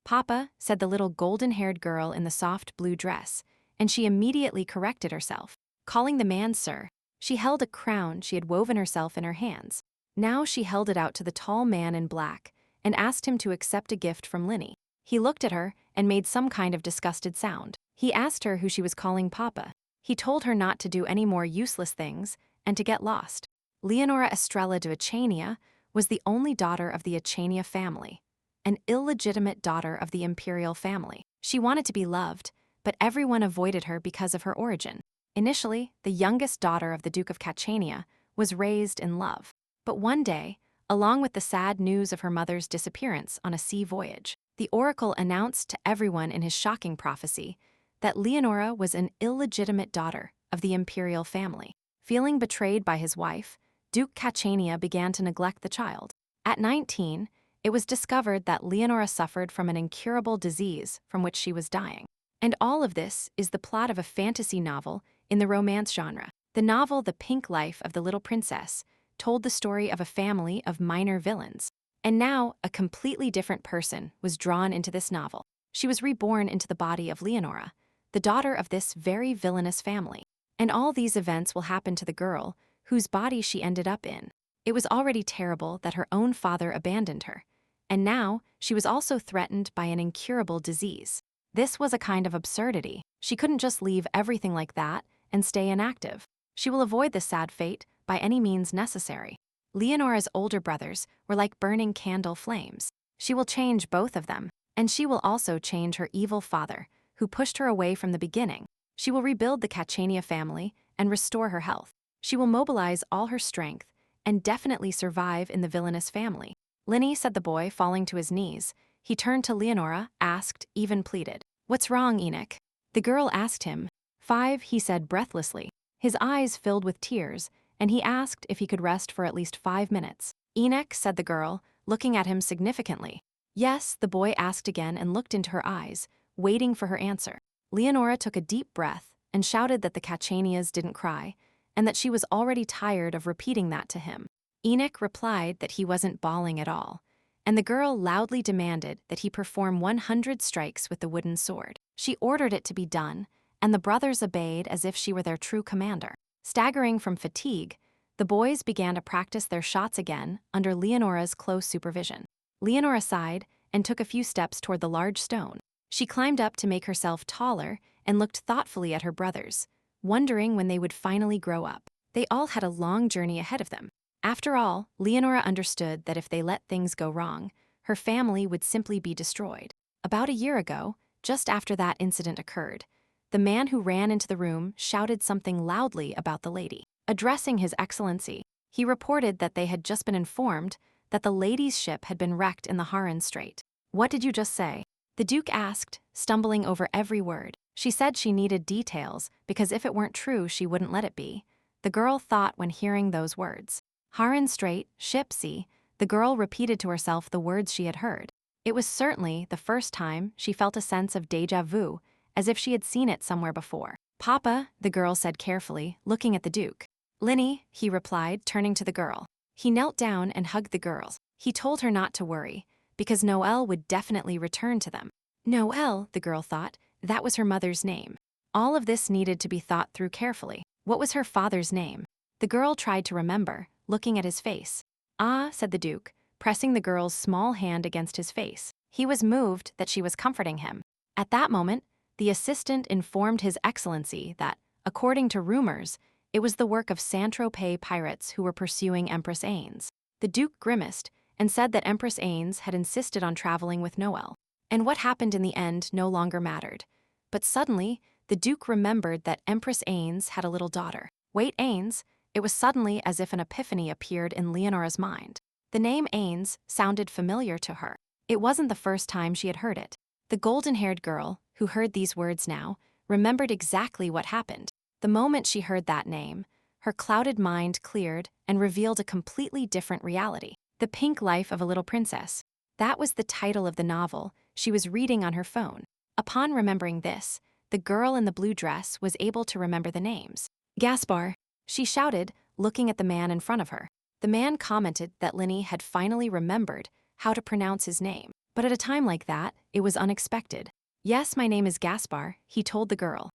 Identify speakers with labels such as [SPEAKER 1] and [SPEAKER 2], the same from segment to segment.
[SPEAKER 1] "Papa," said the little golden-haired girl in the soft blue dress, and she immediately corrected herself, calling the man sir. She held a crown she had woven herself in her hands. Now she held it out to the tall man in black and asked him to accept a gift from Linny. He looked at her and made some kind of disgusted sound. He asked her who she was calling Papa. He told her not to do any more useless things and to get lost. Leonora Estrella de Achania was the only daughter of the Achania family, an illegitimate daughter of the imperial family. She wanted to be loved, but everyone avoided her because of her origin. Initially, the youngest daughter of the Duke of Cachania was raised in love. But one day, along with the sad news of her mother's disappearance on a sea voyage, the oracle announced to everyone in his shocking prophecy that Leonora was an illegitimate daughter of the imperial family. Feeling betrayed by his wife, Duke Cachania began to neglect the child. At 19, it was discovered that Leonora suffered from an incurable disease from which she was dying. And all of this is the plot of a fantasy novel in the romance genre. The novel The Pink Life of the Little Princess told the story of a family of minor villains. And now, a completely different person was drawn into this novel. She was reborn into the body of Leonora, the daughter of this very villainous family. And all these events will happen to the girl whose body she ended up in. It was already terrible that her own father abandoned her, and now she was also threatened by an incurable disease. This was a kind of absurdity. She couldn't just leave everything like that and stay inactive. She will avoid this sad fate by any means necessary. Leonora's older brothers were like burning candle flames. She will change both of them, and she will also change her evil father, who pushed her away from the beginning. She will rebuild the Cachania family and restore her health. She will mobilize all her strength and definitely survive in the villainous family. Linny, said the boy, falling to his knees. He turned to Leonora, asked, even pleaded, "What's wrong, Enoch?" The girl asked him. 5, he said breathlessly. His eyes filled with tears, and he asked if he could rest for at least 5 minutes. "Enoch," said the girl, looking at him significantly. "Yes," the boy asked again and looked into her eyes, waiting for her answer. Leonora took a deep breath and shouted that the Cachanias didn't cry, and that she was already tired of repeating that to him. Enoch replied that he wasn't bawling at all, and the girl loudly demanded that he perform 100 strikes with the wooden sword. She ordered it to be done, and the brothers obeyed as if she were their true commander. Staggering from fatigue, the boys began to practice their shots again under Leonora's close supervision. Leonora sighed and took a few steps toward the large stone. She climbed up to make herself taller and looked thoughtfully at her brothers, wondering when they would finally grow up. They all had a long journey ahead of them. After all, Leonora understood that if they let things go wrong, her family would simply be destroyed. About a year ago, just after that incident occurred, the man who ran into the room shouted something loudly about the lady. Addressing His Excellency, he reported that they had just been informed that the lady's ship had been wrecked in the Haran Strait. "What did you just say?" the Duke asked, stumbling over every word. She said she needed details because if it weren't true, she wouldn't let it be. The girl thought when hearing those words. Haran Strait, ship sea, the girl repeated to herself the words she had heard. It was certainly the first time she felt a sense of déjà vu, as if she had seen it somewhere before. "Papa," the girl said carefully, looking at the Duke. "Linny," he replied, turning to the girl. He knelt down and hugged the girl. He told her not to worry, because Noelle would definitely return to them. Noelle, the girl thought, that was her mother's name. All of this needed to be thought through carefully. What was her father's name? The girl tried to remember, looking at his face. "Ah," said the Duke, pressing the girl's small hand against his face. He was moved that she was comforting him. At that moment, the assistant informed His Excellency that, according to rumors, it was the work of Saint-Tropez pirates who were pursuing Empress Ains. The Duke grimaced and said that Empress Ains had insisted on traveling with Noelle. And what happened in the end no longer mattered. But suddenly, the Duke remembered that Empress Ains had a little daughter. Wait, Ains? It was suddenly as if an epiphany appeared in Leonora's mind. The name Ains sounded familiar to her. It wasn't the first time she had heard it. The golden-haired girl, who heard these words now, remembered exactly what happened. The moment she heard that name, her clouded mind cleared and revealed a completely different reality. The Pink Life of a Little Princess. That was the title of the novel she was reading on her phone. Upon remembering this, the girl in the blue dress was able to remember the names. "Gaspar," she shouted, looking at the man in front of her. The man commented that Linny had finally remembered how to pronounce his name. But at a time like that, it was unexpected. "Yes, my name is Gaspar," he told the girl.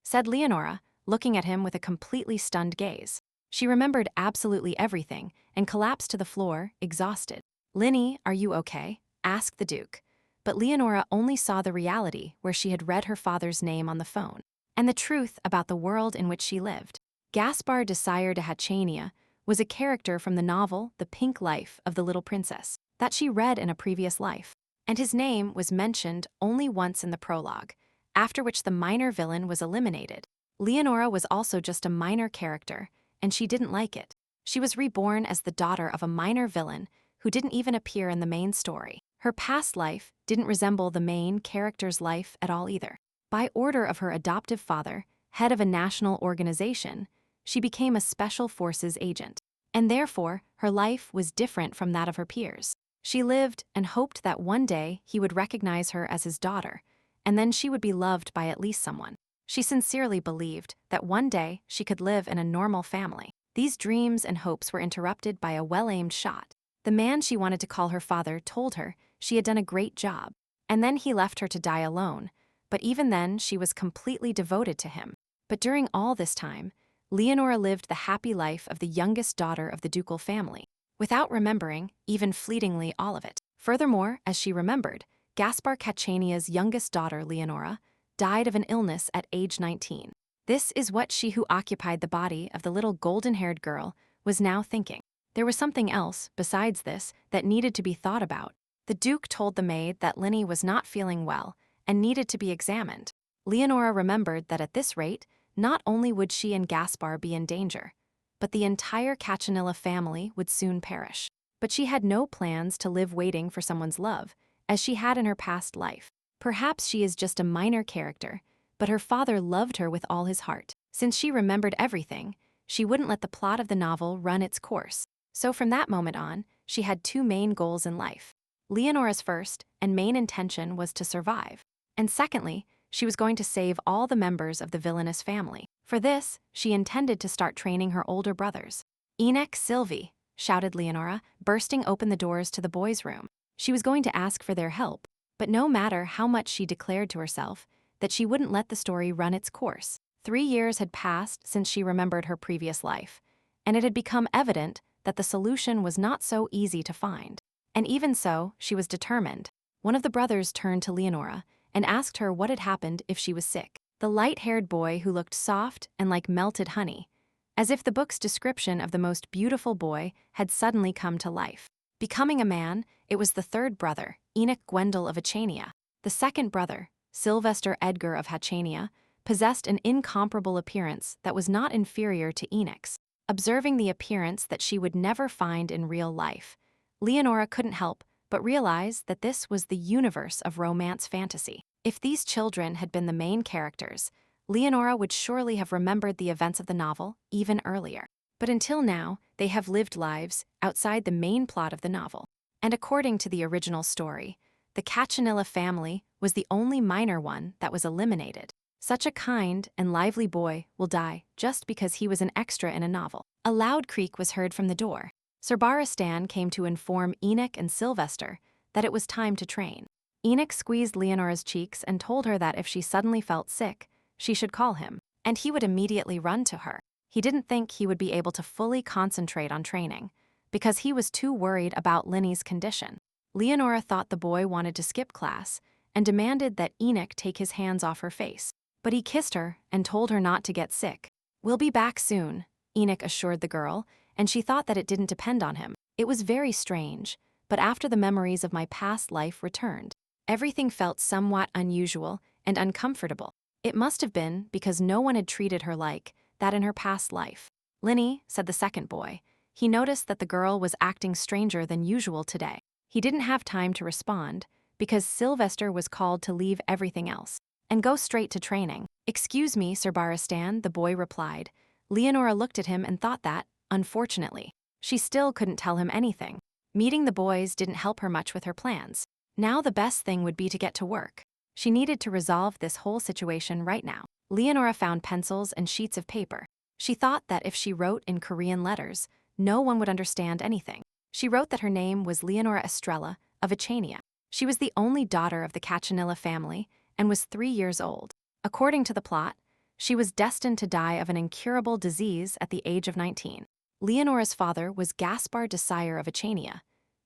[SPEAKER 1] Said Leonora, looking at him with a completely stunned gaze. She remembered absolutely everything and collapsed to the floor, exhausted. "Linny, are you okay?" asked the Duke. But Leonora only saw the reality where she had read her father's name on the phone, and the truth about the world in which she lived. Gaspar de Sire de Hachania was a character from the novel The Pink Life of the Little Princess that she read in a previous life, and his name was mentioned only once in the prologue, after which the minor villain was eliminated. Leonora was also just a minor character, and she didn't like it. She was reborn as the daughter of a minor villain who didn't even appear in the main story. Her past life didn't resemble the main character's life at all either. By order of her adoptive father, head of a national organization, she became a special forces agent, and therefore her life was different from that of her peers. She lived and hoped that one day he would recognize her as his daughter, and then she would be loved by at least someone. She sincerely believed that one day she could live in a normal family. These dreams and hopes were interrupted by a well-aimed shot. The man she wanted to call her father told her she had done a great job, and then he left her to die alone, but even then she was completely devoted to him. But during all this time, Leonora lived the happy life of the youngest daughter of the ducal family, without remembering, even fleetingly, all of it. Furthermore, as she remembered, Gaspar Cachania's youngest daughter, Leonora, died of an illness at age 19. This is what she who occupied the body of the little golden-haired girl was now thinking. There was something else, besides this, that needed to be thought about. The Duke told the maid that Linny was not feeling well and needed to be examined. Leonora remembered that at this rate, not only would she and Gaspar be in danger, but the entire Cachanilla family would soon perish. But she had no plans to live waiting for someone's love, as she had in her past life. Perhaps she is just a minor character, but her father loved her with all his heart. Since she remembered everything, she wouldn't let the plot of the novel run its course. So from that moment on, she had two main goals in life. Leonora's first and main intention was to survive, and secondly, she was going to save all the members of the villainous family. For this, she intended to start training her older brothers. "Enoch, Sylvie," shouted Leonora, bursting open the doors to the boys' room. She was going to ask for their help, but no matter how much she declared to herself that she wouldn't let the story run its course. 3 years had passed since she remembered her previous life, and it had become evident that the solution was not so easy to find. And even so, she was determined. One of the brothers turned to Leonora and asked her what had happened if she was sick. The light-haired boy who looked soft and like melted honey, as if the book's description of the most beautiful boy had suddenly come to life. Becoming a man, it was the third brother, Enoch Gwendol of Achania. The second brother, Sylvester Edgar of Hachania, possessed an incomparable appearance that was not inferior to Enoch's. Observing the appearance that she would never find in real life, Leonora couldn't help but realize that this was the universe of romance fantasy. If these children had been the main characters, Leonora would surely have remembered the events of the novel even earlier. But until now, they have lived lives outside the main plot of the novel. And according to the original story, the Cachanilla family was the only minor one that was eliminated. Such a kind and lively boy will die just because he was an extra in a novel. A loud creak was heard from the door. Sir Barristan came to inform Enoch and Sylvester that it was time to train. Enoch squeezed Leonora's cheeks and told her that if she suddenly felt sick, she should call him, and he would immediately run to her. He didn't think he would be able to fully concentrate on training, because he was too worried about Linny's condition. Leonora thought the boy wanted to skip class and demanded that Enoch take his hands off her face. But he kissed her and told her not to get sick. "We'll be back soon," Enoch assured the girl, and she thought that it didn't depend on him. It was very strange, but after the memories of my past life returned, everything felt somewhat unusual and uncomfortable. It must have been because no one had treated her like that in her past life. "Linny," said the second boy. He noticed that the girl was acting stranger than usual today. He didn't have time to respond because Sylvester was called to leave everything else and go straight to training. "Excuse me, Sir Barristan," the boy replied. Leonora looked at him and thought that, unfortunately, she still couldn't tell him anything. Meeting the boys didn't help her much with her plans. Now the best thing would be to get to work. She needed to resolve this whole situation right now. Leonora found pencils and sheets of paper. She thought that if she wrote in Korean letters, no one would understand anything. She wrote that her name was Leonora Estrella of Achania. She was the only daughter of the Cachanilla family and was 3 years old. According to the plot, she was destined to die of an incurable disease at the age of 19. Leonora's father was Gaspar de Sire of Achania,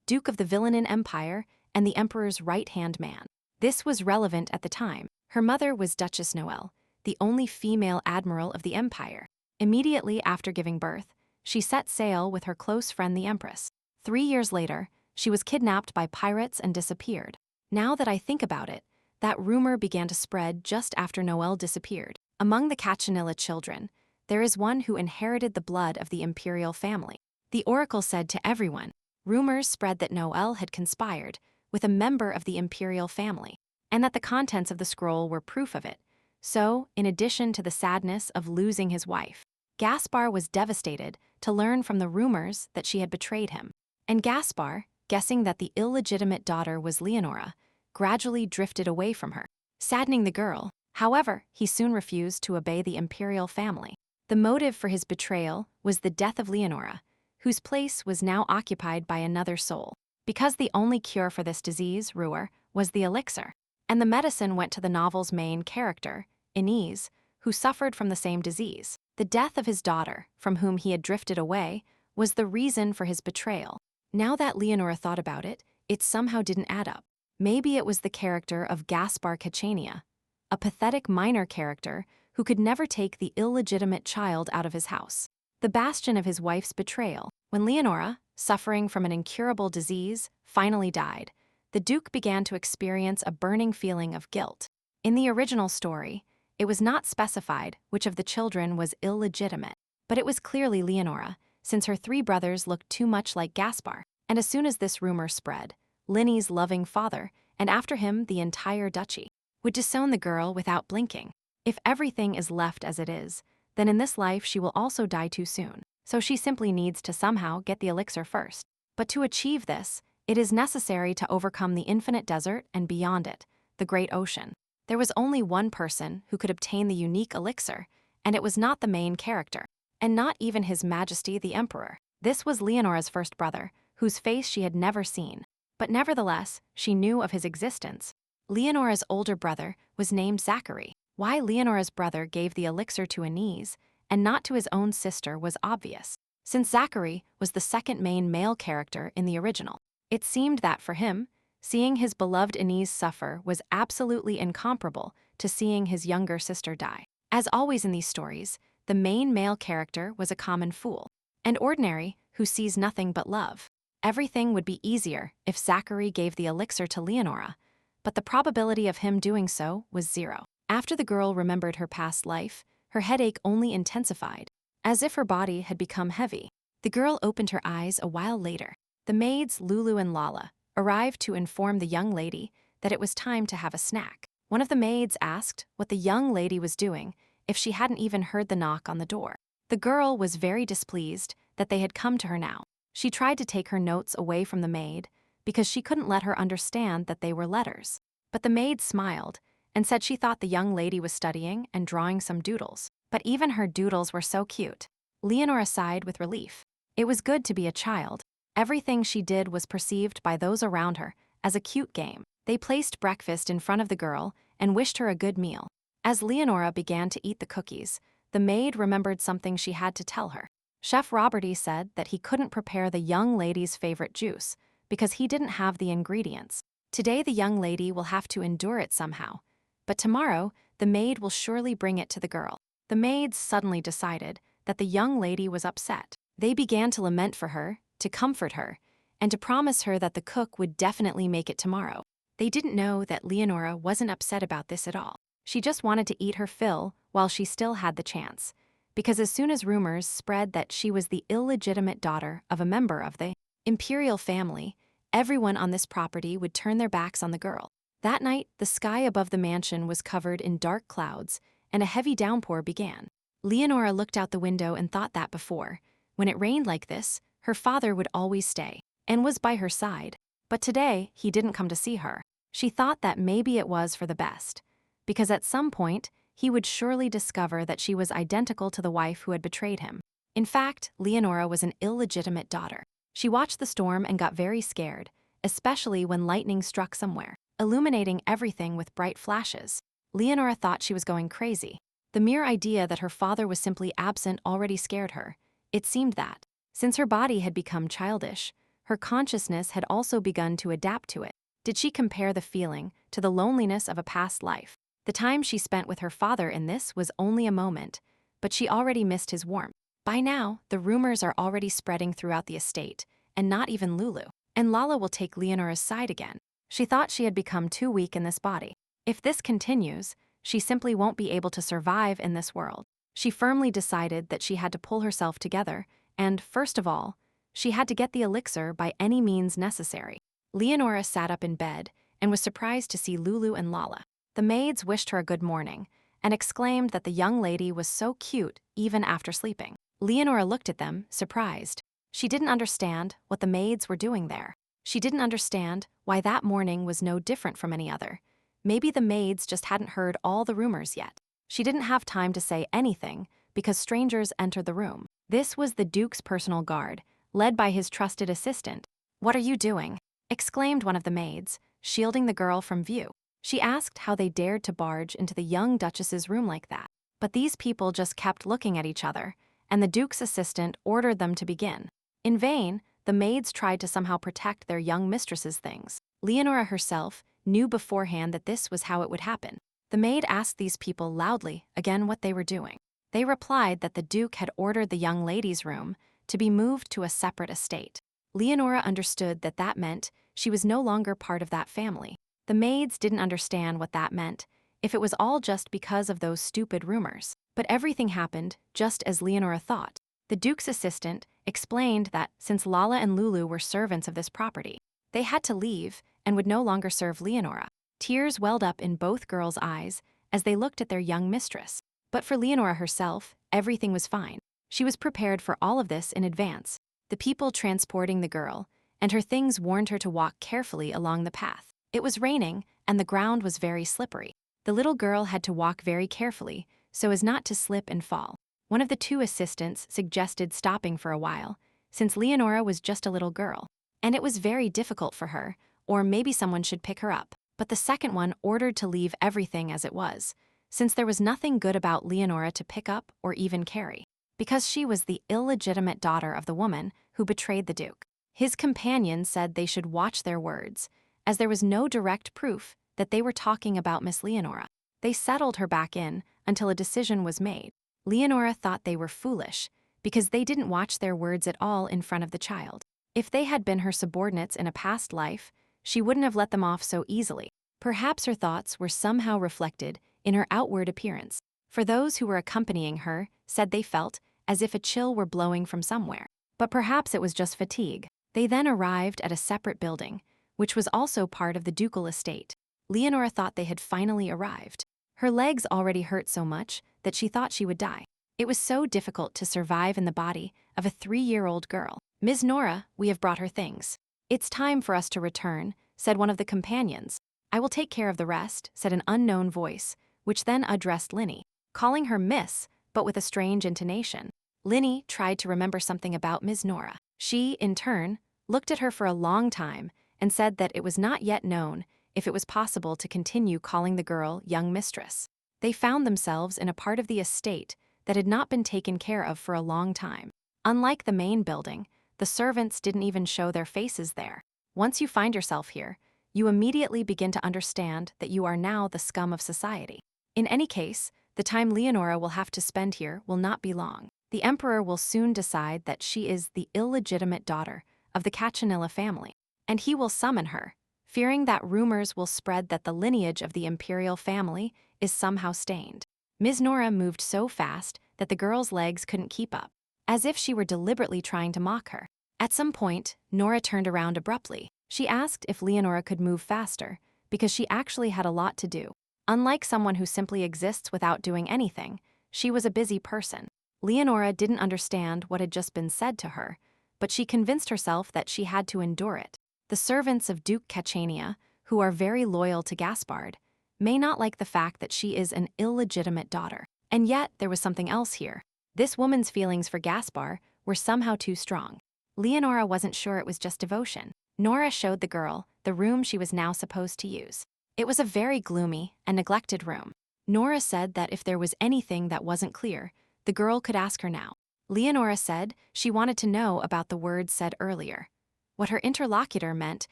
[SPEAKER 1] Duke of the Villainin Empire and the Emperor's right-hand man. This was relevant at the time. Her mother was Duchess Noelle, the only female admiral of the empire. Immediately after giving birth, she set sail with her close friend the Empress. 3 years later, she was kidnapped by pirates and disappeared. Now that I think about it, that rumor began to spread just after Noelle disappeared. Among the Cachanilla children, there is one who inherited the blood of the imperial family. The oracle said to everyone, rumors spread that Noelle had conspired with a member of the imperial family, and that the contents of the scroll were proof of it. So, in addition to the sadness of losing his wife, Gaspar was devastated to learn from the rumors that she had betrayed him. And Gaspar, guessing that the illegitimate daughter was Leonora, gradually drifted away from her, saddening the girl. However, he soon refused to obey the imperial family. The motive for his betrayal was the death of Leonora, whose place was now occupied by another soul, because the only cure for this disease, Ruhr, was the elixir. And the medicine went to the novel's main character, Inez, who suffered from the same disease. The death of his daughter, from whom he had drifted away, was the reason for his betrayal. Now that Leonora thought about it, it somehow didn't add up. Maybe it was the character of Gaspar Cacchania, a pathetic minor character who could never take the illegitimate child out of his house, the bastion of his wife's betrayal. When Leonora, suffering from an incurable disease, finally died, the Duke began to experience a burning feeling of guilt. In the original story, it was not specified which of the children was illegitimate, but it was clearly Leonora, since her 3 brothers looked too much like Gaspar. And as soon as this rumor spread, Linny's loving father, and after him the entire duchy, would disown the girl without blinking. If everything is left as it is, then in this life she will also die too soon, so she simply needs to somehow get the elixir first. But to achieve this, it is necessary to overcome the infinite desert and beyond it, the great ocean. There was only one person who could obtain the unique elixir, and it was not the main character, and not even His Majesty the Emperor. This was Leonora's first brother, whose face she had never seen, but nevertheless, she knew of his existence. Leonora's older brother was named Zachary. Why Leonora's brother gave the elixir to Inez and not to his own sister was obvious, since Zachary was the second main male character in the original. It seemed that for him, seeing his beloved Inez suffer was absolutely incomparable to seeing his younger sister die. As always in these stories, the main male character was a common fool, and ordinary who sees nothing but love. Everything would be easier if Zachary gave the elixir to Leonora, but the probability of him doing so was 0. After the girl remembered her past life, her headache only intensified, as if her body had become heavy. The girl opened her eyes a while later. The maids Lulu and Lala arrived to inform the young lady that it was time to have a snack. One of the maids asked what the young lady was doing if she hadn't even heard the knock on the door. The girl was very displeased that they had come to her now. She tried to take her notes away from the maid because she couldn't let her understand that they were letters. But the maid smiled and said she thought the young lady was studying and drawing some doodles. But even her doodles were so cute. Leonora sighed with relief. It was good to be a child. Everything she did was perceived by those around her as a cute game. They placed breakfast in front of the girl and wished her a good meal. As Leonora began to eat the cookies, the maid remembered something she had to tell her. Chef Roberty said that he couldn't prepare the young lady's favorite juice because he didn't have the ingredients. Today the young lady will have to endure it somehow, but tomorrow the maid will surely bring it to the girl. The maids suddenly decided that the young lady was upset. They began to lament for her, to comfort her, and to promise her that the cook would definitely make it tomorrow. They didn't know that Leonora wasn't upset about this at all. She just wanted to eat her fill while she still had the chance, because as soon as rumors spread that she was the illegitimate daughter of a member of the imperial family, everyone on this property would turn their backs on the girl. That night, the sky above the mansion was covered in dark clouds, and a heavy downpour began. Leonora looked out the window and thought that before, when it rained like this, her father would always stay and was by her side. But today, he didn't come to see her. She thought that maybe it was for the best, because at some point, he would surely discover that she was identical to the wife who had betrayed him. In fact, Leonora was an illegitimate daughter. She watched the storm and got very scared, especially when lightning struck somewhere, illuminating everything with bright flashes. Leonora thought she was going crazy. The mere idea that her father was simply absent already scared her. It seemed that, since her body had become childish, her consciousness had also begun to adapt to it. Did she compare the feeling to the loneliness of a past life? The time she spent with her father in this was only a moment, but she already missed his warmth. By now, the rumors are already spreading throughout the estate, and not even Lulu. And Lala will take Leonora's side again. She thought she had become too weak in this body. If this continues, she simply won't be able to survive in this world. She firmly decided that she had to pull herself together, and, first of all, she had to get the elixir by any means necessary. Leonora sat up in bed and was surprised to see Lulu and Lala. The maids wished her a good morning and exclaimed that the young lady was so cute even after sleeping. Leonora looked at them, surprised. She didn't understand what the maids were doing there. She didn't understand why that morning was no different from any other. Maybe the maids just hadn't heard all the rumors yet. She didn't have time to say anything because strangers entered the room. This was the Duke's personal guard, led by his trusted assistant. "What are you doing?" exclaimed one of the maids, shielding the girl from view. She asked how they dared to barge into the young Duchess's room like that. But these people just kept looking at each other, and the Duke's assistant ordered them to begin. In vain, the maids tried to somehow protect their young mistress's things. Leonora herself knew beforehand that this was how it would happen. The maid asked these people loudly again what they were doing. They replied that the Duke had ordered the young lady's room to be moved to a separate estate. Leonora understood that that meant she was no longer part of that family. The maids didn't understand what that meant, if it was all just because of those stupid rumors. But everything happened just as Leonora thought. The Duke's assistant explained that since Lala and Lulu were servants of this property, they had to leave and would no longer serve Leonora. Tears welled up in both girls' eyes as they looked at their young mistress. But for Leonora herself, everything was fine. She was prepared for all of this in advance. The people transporting the girl and her things warned her to walk carefully along the path. It was raining, and the ground was very slippery. The little girl had to walk very carefully so as not to slip and fall. One of the two assistants suggested stopping for a while, since Leonora was just a little girl, and it was very difficult for her, or maybe someone should pick her up. But the second one ordered to leave everything as it was, since there was nothing good about Leonora to pick up or even carry, because she was the illegitimate daughter of the woman who betrayed the Duke. His companions said they should watch their words, as there was no direct proof that they were talking about Miss Leonora. They settled her back in until a decision was made. Leonora thought they were foolish because they didn't watch their words at all in front of the child. If they had been her subordinates in a past life, she wouldn't have let them off so easily. Perhaps her thoughts were somehow reflected in her outward appearance. For those who were accompanying her said they felt as if a chill were blowing from somewhere. But perhaps it was just fatigue. They then arrived at a separate building, which was also part of the ducal estate. Leonora thought they had finally arrived. Her legs already hurt so much that she thought she would die. It was so difficult to survive in the body of a 3-year-old girl. "Ms. Nora, we have brought her things. It's time for us to return," said one of the companions. "I will take care of the rest," said an unknown voice, which then addressed Linny, calling her Miss, but with a strange intonation. Linny tried to remember something about Ms. Nora. She, in turn, looked at her for a long time and said that it was not yet known if it was possible to continue calling the girl young mistress. They found themselves in a part of the estate that had not been taken care of for a long time. Unlike the main building, the servants didn't even show their faces there. Once you find yourself here, you immediately begin to understand that you are now the scum of society. In any case, the time Leonora will have to spend here will not be long. The emperor will soon decide that she is the illegitimate daughter of the Cachanilla family, and he will summon her, fearing that rumors will spread that the lineage of the imperial family is somehow stained. Ms. Nora moved so fast that the girl's legs couldn't keep up, as if she were deliberately trying to mock her. At some point, Nora turned around abruptly. She asked if Leonora could move faster, because she actually had a lot to do. Unlike someone who simply exists without doing anything, she was a busy person. Leonora didn't understand what had just been said to her, but she convinced herself that she had to endure it. The servants of Duke Cacchania, who are very loyal to Gaspard, may not like the fact that she is an illegitimate daughter. And yet, there was something else here. This woman's feelings for Gaspard were somehow too strong. Leonora wasn't sure it was just devotion. Nora showed the girl the room she was now supposed to use. It was a very gloomy and neglected room. Nora said that if there was anything that wasn't clear, the girl could ask her now. Leonora said she wanted to know about the words said earlier, what her interlocutor meant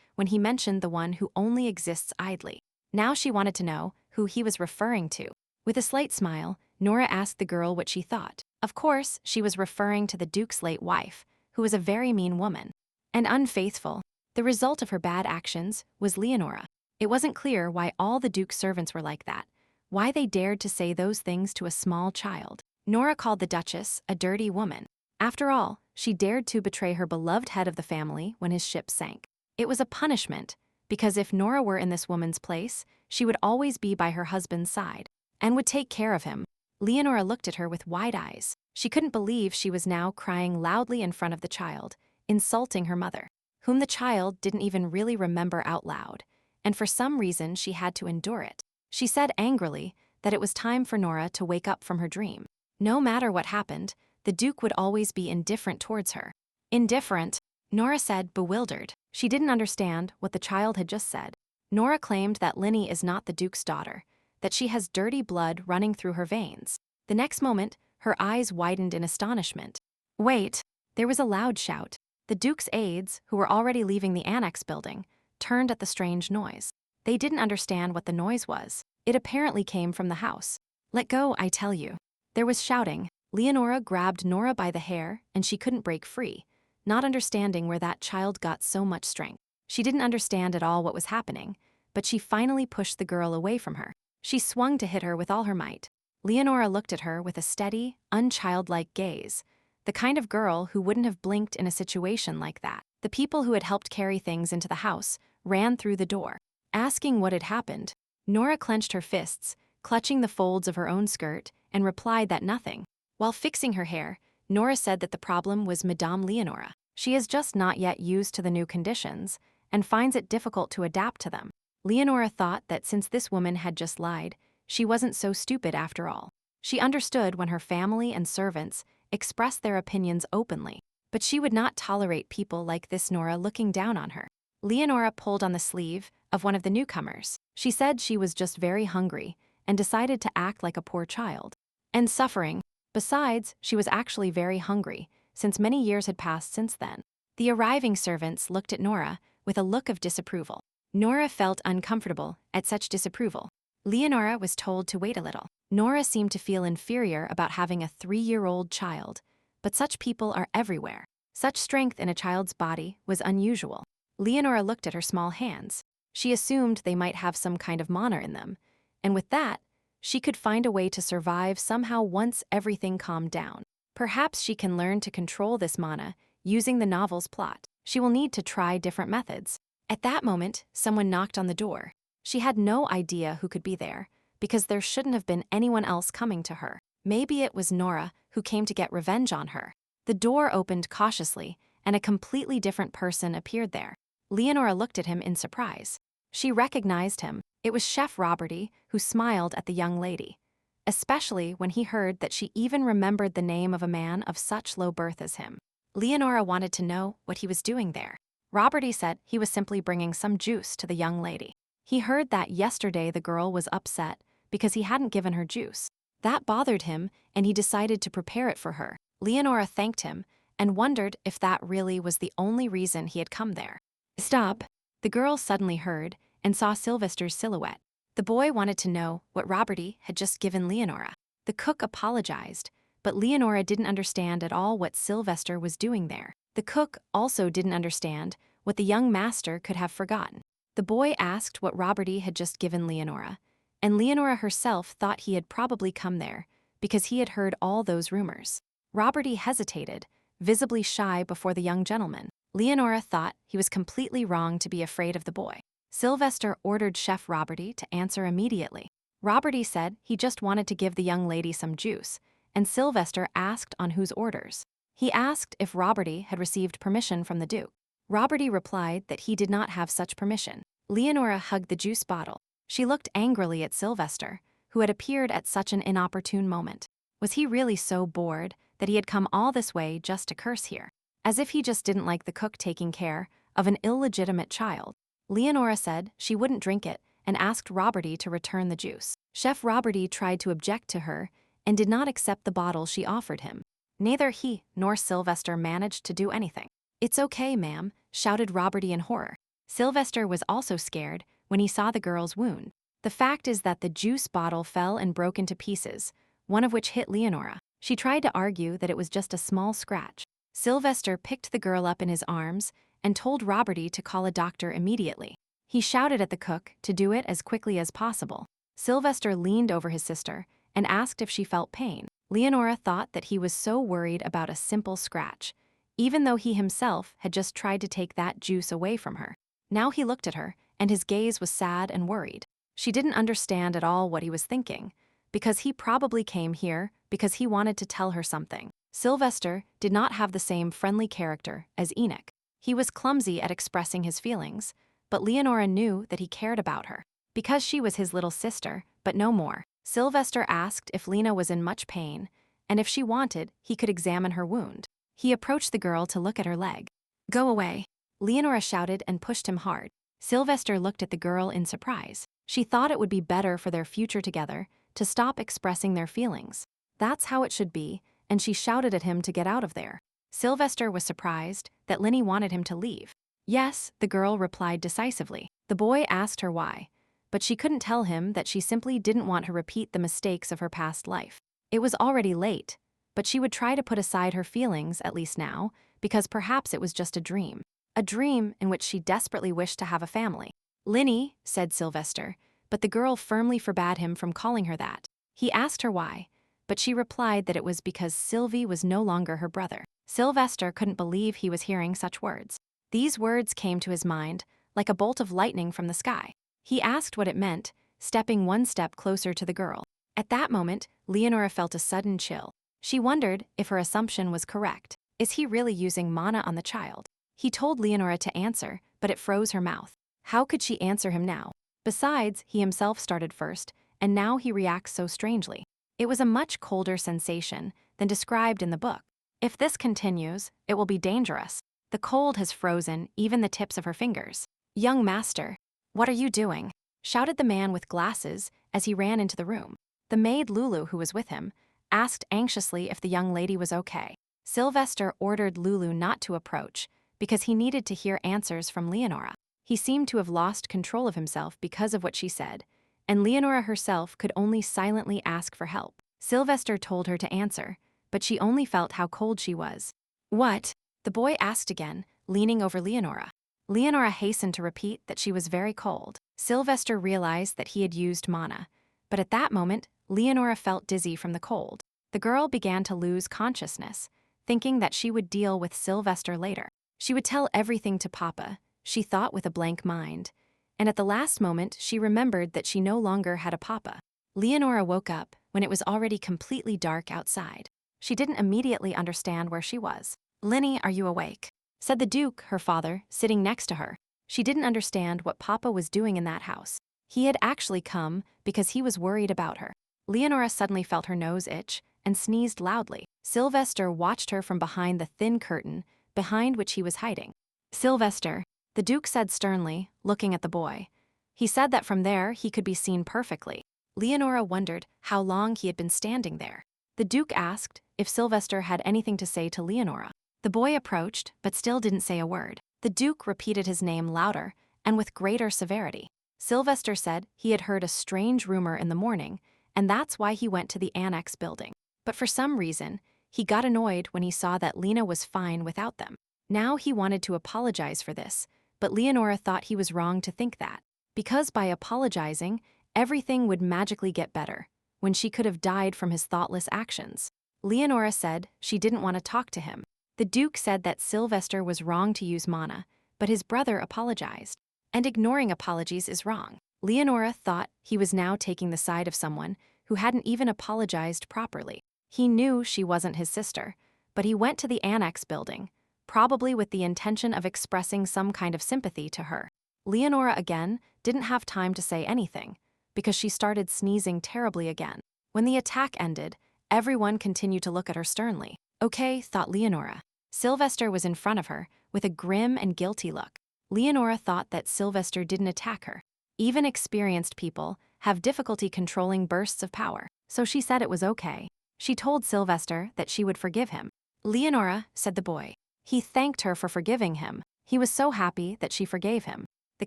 [SPEAKER 1] when he mentioned the one who only exists idly. Now she wanted to know who he was referring to. With a slight smile, Nora asked the girl what she thought. Of course, she was referring to the Duke's late wife, who was a very mean woman and unfaithful. The result of her bad actions was Leonora. It wasn't clear why all the Duke's servants were like that, why they dared to say those things to a small child. Nora called the Duchess a dirty woman. After all, she dared to betray her beloved head of the family when his ship sank. It was a punishment, because if Nora were in this woman's place, she would always be by her husband's side and would take care of him. Leonora looked at her with wide eyes. She couldn't believe she was now crying loudly in front of the child, insulting her mother, whom the child didn't even really remember out loud, and for some reason she had to endure it. She said angrily that it was time for Nora to wake up from her dream. No matter what happened, the Duke would always be indifferent towards her. Indifferent, Nora said, bewildered. She didn't understand what the child had just said. Nora claimed that Linny is not the Duke's daughter, that she has dirty blood running through her veins. The next moment, her eyes widened in astonishment. Wait! There was a loud shout. The Duke's aides, who were already leaving the annex building, turned at the strange noise. They didn't understand what the noise was. It apparently came from the house. Let go, I tell you. There was shouting. Leonora grabbed Nora by the hair, and she couldn't break free, not understanding where that child got so much strength. She didn't understand at all what was happening, but she finally pushed the girl away from her. She swung to hit her with all her might. Leonora looked at her with a steady, unchildlike gaze, the kind of girl who wouldn't have blinked in a situation like that. The people who had helped carry things into the house ran through the door, asking what had happened. Nora clenched her fists, clutching the folds of her own skirt, and replied that nothing. While fixing her hair, Nora said that the problem was Madame Leonora. She is just not yet used to the new conditions and finds it difficult to adapt to them. Leonora thought that since this woman had just lied, she wasn't so stupid after all. She understood when her family and servants expressed their opinions openly, but she would not tolerate people like this Nora looking down on her. Leonora pulled on the sleeve of one of the newcomers. She said she was just very hungry and decided to act like a poor child. And suffering. Besides, she was actually very hungry, since many years had passed since then. The arriving servants looked at Nora with a look of disapproval. Nora felt uncomfortable at such disapproval. Leonora was told to wait a little. Nora seemed to feel inferior about having a 3-year-old child, but such people are everywhere. Such strength in a child's body was unusual. Leonora looked at her small hands. She assumed they might have some kind of mana in them, and with that, she could find a way to survive somehow once everything calmed down. Perhaps she can learn to control this mana using the novel's plot. She will need to try different methods. At that moment, someone knocked on the door. She had no idea who could be there, because there shouldn't have been anyone else coming to her. Maybe it was Nora who came to get revenge on her. The door opened cautiously, and a completely different person appeared there. Leonora looked at him in surprise. She recognized him. It was Chef Roberty, who smiled at the young lady, especially when he heard that she even remembered the name of a man of such low birth as him. Leonora wanted to know what he was doing there. Roberty said he was simply bringing some juice to the young lady. He heard that yesterday the girl was upset because he hadn't given her juice. That bothered him, and he decided to prepare it for her. Leonora thanked him and wondered if that really was the only reason he had come there. Stop! The girl suddenly heard and saw Sylvester's silhouette. The boy wanted to know what Roberty had just given Leonora. The cook apologized, but Leonora didn't understand at all what Sylvester was doing there. The cook also didn't understand what the young master could have forgotten. The boy asked what Roberty had just given Leonora, and Leonora herself thought he had probably come there because he had heard all those rumors. Roberty hesitated, visibly shy before the young gentleman. Leonora thought he was completely wrong to be afraid of the boy. Sylvester ordered Chef Roberty to answer immediately. Roberty said he just wanted to give the young lady some juice, and Sylvester asked on whose orders. He asked if Roberty had received permission from the Duke. Roberty replied that he did not have such permission. Leonora hugged the juice bottle. She looked angrily at Sylvester, who had appeared at such an inopportune moment. Was he really so bored that he had come all this way just to curse here? As if he just didn't like the cook taking care of an illegitimate child. Leonora said she wouldn't drink it and asked Roberty to return the juice. Chef Roberty tried to object to her and did not accept the bottle she offered him. Neither he nor Sylvester managed to do anything. "It's okay, ma'am," shouted Roberty in horror. Sylvester was also scared when he saw the girl's wound. The fact is that the juice bottle fell and broke into pieces, one of which hit Leonora. She tried to argue that it was just a small scratch. Sylvester picked the girl up in his arms and told Roberty to call a doctor immediately. He shouted at the cook to do it as quickly as possible. Sylvester leaned over his sister and asked if she felt pain. Leonora thought that he was so worried about a simple scratch, even though he himself had just tried to take that juice away from her. Now he looked at her, and his gaze was sad and worried. She didn't understand at all what he was thinking, because he probably came here because he wanted to tell her something. Sylvester did not have the same friendly character as Enoch. He was clumsy at expressing his feelings, but Leonora knew that he cared about her, because she was his little sister, but no more. Sylvester asked if Lena was in much pain, and if she wanted, he could examine her wound. He approached the girl to look at her leg. "Go away," Leonora shouted and pushed him hard. Sylvester looked at the girl in surprise. She thought it would be better for their future together to stop expressing their feelings. That's how it should be, and she shouted at him to get out of there. Sylvester was surprised that Linny wanted him to leave. "Yes," the girl replied decisively. The boy asked her why, but she couldn't tell him that she simply didn't want to repeat the mistakes of her past life. It was already late, but she would try to put aside her feelings, at least now, because perhaps it was just a dream in which she desperately wished to have a family. "Linny," said Sylvester, but the girl firmly forbade him from calling her that. He asked her why, but she replied that it was because Sylvie was no longer her brother. Sylvester couldn't believe he was hearing such words. These words came to his mind like a bolt of lightning from the sky. He asked what it meant, stepping one step closer to the girl. At that moment, Leonora felt a sudden chill. She wondered if her assumption was correct. Is he really using mana on the child? He told Leonora to answer, but it froze her mouth. How could she answer him now? Besides, he himself started first, and now he reacts so strangely. It was a much colder sensation than described in the book. If this continues, it will be dangerous. The cold has frozen even the tips of her fingers. "Young master, what are you doing?" shouted the man with glasses as he ran into the room. The maid Lulu, who was with him, asked anxiously if the young lady was okay. Sylvester ordered Lulu not to approach because he needed to hear answers from Leonora. He seemed to have lost control of himself because of what she said, and Leonora herself could only silently ask for help. Sylvester told her to answer, but she only felt how cold she was. "What?" the boy asked again, leaning over Leonora. Leonora hastened to repeat that she was very cold. Sylvester realized that he had used mana, but at that moment, Leonora felt dizzy from the cold. The girl began to lose consciousness, thinking that she would deal with Sylvester later. She would tell everything to Papa, she thought with a blank mind, and at the last moment she remembered that she no longer had a papa. Leonora woke up when it was already completely dark outside. She didn't immediately understand where she was. "Linny, are you awake?" said the Duke, her father, sitting next to her. She didn't understand what Papa was doing in that house. He had actually come because he was worried about her. Leonora suddenly felt her nose itch and sneezed loudly. Sylvester watched her from behind the thin curtain behind which he was hiding. "Sylvester," the Duke said sternly, looking at the boy. He said that from there he could be seen perfectly. Leonora wondered how long he had been standing there. The Duke asked if Sylvester had anything to say to Leonora. The boy approached, but still didn't say a word. The Duke repeated his name louder and with greater severity. Sylvester said he had heard a strange rumor in the morning, and that's why he went to the annex building. But for some reason, he got annoyed when he saw that Lena was fine without them. Now he wanted to apologize for this, but Leonora thought he was wrong to think that, because by apologizing, everything would magically get better, when she could have died from his thoughtless actions. Leonora said she didn't want to talk to him. The Duke said that Sylvester was wrong to use mana, but his brother apologized. And ignoring apologies is wrong. Leonora thought he was now taking the side of someone who hadn't even apologized properly. He knew she wasn't his sister, but he went to the annex building, probably with the intention of expressing some kind of sympathy to her. Leonora again didn't have time to say anything, because she started sneezing terribly again. When the attack ended, everyone continued to look at her sternly. Okay, thought Leonora. Sylvester was in front of her, with a grim and guilty look. Leonora thought that Sylvester didn't attack her. Even experienced people have difficulty controlling bursts of power, so she said it was okay. She told Sylvester that she would forgive him. "Leonora," said the boy. He thanked her for forgiving him. He was so happy that she forgave him. The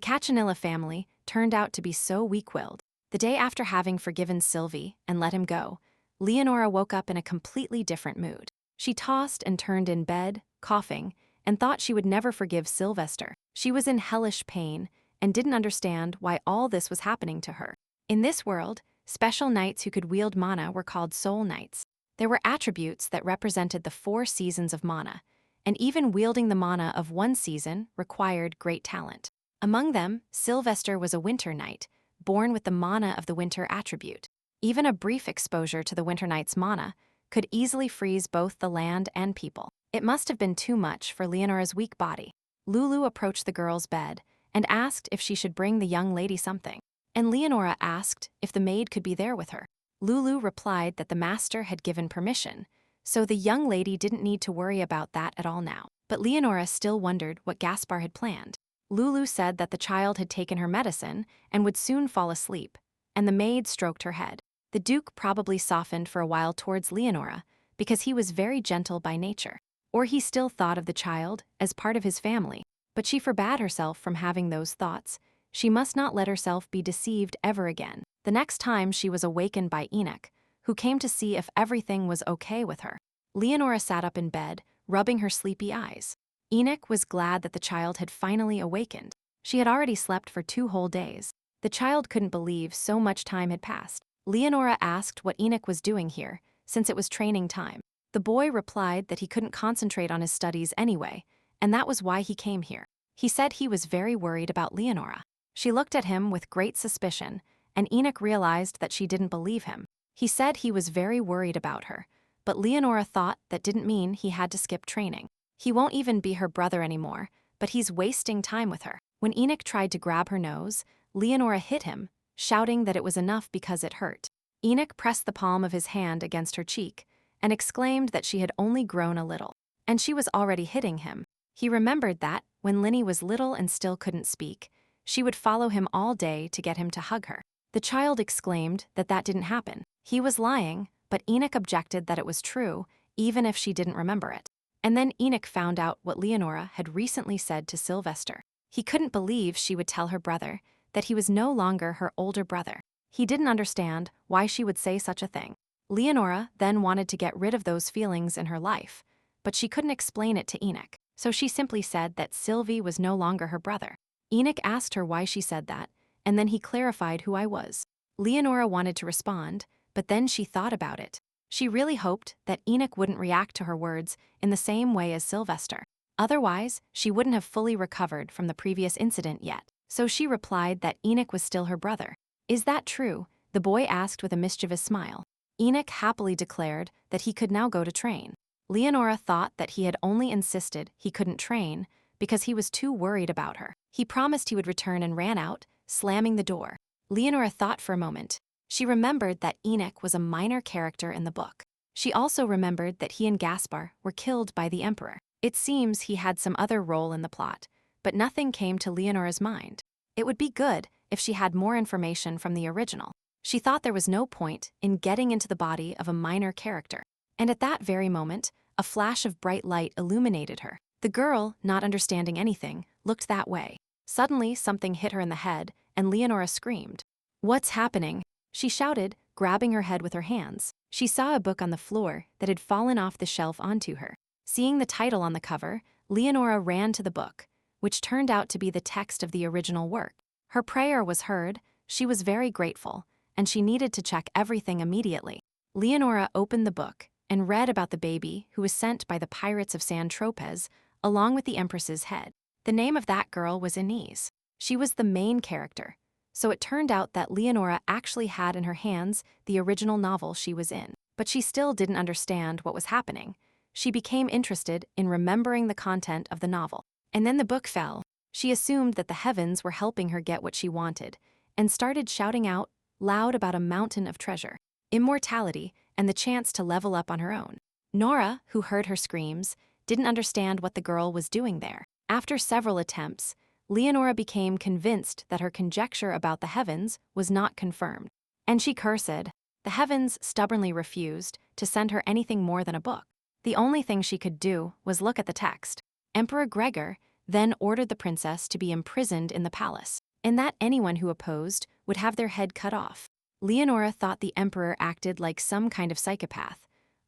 [SPEAKER 1] Cachinilla family turned out to be so weak-willed. The day after having forgiven Sylvie and let him go, Leonora woke up in a completely different mood. She tossed and turned in bed, coughing, and thought she would never forgive Sylvester. She was in hellish pain and didn't understand why all this was happening to her. In this world, special knights who could wield mana were called soul knights. There were attributes that represented the 4 seasons of mana, and even wielding the mana of one season required great talent. Among them, Sylvester was a winter knight, born with the mana of the winter attribute. Even a brief exposure to the winter knight's mana could easily freeze both the land and people. It must have been too much for Leonora's weak body. Lulu approached the girl's bed and asked if she should bring the young lady something, and Leonora asked if the maid could be there with her. Lulu replied that the master had given permission, so the young lady didn't need to worry about that at all now. But Leonora still wondered what Gaspar had planned. Lulu said that the child had taken her medicine and would soon fall asleep, and the maid stroked her head. The Duke probably softened for a while towards Leonora because he was very gentle by nature, or he still thought of the child as part of his family, but she forbade herself from having those thoughts. She must not let herself be deceived ever again. The next time she was awakened by Enoch, who came to see if everything was okay with her. Leonora sat up in bed, rubbing her sleepy eyes. Enoch was glad that the child had finally awakened. She had already slept for 2 whole days. The child couldn't believe so much time had passed. Leonora asked what Enoch was doing here, since it was training time. The boy replied that he couldn't concentrate on his studies anyway, and that was why he came here. He said he was very worried about Leonora. She looked at him with great suspicion, and Enoch realized that she didn't believe him. He said he was very worried about her, but Leonora thought that didn't mean he had to skip training. He won't even be her brother anymore, but he's wasting time with her. When Enoch tried to grab her nose, Leonora hit him, shouting that it was enough because it hurt. Enoch pressed the palm of his hand against her cheek and exclaimed that she had only grown a little, and she was already hitting him. He remembered that, when Linny was little and still couldn't speak, she would follow him all day to get him to hug her. The child exclaimed that that didn't happen. He was lying, but Enoch objected that it was true, even if she didn't remember it. And then Enoch found out what Leonora had recently said to Sylvester. He couldn't believe she would tell her brother that he was no longer her older brother. He didn't understand why she would say such a thing. Leonora then wanted to get rid of those feelings in her life, but she couldn't explain it to Enoch, so she simply said that Sylvie was no longer her brother. Enoch asked her why she said that, and then he clarified who I was. Leonora wanted to respond, but then she thought about it. She really hoped that Enoch wouldn't react to her words in the same way as Sylvester. Otherwise, she wouldn't have fully recovered from the previous incident yet. So she replied that Enoch was still her brother. "Is that true?" the boy asked with a mischievous smile. Enoch happily declared that he could now go to train. Leonora thought that he had only insisted he couldn't train because he was too worried about her. He promised he would return and ran out, slamming the door. Leonora thought for a moment. She remembered that Enoch was a minor character in the book. She also remembered that he and Gaspar were killed by the Emperor. It seems he had some other role in the plot, but nothing came to Leonora's mind. It would be good if she had more information from the original. She thought there was no point in getting into the body of a minor character. And at that very moment, a flash of bright light illuminated her. The girl, not understanding anything, looked that way. Suddenly, something hit her in the head, and Leonora screamed. "What's happening?" she shouted, grabbing her head with her hands. She saw a book on the floor that had fallen off the shelf onto her. Seeing the title on the cover, Leonora ran to the book, which turned out to be the text of the original work. Her prayer was heard, she was very grateful, and she needed to check everything immediately. Leonora opened the book and read about the baby who was sent by the pirates of San Tropez, along with the Empress's head. The name of that girl was Inez. She was the main character, so it turned out that Leonora actually had in her hands the original novel she was in. But she still didn't understand what was happening. She became interested in remembering the content of the novel. And then the book fell. She assumed that the heavens were helping her get what she wanted, and started shouting out loud about a mountain of treasure, immortality, and the chance to level up on her own. Nora, who heard her screams, didn't understand what the girl was doing there. After several attempts, Leonora became convinced that her conjecture about the heavens was not confirmed. And she cursed. The heavens stubbornly refused to send her anything more than a book. The only thing she could do was look at the text. Emperor Gregor then ordered the princess to be imprisoned in the palace, and that anyone who opposed would have their head cut off. Leonora thought the emperor acted like some kind of psychopath,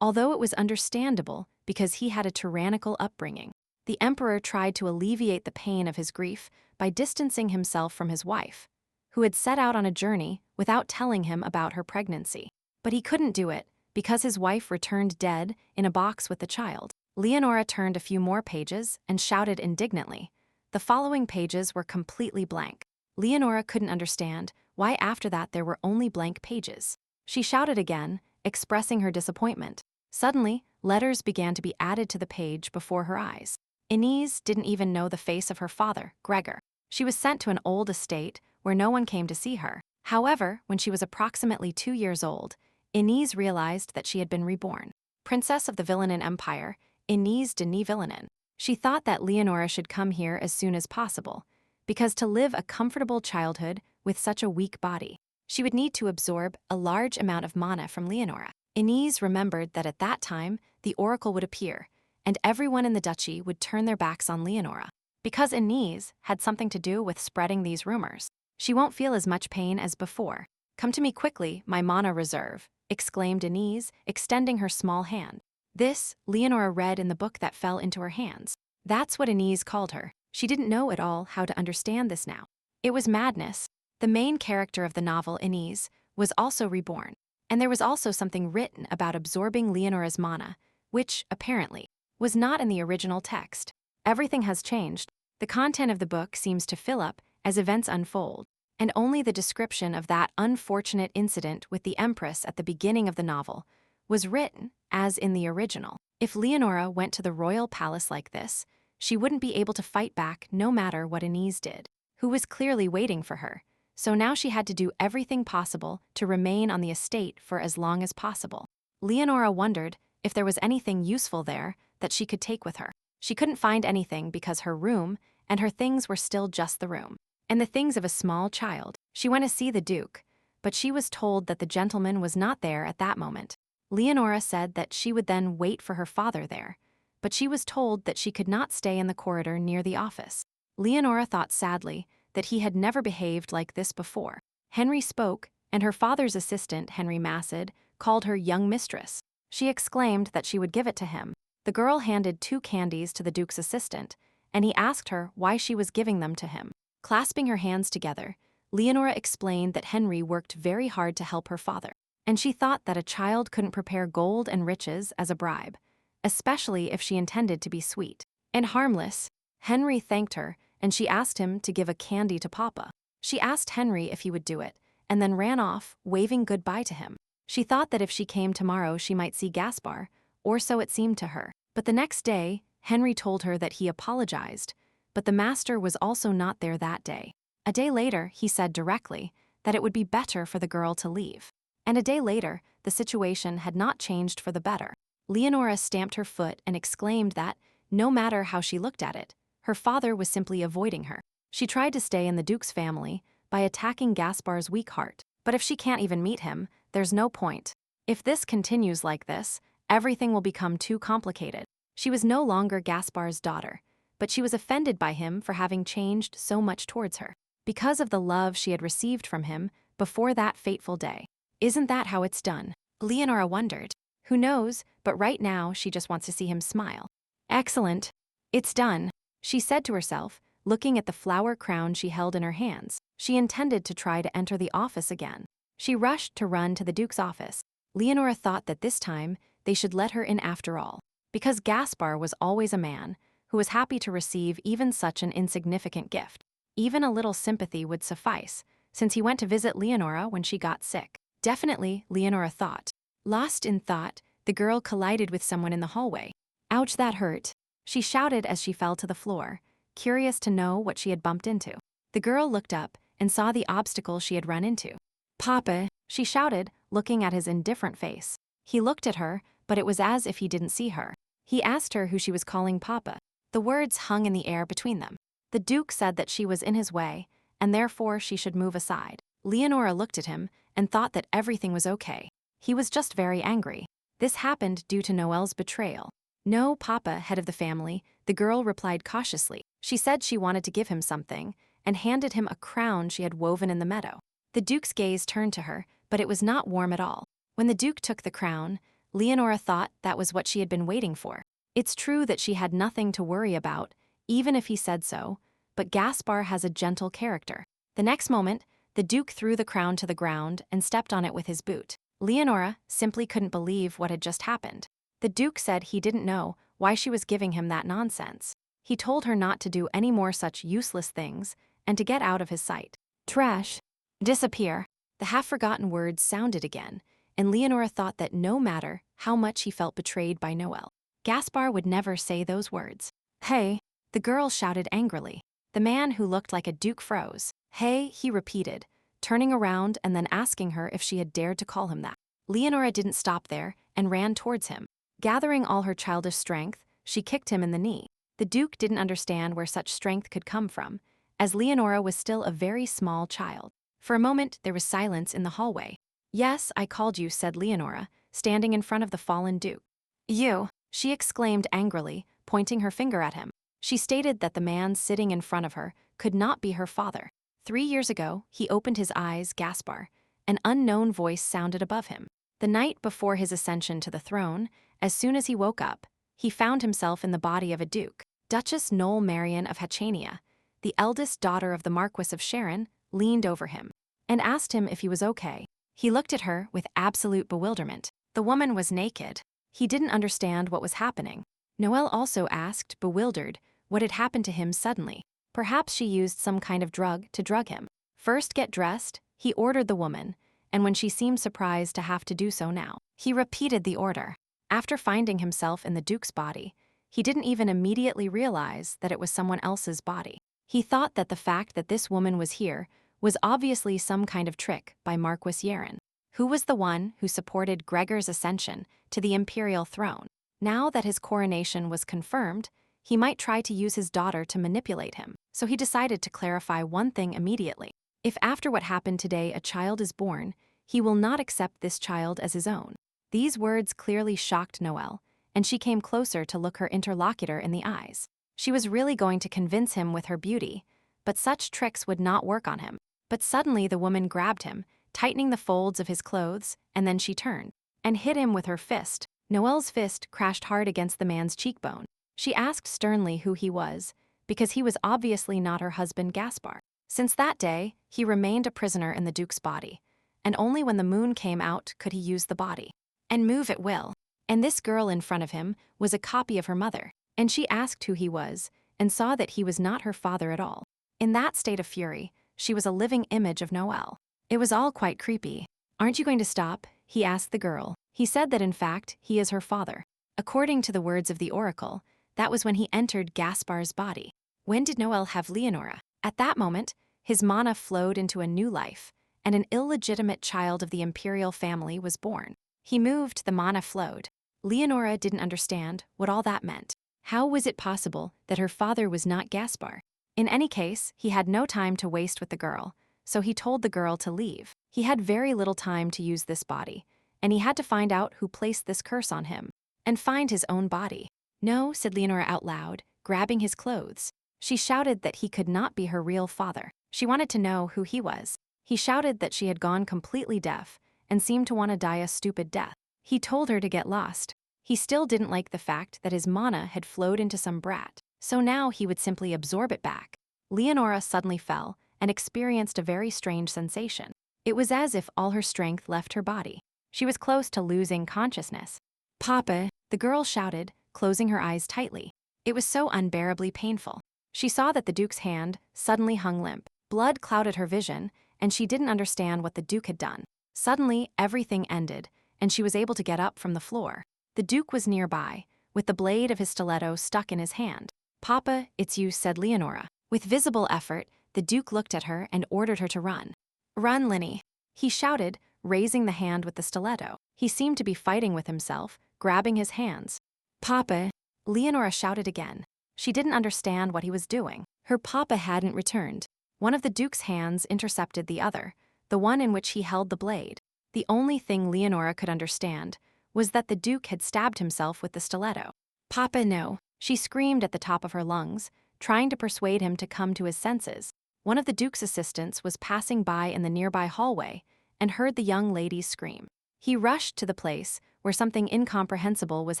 [SPEAKER 1] although it was understandable because he had a tyrannical upbringing. The emperor tried to alleviate the pain of his grief by distancing himself from his wife, who had set out on a journey without telling him about her pregnancy. But he couldn't do it because his wife returned dead in a box with the child. Leonora turned a few more pages and shouted indignantly. The following pages were completely blank. Leonora couldn't understand why after that there were only blank pages. She shouted again, expressing her disappointment. Suddenly, letters began to be added to the page before her eyes. Inez didn't even know the face of her father, Gregor. She was sent to an old estate where no one came to see her. However, when she was approximately 2 years old, Inez realized that she had been reborn. Princess of the Villainin Empire, Inez de Villainin. She thought that Leonora should come here as soon as possible, because to live a comfortable childhood with such a weak body, she would need to absorb a large amount of mana from Leonora. Inez remembered that at that time, the oracle would appear, and everyone in the duchy would turn their backs on Leonora. Because Inez had something to do with spreading these rumors, she won't feel as much pain as before. "Come to me quickly, my mana reserve," exclaimed Inez, extending her small hand. This, Leonora read in the book that fell into her hands. That's what Inez called her. She didn't know at all how to understand this now. It was madness. The main character of the novel, Inez, was also reborn, and there was also something written about absorbing Leonora's mana, which, apparently, was not in the original text. Everything has changed. The content of the book seems to fill up as events unfold, and only the description of that unfortunate incident with the Empress at the beginning of the novel was written as in the original. If Leonora went to the royal palace like this, she wouldn't be able to fight back no matter what Inez did, who was clearly waiting for her. So now she had to do everything possible to remain on the estate for as long as possible. Leonora wondered if there was anything useful there that she could take with her. She couldn't find anything because her room and her things were still just the room, and the things of a small child. She went to see the Duke, but she was told that the gentleman was not there at that moment. Leonora said that she would then wait for her father there, but she was told that she could not stay in the corridor near the office. Leonora thought sadly that he had never behaved like this before. Henry spoke, and her father's assistant, Henry Massid, called her young mistress. She exclaimed that she would give it to him. The girl handed 2 candies to the Duke's assistant, and he asked her why she was giving them to him. Clasping her hands together, Leonora explained that Henry worked very hard to help her father, and she thought that a child couldn't prepare gold and riches as a bribe, especially if she intended to be sweet and harmless. Henry thanked her, and she asked him to give a candy to Papa. She asked Henry if he would do it, and then ran off, waving goodbye to him. She thought that if she came tomorrow she might see Gaspar, or so it seemed to her. But the next day, Henry told her that he apologized, but the master was also not there that day. A day later, he said directly that it would be better for the girl to leave. And a day later, the situation had not changed for the better. Leonora stamped her foot and exclaimed that, no matter how she looked at it, her father was simply avoiding her. She tried to stay in the Duke's family by attacking Gaspar's weak heart, but if she can't even meet him, there's no point. If this continues like this, everything will become too complicated. She was no longer Gaspar's daughter, but she was offended by him for having changed so much towards her, because of the love she had received from him before that fateful day. Isn't that how it's done? Leonora wondered. Who knows, but right now she just wants to see him smile. Excellent. It's done, she said to herself, looking at the flower crown she held in her hands. She intended to try to enter the office again. She rushed to run to the Duke's office. Leonora thought that this time they should let her in after all, because Gaspar was always a man who was happy to receive even such an insignificant gift. Even a little sympathy would suffice, since he went to visit Leonora when she got sick. Definitely, Leonora thought. Lost in thought, the girl collided with someone in the hallway. Ouch, that hurt, she shouted as she fell to the floor, curious to know what she had bumped into. The girl looked up and saw the obstacle she had run into. Papa, she shouted, looking at his indifferent face. He looked at her, but it was as if he didn't see her. He asked her who she was calling Papa. The words hung in the air between them. The Duke said that she was in his way, and therefore she should move aside. Leonora looked at him and thought that everything was okay. He was just very angry. This happened due to Noelle's betrayal. "No, Papa, head of the family," the girl replied cautiously. She said she wanted to give him something, and handed him a crown she had woven in the meadow. The Duke's gaze turned to her, but it was not warm at all. When the Duke took the crown, Leonora thought that was what she had been waiting for. It's true that she had nothing to worry about, even if he said so, but Gaspar has a gentle character. The next moment, the Duke threw the crown to the ground and stepped on it with his boot. Leonora simply couldn't believe what had just happened. The Duke said he didn't know why she was giving him that nonsense. He told her not to do any more such useless things and to get out of his sight. "Trash. Disappear." The half-forgotten words sounded again, and Leonora thought that no matter how much he felt betrayed by Noelle, Gaspar would never say those words. "Hey," the girl shouted angrily. The man who looked like a duke froze. "Hey," he repeated, turning around and then asking her if she had dared to call him that. Leonora didn't stop there and ran towards him. Gathering all her childish strength, she kicked him in the knee. The Duke didn't understand where such strength could come from, as Leonora was still a very small child. For a moment, there was silence in the hallway. "Yes, I called you," said Leonora, standing in front of the fallen Duke. "You," she exclaimed angrily, pointing her finger at him. She stated that the man sitting in front of her could not be her father. 3 years ago, he opened his eyes, Gaspar. An unknown voice sounded above him. The night before his ascension to the throne, as soon as he woke up, he found himself in the body of a duke. Duchess Noel Marion of Hachania, the eldest daughter of the Marquis of Sharon, leaned over him and asked him if he was okay. He looked at her with absolute bewilderment. The woman was naked. He didn't understand what was happening. Noelle also asked, bewildered, what had happened to him suddenly. Perhaps she used some kind of drug to drug him. "First get dressed," he ordered the woman, and when she seemed surprised to have to do so now, he repeated the order. After finding himself in the Duke's body, he didn't even immediately realize that it was someone else's body. He thought that the fact that this woman was here was obviously some kind of trick by Marquis Yaron, who was the one who supported Gregor's ascension to the imperial throne. Now that his coronation was confirmed, he might try to use his daughter to manipulate him, so he decided to clarify one thing immediately. If after what happened today a child is born, he will not accept this child as his own. These words clearly shocked Noelle, and she came closer to look her interlocutor in the eyes. She was really going to convince him with her beauty, but such tricks would not work on him. But suddenly the woman grabbed him, tightening the folds of his clothes, and then she turned and hit him with her fist. Noelle's fist crashed hard against the man's cheekbone. She asked sternly who he was, because he was obviously not her husband Gaspar. Since that day, he remained a prisoner in the Duke's body, and only when the moon came out could he use the body and move at will. And this girl in front of him was a copy of her mother, and she asked who he was and saw that he was not her father at all. In that state of fury, she was a living image of Noelle. It was all quite creepy. "Aren't you going to stop?" he asked the girl. He said that in fact, he is her father. According to the words of the oracle, that was when he entered Gaspar's body. When did Noelle have Leonora? At that moment, his mana flowed into a new life, and an illegitimate child of the imperial family was born. He moved, the mana flowed. Leonora didn't understand what all that meant. How was it possible that her father was not Gaspar? In any case, he had no time to waste with the girl, so he told the girl to leave. He had very little time to use this body, and he had to find out who placed this curse on him, and find his own body. "No," said Leonora out loud, grabbing his clothes. She shouted that he could not be her real father. She wanted to know who he was. He shouted that she had gone completely deaf and seemed to want to die a stupid death. He told her to get lost. He still didn't like the fact that his mana had flowed into some brat, so now he would simply absorb it back. Leonora suddenly fell and experienced a very strange sensation. It was as if all her strength left her body. She was close to losing consciousness. "Papa," the girl shouted, closing her eyes tightly. It was so unbearably painful. She saw that the Duke's hand suddenly hung limp. Blood clouded her vision, and she didn't understand what the Duke had done. Suddenly, everything ended, and she was able to get up from the floor. The Duke was nearby, with the blade of his stiletto stuck in his hand. "Papa, it's you," said Leonora. With visible effort, the Duke looked at her and ordered her to run. "Run, Linny," he shouted, raising the hand with the stiletto. He seemed to be fighting with himself, grabbing his hands. "Papa," Leonora shouted again. She didn't understand what he was doing. Her papa hadn't returned. One of the Duke's hands intercepted the other, the one in which he held the blade. The only thing Leonora could understand was that the Duke had stabbed himself with the stiletto. "Papa, no," she screamed at the top of her lungs, trying to persuade him to come to his senses. One of the Duke's assistants was passing by in the nearby hallway and heard the young lady's scream. He rushed to the place where something incomprehensible was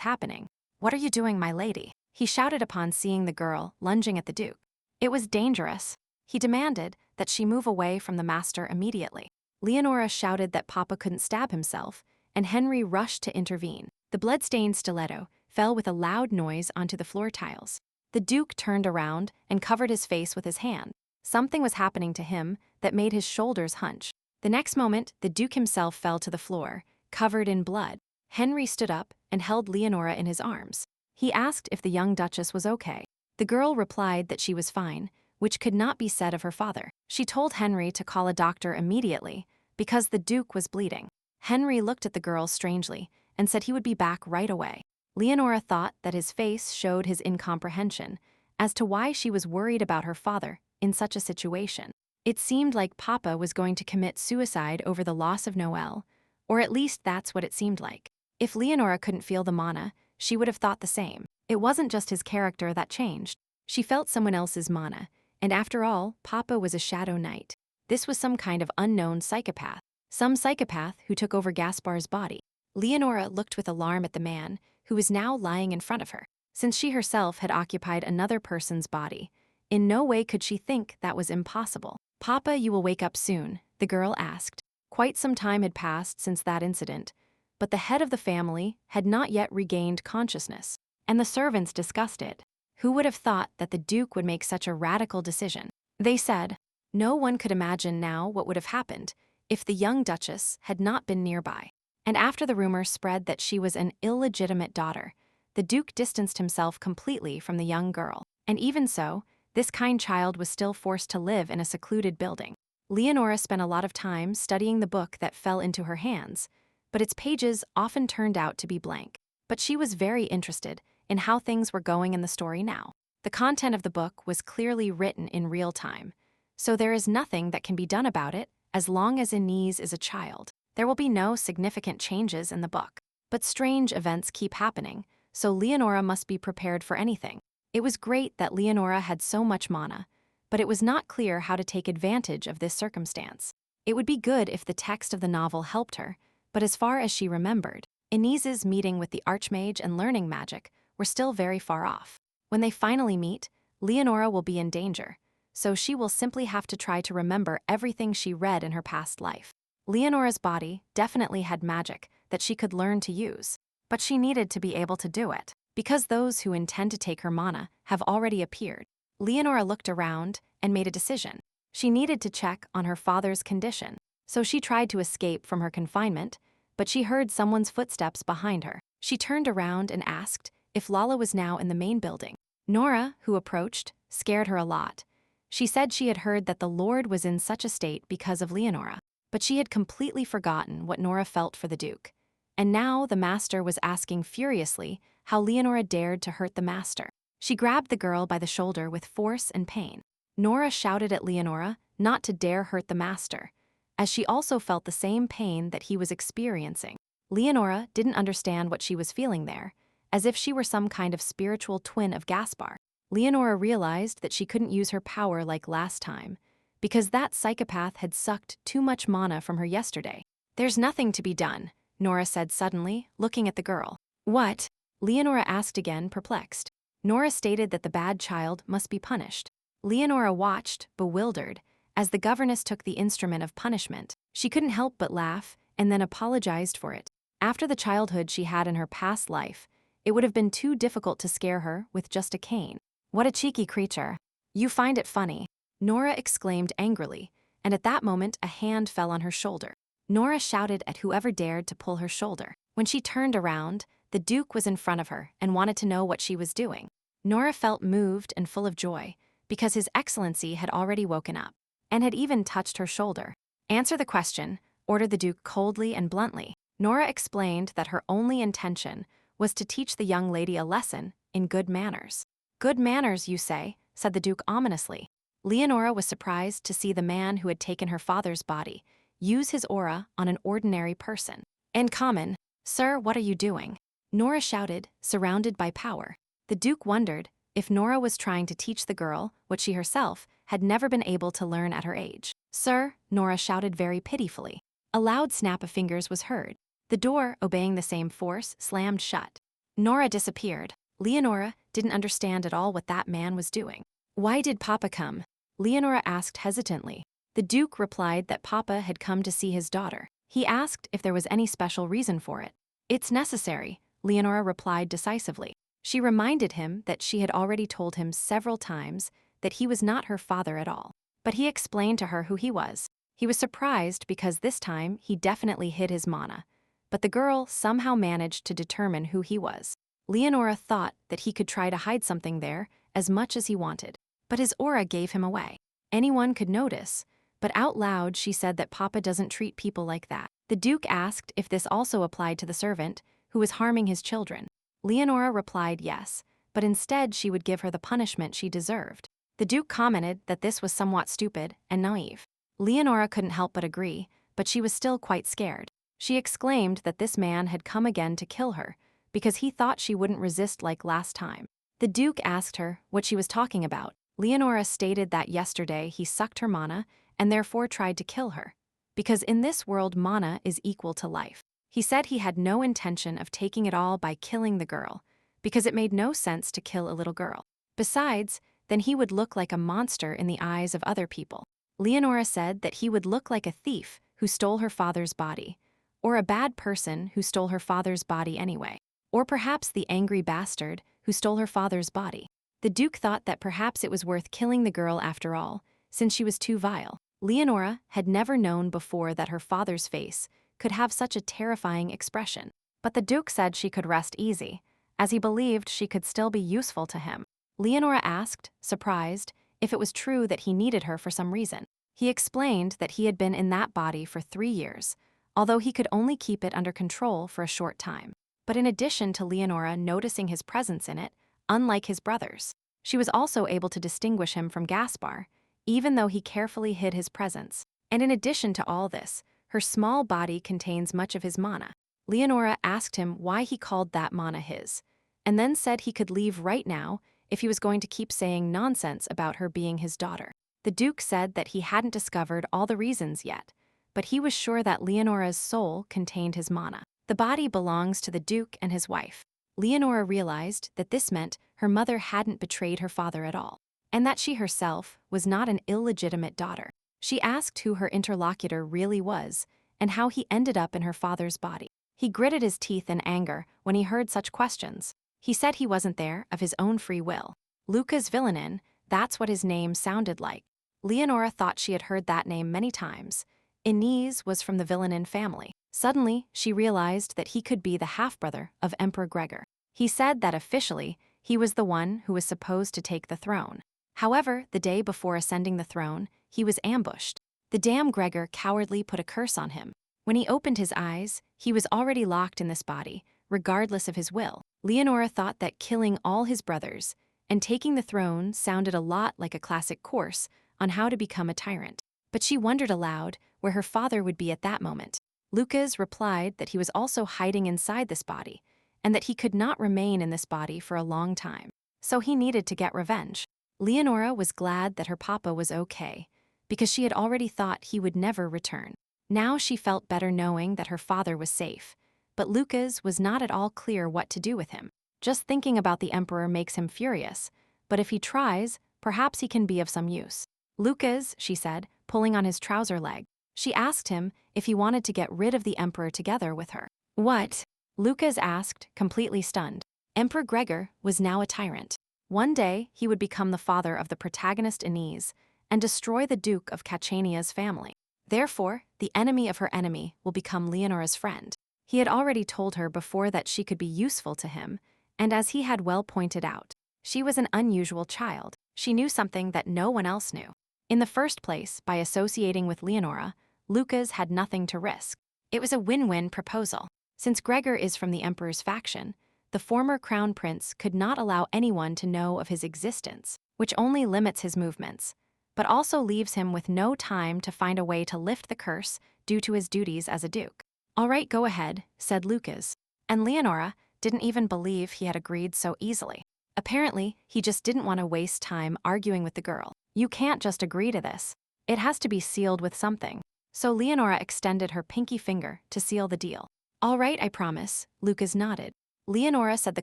[SPEAKER 1] happening. "What are you doing, my lady?" he shouted upon seeing the girl lunging at the Duke. It was dangerous. He demanded that she move away from the master immediately. Leonora shouted that Papa couldn't stab himself, and Henry rushed to intervene. The blood-stained stiletto fell with a loud noise onto the floor tiles. The Duke turned around and covered his face with his hand. Something was happening to him that made his shoulders hunch. The next moment, the Duke himself fell to the floor, covered in blood. Henry stood up and held Leonora in his arms. He asked if the young Duchess was okay. The girl replied that she was fine, which could not be said of her father. She told Henry to call a doctor immediately because the Duke was bleeding. Henry looked at the girl strangely and said he would be back right away. Leonora thought that his face showed his incomprehension as to why she was worried about her father in such a situation. It seemed like Papa was going to commit suicide over the loss of Noel, or at least that's what it seemed like. If Leonora couldn't feel the mana, she would have thought the same. It wasn't just his character that changed. She felt someone else's mana, and after all, Papa was a shadow knight. This was some kind of unknown psychopath. Some psychopath who took over Gaspar's body. Leonora looked with alarm at the man, who was now lying in front of her. Since she herself had occupied another person's body, in no way could she think that was impossible. "Papa, you will wake up soon," the girl asked. Quite some time had passed since that incident, but the head of the family had not yet regained consciousness, and the servants discussed it. Who would have thought that the Duke would make such a radical decision? They said, no one could imagine now what would have happened if the young Duchess had not been nearby. And after the rumor spread that she was an illegitimate daughter, the Duke distanced himself completely from the young girl. And even so, this kind child was still forced to live in a secluded building. Leonora spent a lot of time studying the book that fell into her hands, but its pages often turned out to be blank. But she was very interested in how things were going in the story now. The content of the book was clearly written in real time, so there is nothing that can be done about it as long as Inez is a child. There will be no significant changes in the book. But strange events keep happening, so Leonora must be prepared for anything. It was great that Leonora had so much mana, but it was not clear how to take advantage of this circumstance. It would be good if the text of the novel helped her, but as far as she remembered, Inez's meeting with the Archmage and learning magic were still very far off. When they finally meet, Leonora will be in danger, so she will simply have to try to remember everything she read in her past life. Leonora's body definitely had magic that she could learn to use, but she needed to be able to do it, because those who intend to take her mana have already appeared. Leonora looked around and made a decision. She needed to check on her father's condition, so she tried to escape from her confinement, but she heard someone's footsteps behind her. She turned around and asked if Lala was now in the main building. Nora, who approached, scared her a lot. She said she had heard that the Lord was in such a state because of Leonora, but she had completely forgotten what Nora felt for the Duke. And now the master was asking furiously how Leonora dared to hurt the master. She grabbed the girl by the shoulder with force and pain. Nora shouted at Leonora not to dare hurt the master, as she also felt the same pain that he was experiencing. Leonora didn't understand what she was feeling there, as if she were some kind of spiritual twin of Gaspar. Leonora realized that she couldn't use her power like last time, because that psychopath had sucked too much mana from her yesterday. "There's nothing to be done," Nora said suddenly, looking at the girl. "What?" Leonora asked again, perplexed. Nora stated that the bad child must be punished. Leonora watched, bewildered, as the governess took the instrument of punishment. She couldn't help but laugh and then apologized for it. After the childhood she had in her past life, it would have been too difficult to scare her with just a cane. "What a cheeky creature. You find it funny," Nora exclaimed angrily, and at that moment a hand fell on her shoulder. Nora shouted at whoever dared to pull her shoulder. When she turned around, the Duke was in front of her and wanted to know what she was doing. Nora felt moved and full of joy, because His Excellency had already woken up, and had even touched her shoulder. "Answer the question," ordered the Duke coldly and bluntly. Nora explained that her only intention was to teach the young lady a lesson in good manners. Good manners, you say, said the Duke ominously. Leonora was surprised to see the man who had taken her father's body use his aura on an ordinary person. In common, sir, what are you doing? Nora shouted, surrounded by power. The Duke wondered if Nora was trying to teach the girl what she herself had never been able to learn at her age. Sir, Nora shouted very pitifully. A loud snap of fingers was heard. The door, obeying the same force, slammed shut. Nora disappeared. Leonora didn't understand at all what that man was doing. Why did Papa come? Leonora asked hesitantly. The Duke replied that Papa had come to see his daughter. He asked if there was any special reason for it. It's necessary, Leonora replied decisively. She reminded him that she had already told him several times that he was not her father at all. But he explained to her who he was. He was surprised because this time he definitely hid his mana. But the girl somehow managed to determine who he was. Leonora thought that he could try to hide something there as much as he wanted. But his aura gave him away. Anyone could notice. But out loud she said that Papa doesn't treat people like that. The Duke asked if this also applied to the servant who was harming his children. Leonora replied yes, but instead she would give her the punishment she deserved. The Duke commented that this was somewhat stupid and naive. Leonora couldn't help but agree, but she was still quite scared. She exclaimed that this man had come again to kill her, because he thought she wouldn't resist like last time. The Duke asked her what she was talking about. Leonora stated that yesterday he sucked her mana and therefore tried to kill her, because in this world mana is equal to life. He said he had no intention of taking it all by killing the girl, because it made no sense to kill a little girl. Besides, then he would look like a monster in the eyes of other people. Leonora said that he would look like a thief who stole her father's body, or a bad person who stole her father's body anyway, or perhaps the angry bastard who stole her father's body. The Duke thought that perhaps it was worth killing the girl after all, since she was too vile. Leonora had never known before that her father's face could have such a terrifying expression. But the Duke said she could rest easy, as he believed she could still be useful to him. Leonora asked, surprised, if it was true that he needed her for some reason. He explained that he had been in that body for 3 years, although he could only keep it under control for a short time. But in addition to Leonora noticing his presence in it, unlike his brothers, she was also able to distinguish him from Gaspar, even though he carefully hid his presence. And in addition to all this, her small body contains much of his mana. Leonora asked him why he called that mana his, and then said he could leave right now if he was going to keep saying nonsense about her being his daughter. The Duke said that he hadn't discovered all the reasons yet, but he was sure that Leonora's soul contained his mana. The body belongs to the Duke and his wife. Leonora realized that this meant her mother hadn't betrayed her father at all, and that she herself was not an illegitimate daughter. She asked who her interlocutor really was and how he ended up in her father's body. He gritted his teeth in anger when he heard such questions. He said he wasn't there of his own free will. Lucas Villanin, that's what his name sounded like. Leonora thought she had heard that name many times. Inez was from the Villanin family. Suddenly, she realized that he could be the half-brother of Emperor Gregor. He said that officially, he was the one who was supposed to take the throne. However, the day before ascending the throne, he was ambushed. The damn Gregor cowardly put a curse on him. When he opened his eyes, he was already locked in this body, regardless of his will. Leonora thought that killing all his brothers and taking the throne sounded a lot like a classic course on how to become a tyrant. But she wondered aloud where her father would be at that moment. Lucas replied that he was also hiding inside this body, and that he could not remain in this body for a long time. So he needed to get revenge. Leonora was glad that her papa was okay, because she had already thought he would never return. Now she felt better knowing that her father was safe, but Lucas was not at all clear what to do with him. Just thinking about the Emperor makes him furious, but if he tries, perhaps he can be of some use. Lucas, she said, pulling on his trouser leg. She asked him if he wanted to get rid of the Emperor together with her. What? Lucas asked, completely stunned. Emperor Gregor was now a tyrant. One day, he would become the father of the protagonist Inez and destroy the Duke of Cachania's family. Therefore, the enemy of her enemy will become Leonora's friend. He had already told her before that she could be useful to him, and as he had well pointed out, she was an unusual child. She knew something that no one else knew. In the first place, by associating with Leonora, Lucas had nothing to risk. It was a win-win proposal. Since Gregor is from the Emperor's faction, the former crown prince could not allow anyone to know of his existence, which only limits his movements, but also leaves him with no time to find a way to lift the curse due to his duties as a duke. "All right, go ahead," said Lucas. And Leonora didn't even believe he had agreed so easily. Apparently, he just didn't want to waste time arguing with the girl. "You can't just agree to this. It has to be sealed with something." So Leonora extended her pinky finger to seal the deal. "All right, I promise," Lucas nodded. Leonora said the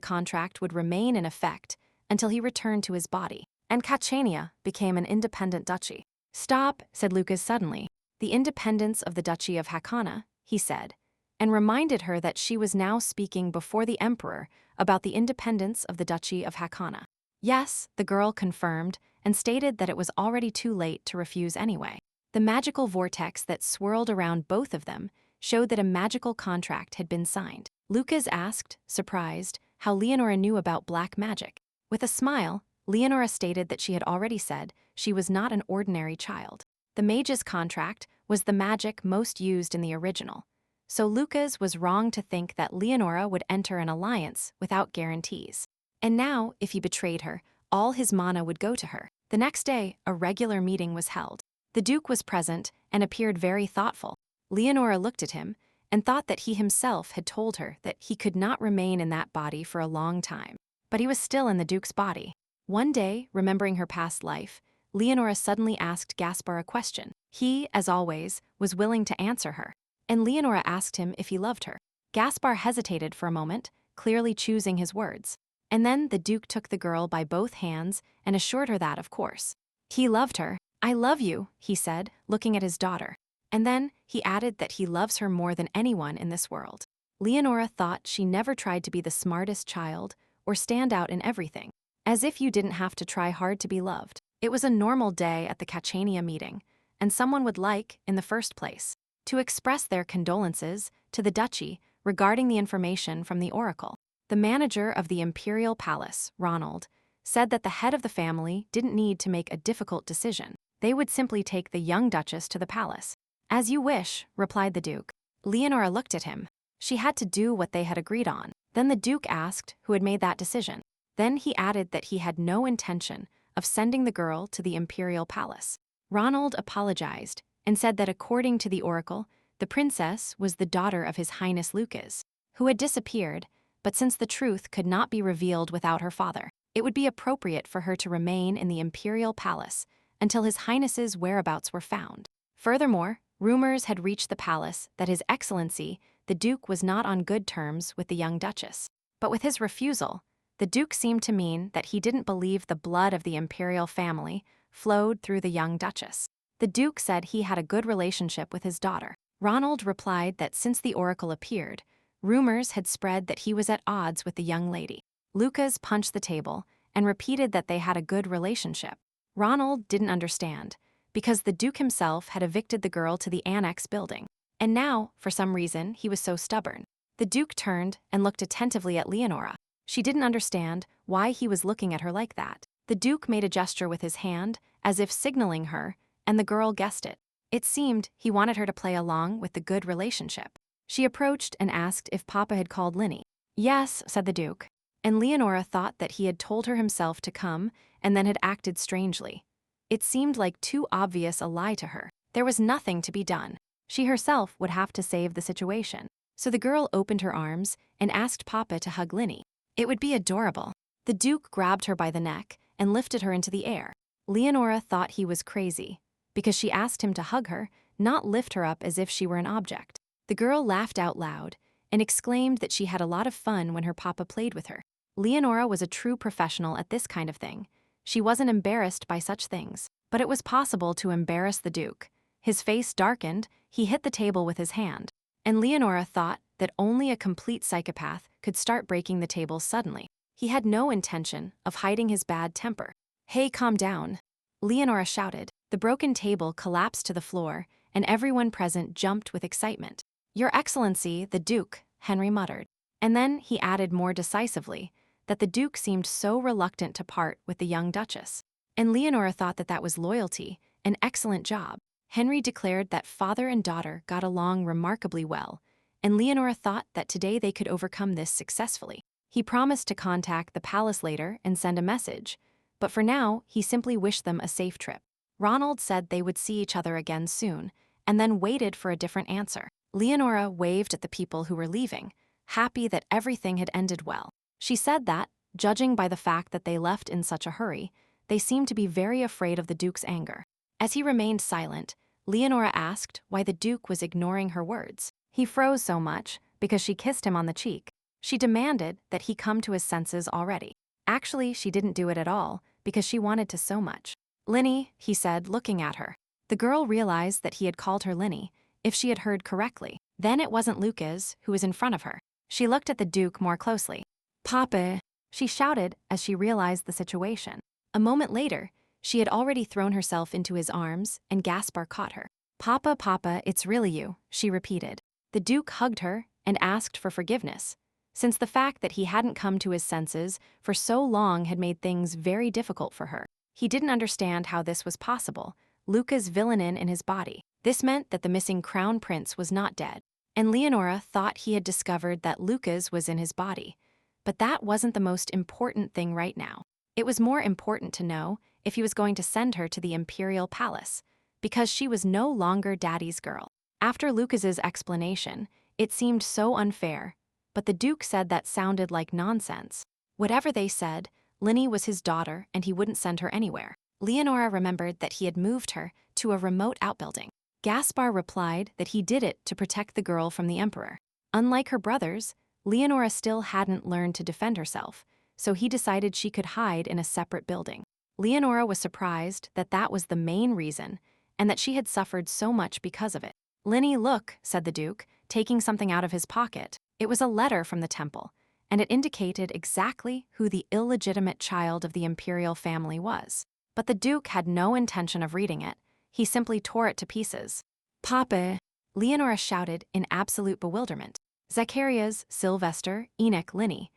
[SPEAKER 1] contract would remain in effect until he returned to his body, and Kachania became an independent duchy. "Stop," said Lucas suddenly. "The independence of the Duchy of Hakana," he said, and reminded her that she was now speaking before the emperor about the independence of the Duchy of Hakana. "Yes," the girl confirmed, and stated that it was already too late to refuse anyway. The magical vortex that swirled around both of them showed that a magical contract had been signed. Lucas asked, surprised, how Leonora knew about black magic. With a smile, Leonora stated that she had already said she was not an ordinary child. The mage's contract was the magic most used in the original, so Lucas was wrong to think that Leonora would enter an alliance without guarantees. And now, if he betrayed her, all his mana would go to her. The next day, a regular meeting was held. The Duke was present and appeared very thoughtful. Leonora looked at him and thought that he himself had told her that he could not remain in that body for a long time. But he was still in the Duke's body. One day, remembering her past life, Leonora suddenly asked Gaspar a question. He, as always, was willing to answer her, and Leonora asked him if he loved her. Gaspar hesitated for a moment, clearly choosing his words. And then the Duke took the girl by both hands and assured her that, of course, he loved her. "I love you," he said, looking at his daughter. And then he added that he loves her more than anyone in this world. Leonora thought she never tried to be the smartest child or stand out in everything. As if you didn't have to try hard to be loved. It was a normal day at the Kachania meeting, and someone would like, in the first place, to express their condolences to the duchy regarding the information from the oracle. The manager of the imperial palace, Ronald, said that the head of the family didn't need to make a difficult decision. They would simply take the young duchess to the palace. "As you wish," replied the Duke. Leonora looked at him. She had to do what they had agreed on. Then the Duke asked who had made that decision. Then he added that he had no intention of sending the girl to the imperial palace. Ronald apologized and said that according to the oracle, the princess was the daughter of His Highness Lucas, who had disappeared, but since the truth could not be revealed without her father, it would be appropriate for her to remain in the imperial palace until His Highness's whereabouts were found. Furthermore, rumors had reached the palace that His Excellency, the Duke, was not on good terms with the young duchess. But with his refusal, the Duke seemed to mean that he didn't believe the blood of the imperial family flowed through the young duchess. The Duke said he had a good relationship with his daughter. Ronald replied that since the oracle appeared, rumors had spread that he was at odds with the young lady. Lucas punched the table and repeated that they had a good relationship. Ronald didn't understand, because the Duke himself had evicted the girl to the annex building. And now, for some reason, he was so stubborn. The Duke turned and looked attentively at Leonora. She didn't understand why he was looking at her like that. The Duke made a gesture with his hand, as if signaling her, and the girl guessed it. It seemed he wanted her to play along with the good relationship. She approached and asked if Papa had called Linny. "Yes," said the Duke. And Leonora thought that he had told her himself to come and then had acted strangely. It seemed like too obvious a lie to her. There was nothing to be done. She herself would have to save the situation. So the girl opened her arms and asked Papa to hug Linny. It would be adorable. The Duke grabbed her by the neck and lifted her into the air. Leonora thought he was crazy, because she asked him to hug her, not lift her up as if she were an object. The girl laughed out loud and exclaimed that she had a lot of fun when her papa played with her. Leonora was a true professional at this kind of thing. She wasn't embarrassed by such things, but it was possible to embarrass the Duke. His face darkened, he hit the table with his hand, and Leonora thought that only a complete psychopath could start breaking the table suddenly. He had no intention of hiding his bad temper. "Hey, calm down," Leonora shouted. The broken table collapsed to the floor, and everyone present jumped with excitement. "Your Excellency, the Duke," Henry muttered. And then he added more decisively that the Duke seemed so reluctant to part with the young Duchess. And Leonora thought that that was loyalty, an excellent job. Henry declared that father and daughter got along remarkably well, and Leonora thought that today they could overcome this successfully. He promised to contact the palace later and send a message, but for now, he simply wished them a safe trip. Ronald said they would see each other again soon, and then waited for a different answer. Leonora waved at the people who were leaving, happy that everything had ended well. She said that, judging by the fact that they left in such a hurry, they seemed to be very afraid of the Duke's anger. As he remained silent, Leonora asked why the Duke was ignoring her words. He froze so much because she kissed him on the cheek. She demanded that he come to his senses already. Actually, she didn't do it at all because she wanted to so much. Linny, he said, looking at her. The girl realized that he had called her Linny, if she had heard correctly. Then it wasn't Lucas who was in front of her. She looked at the Duke more closely. Papa, she shouted as she realized the situation. A moment later, she had already thrown herself into his arms, and Gaspar caught her. Papa, Papa, it's really you, she repeated. The Duke hugged her and asked for forgiveness, since the fact that he hadn't come to his senses for so long had made things very difficult for her. He didn't understand how this was possible. Luca's villaining in his body. This meant that the missing crown prince was not dead, and Leonora thought he had discovered that Lucas was in his body. But that wasn't the most important thing right now. It was more important to know if he was going to send her to the imperial palace, because she was no longer Daddy's girl. After Lucas's explanation, it seemed so unfair, but the Duke said that sounded like nonsense. Whatever they said, Linny was his daughter and he wouldn't send her anywhere. Leonora remembered that he had moved her to a remote outbuilding. Gaspar replied that he did it to protect the girl from the Emperor. Unlike her brothers, Leonora still hadn't learned to defend herself, so he decided she could hide in a separate building. Leonora was surprised that that was the main reason, and that she had suffered so much because of it. Linny, look, said the Duke, taking something out of his pocket. It was a letter from the temple, and it indicated exactly who the illegitimate child of the imperial family was. But the Duke had no intention of reading it. He simply tore it to pieces. Papa, Leonora shouted in absolute bewilderment. Zacharias, Sylvester, Enoch, Linny.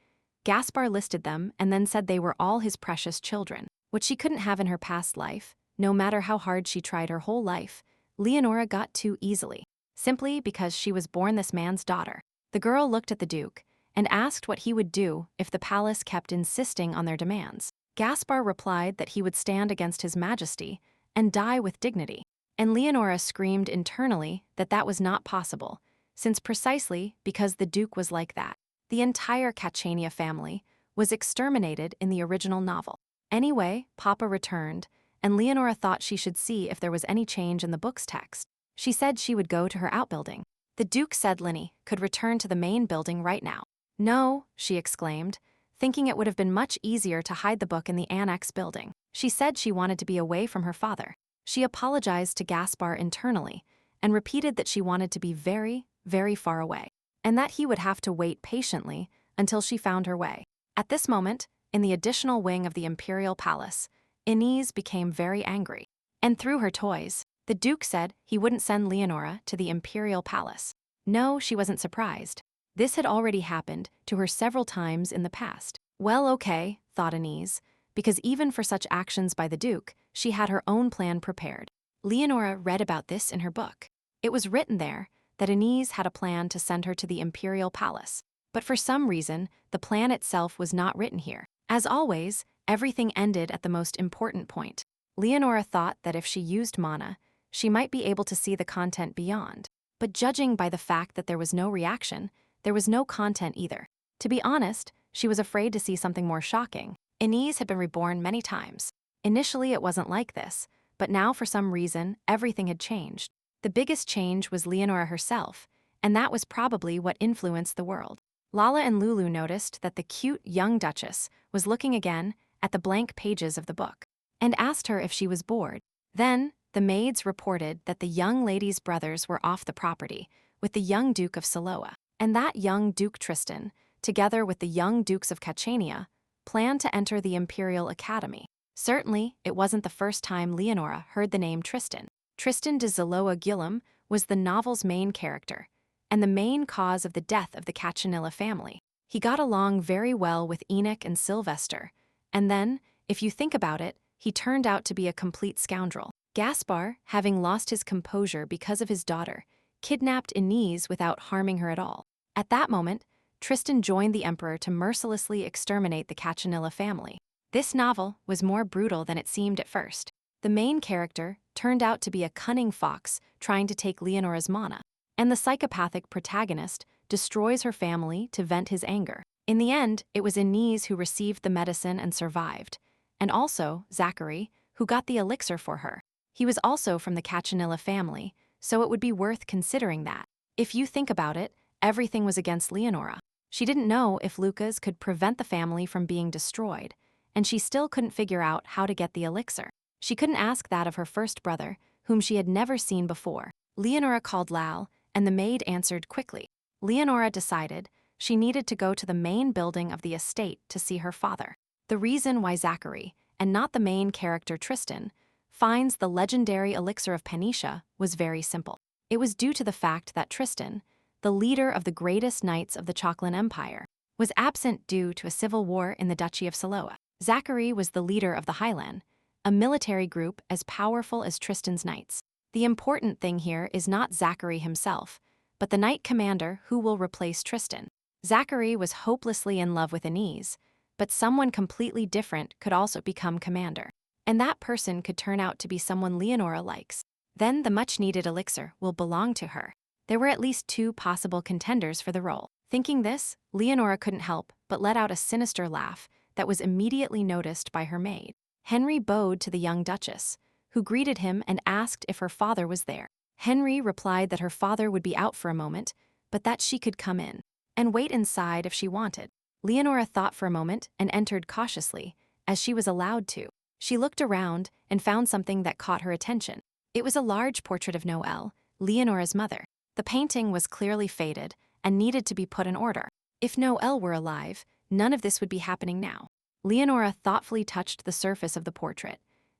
[SPEAKER 1] Gaspar listed them and then said they were all his precious children. What she couldn't have in her past life, no matter how hard she tried her whole life, Leonora got too easily, simply because she was born this man's daughter. The girl looked at the Duke and asked what he would do if the palace kept insisting on their demands. Gaspar replied that he would stand against his majesty and die with dignity. And Leonora screamed internally that that was not possible, since precisely because the Duke was like that. The entire Catchania family was exterminated in the original novel. Anyway, Papa returned, and Leonora thought she should see if there was any change in the book's text. She said she would go to her outbuilding. The Duke said Linny could return to the main building right now. No, she exclaimed, thinking it would have been much easier to hide the book in the annex building. She said she wanted to be away from her father. She apologized to Gaspar internally and repeated that she wanted to be very, very far away, and that he would have to wait patiently until she found her way. At this moment, in the additional wing of the imperial palace, Inez became very angry and threw her toys. The Duke said he wouldn't send Leonora to the imperial palace. No, she wasn't surprised. This had already happened to her several times in the past. Well, okay, thought Inez, because even for such actions by the Duke, she had her own plan prepared. Leonora read about this in her book. It was written there that Inez had a plan to send her to the imperial palace. But for some reason, the plan itself was not written here. As always, everything ended at the most important point. Leonora thought that if she used mana, she might be able to see the content beyond. But judging by the fact that there was no reaction, there was no content either. To be honest, she was afraid to see something more shocking. Inez had been reborn many times. Initially, it wasn't like this, but now for some reason, everything had changed. The biggest change was Leonora herself, and that was probably what influenced the world. Lala and Lulu noticed that the cute young Duchess was looking again at the blank pages of the book, and asked her if she was bored. Then, the maids reported that the young lady's brothers were off the property with the young Duke of Saloa, and that young Duke Tristan, together with the young Dukes of Catchania, planned to enter the Imperial Academy. Certainly, it wasn't the first time Leonora heard the name Tristan. Tristan de Zaloa Gillam was the novel's main character, and the main cause of the death of the Catchanilla family. He got along very well with Enoch and Sylvester, and then, if you think about it, he turned out to be a complete scoundrel. Gaspar, having lost his composure because of his daughter, kidnapped Inez without harming her at all. At that moment, Tristan joined the emperor to mercilessly exterminate the Cachanilla family. This novel was more brutal than it seemed at first. The main character turned out to be a cunning fox trying to take Leonora's mana, and the psychopathic protagonist destroys her family to vent his anger. In the end, it was Inez who received the medicine and survived, and also Zachary, who got the elixir for her. He was also from the Cachanilla family, so it would be worth considering that. If you think about it, everything was against Leonora. She didn't know if Lucas could prevent the family from being destroyed, and she still couldn't figure out how to get the elixir. She couldn't ask that of her first brother, whom she had never seen before. Leonora called Lal, and the maid answered quickly. Leonora decided she needed to go to the main building of the estate to see her father. The reason why Zachary, and not the main character Tristan, finds the legendary elixir of Panisha was very simple. It was due to the fact that Tristan, the leader of the greatest knights of the Choclan Empire, was absent due to a civil war in the Duchy of Saloa. Zachary was the leader of the Highland, a military group as powerful as Tristan's knights. The important thing here is not Zachary himself, but the knight commander who will replace Tristan. Zachary was hopelessly in love with Inez, but someone completely different could also become commander. And that person could turn out to be someone Leonora likes. Then the much-needed elixir will belong to her. There were at least 2 possible contenders for the role. Thinking this, Leonora couldn't help but let out a sinister laugh that was immediately noticed by her maid. Henry bowed to the young duchess, who greeted him and asked if her father was there. Henry replied that her father would be out for a moment, but that she could come in and wait inside if she wanted. Leonora thought for a moment and entered cautiously, as she was allowed to. She looked around and found something that caught her attention. It was a large portrait of Noelle, Leonora's mother. The painting was clearly faded and needed to be put in order. If Noelle were alive, none of this would be happening now. Leonora thoughtfully touched the surface of the portrait,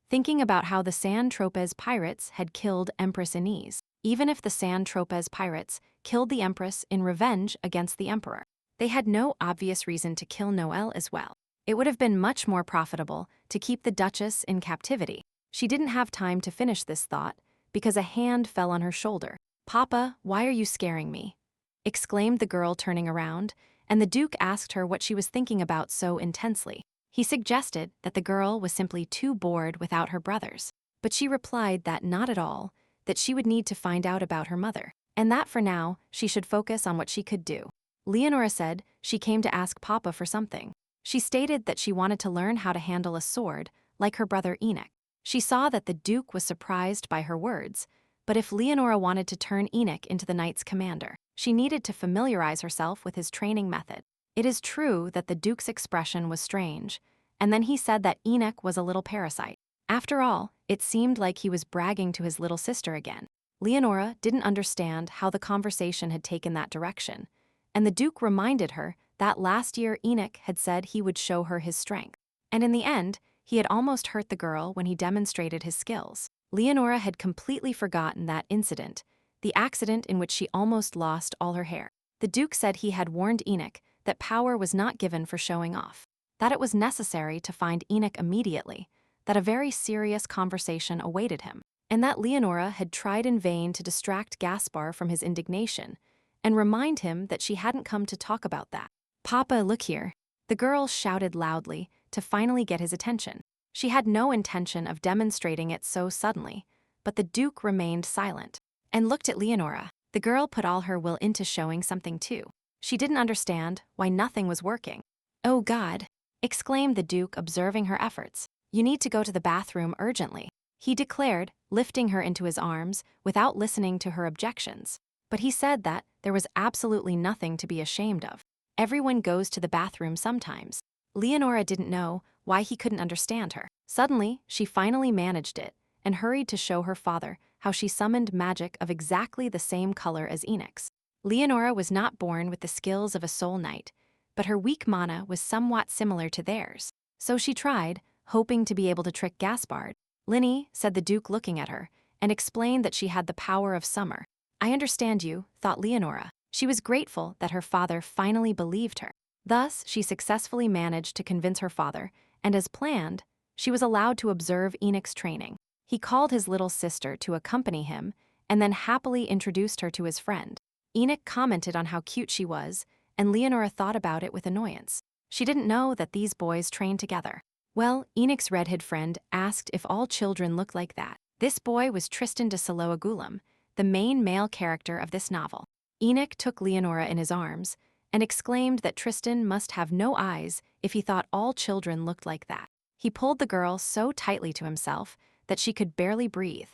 [SPEAKER 1] thinking about how the San Tropez pirates had killed Empress Inez. Even if the San Tropez pirates killed the Empress in revenge against the Emperor, they had no obvious reason to kill Noelle as well. It would have been much more profitable to keep the Duchess in captivity. She didn't have time to finish this thought because a hand fell on her shoulder. "Papa, why are you scaring me?" exclaimed the girl, turning around, and the Duke asked her what she was thinking about so intensely. He suggested that the girl was simply too bored without her brothers, but she replied that not at all, that she would need to find out about her mother, and that for now she should focus on what she could do. Leonora said she came to ask Papa for something. She stated that she wanted to learn how to handle a sword, like her brother Enoch. She saw that the Duke was surprised by her words, but if Leonora wanted to turn Enoch into the knight's commander, she needed to familiarize herself with his training method. It is true that the Duke's expression was strange, and then he said that Enoch was a little parasite. After all, it seemed like he was bragging to his little sister again. Leonora didn't understand how the conversation had taken that direction, and the Duke reminded her that last year Enoch had said he would show her his strength. And in the end, he had almost hurt the girl when he demonstrated his skills. Leonora had completely forgotten that incident, the accident in which she almost lost all her hair. The Duke said he had warned Enoch that power was not given for showing off, that it was necessary to find Enoch immediately, that a very serious conversation awaited him, and that Leonora had tried in vain to distract Gaspar from his indignation and remind him that she hadn't come to talk about that. "Papa, look here," the girl shouted loudly to finally get his attention. She had no intention of demonstrating it so suddenly, but the Duke remained silent and looked at Leonora. The girl put all her will into showing something too. She didn't understand why nothing was working. "Oh God," exclaimed the Duke, observing her efforts. "You need to go to the bathroom urgently," he declared, lifting her into his arms without listening to her objections. But he said that there was absolutely nothing to be ashamed of. Everyone goes to the bathroom sometimes. Leonora didn't know why he couldn't understand her. Suddenly, she finally managed it and hurried to show her father how she summoned magic of exactly the same color as Enoch's. Leonora was not born with the skills of a soul knight, but her weak mana was somewhat similar to theirs. So she tried, hoping to be able to trick Gaspard. "Linny," said the Duke, looking at her, and explained that she had the power of summer. "I understand you," thought Leonora. She was grateful that her father finally believed her. Thus, she successfully managed to convince her father, and as planned, she was allowed to observe Enoch's training. He called his little sister to accompany him, and then happily introduced her to his friend. Enoch commented on how cute she was, and Leonora thought about it with annoyance. She didn't know that these boys trained together. Well, Enoch's redhead friend asked if all children looked like that. This boy was Tristan de Saloagulam, the main male character of this novel. Enoch took Leonora in his arms and exclaimed that Tristan must have no eyes if he thought all children looked like that. He pulled the girl so tightly to himself that she could barely breathe,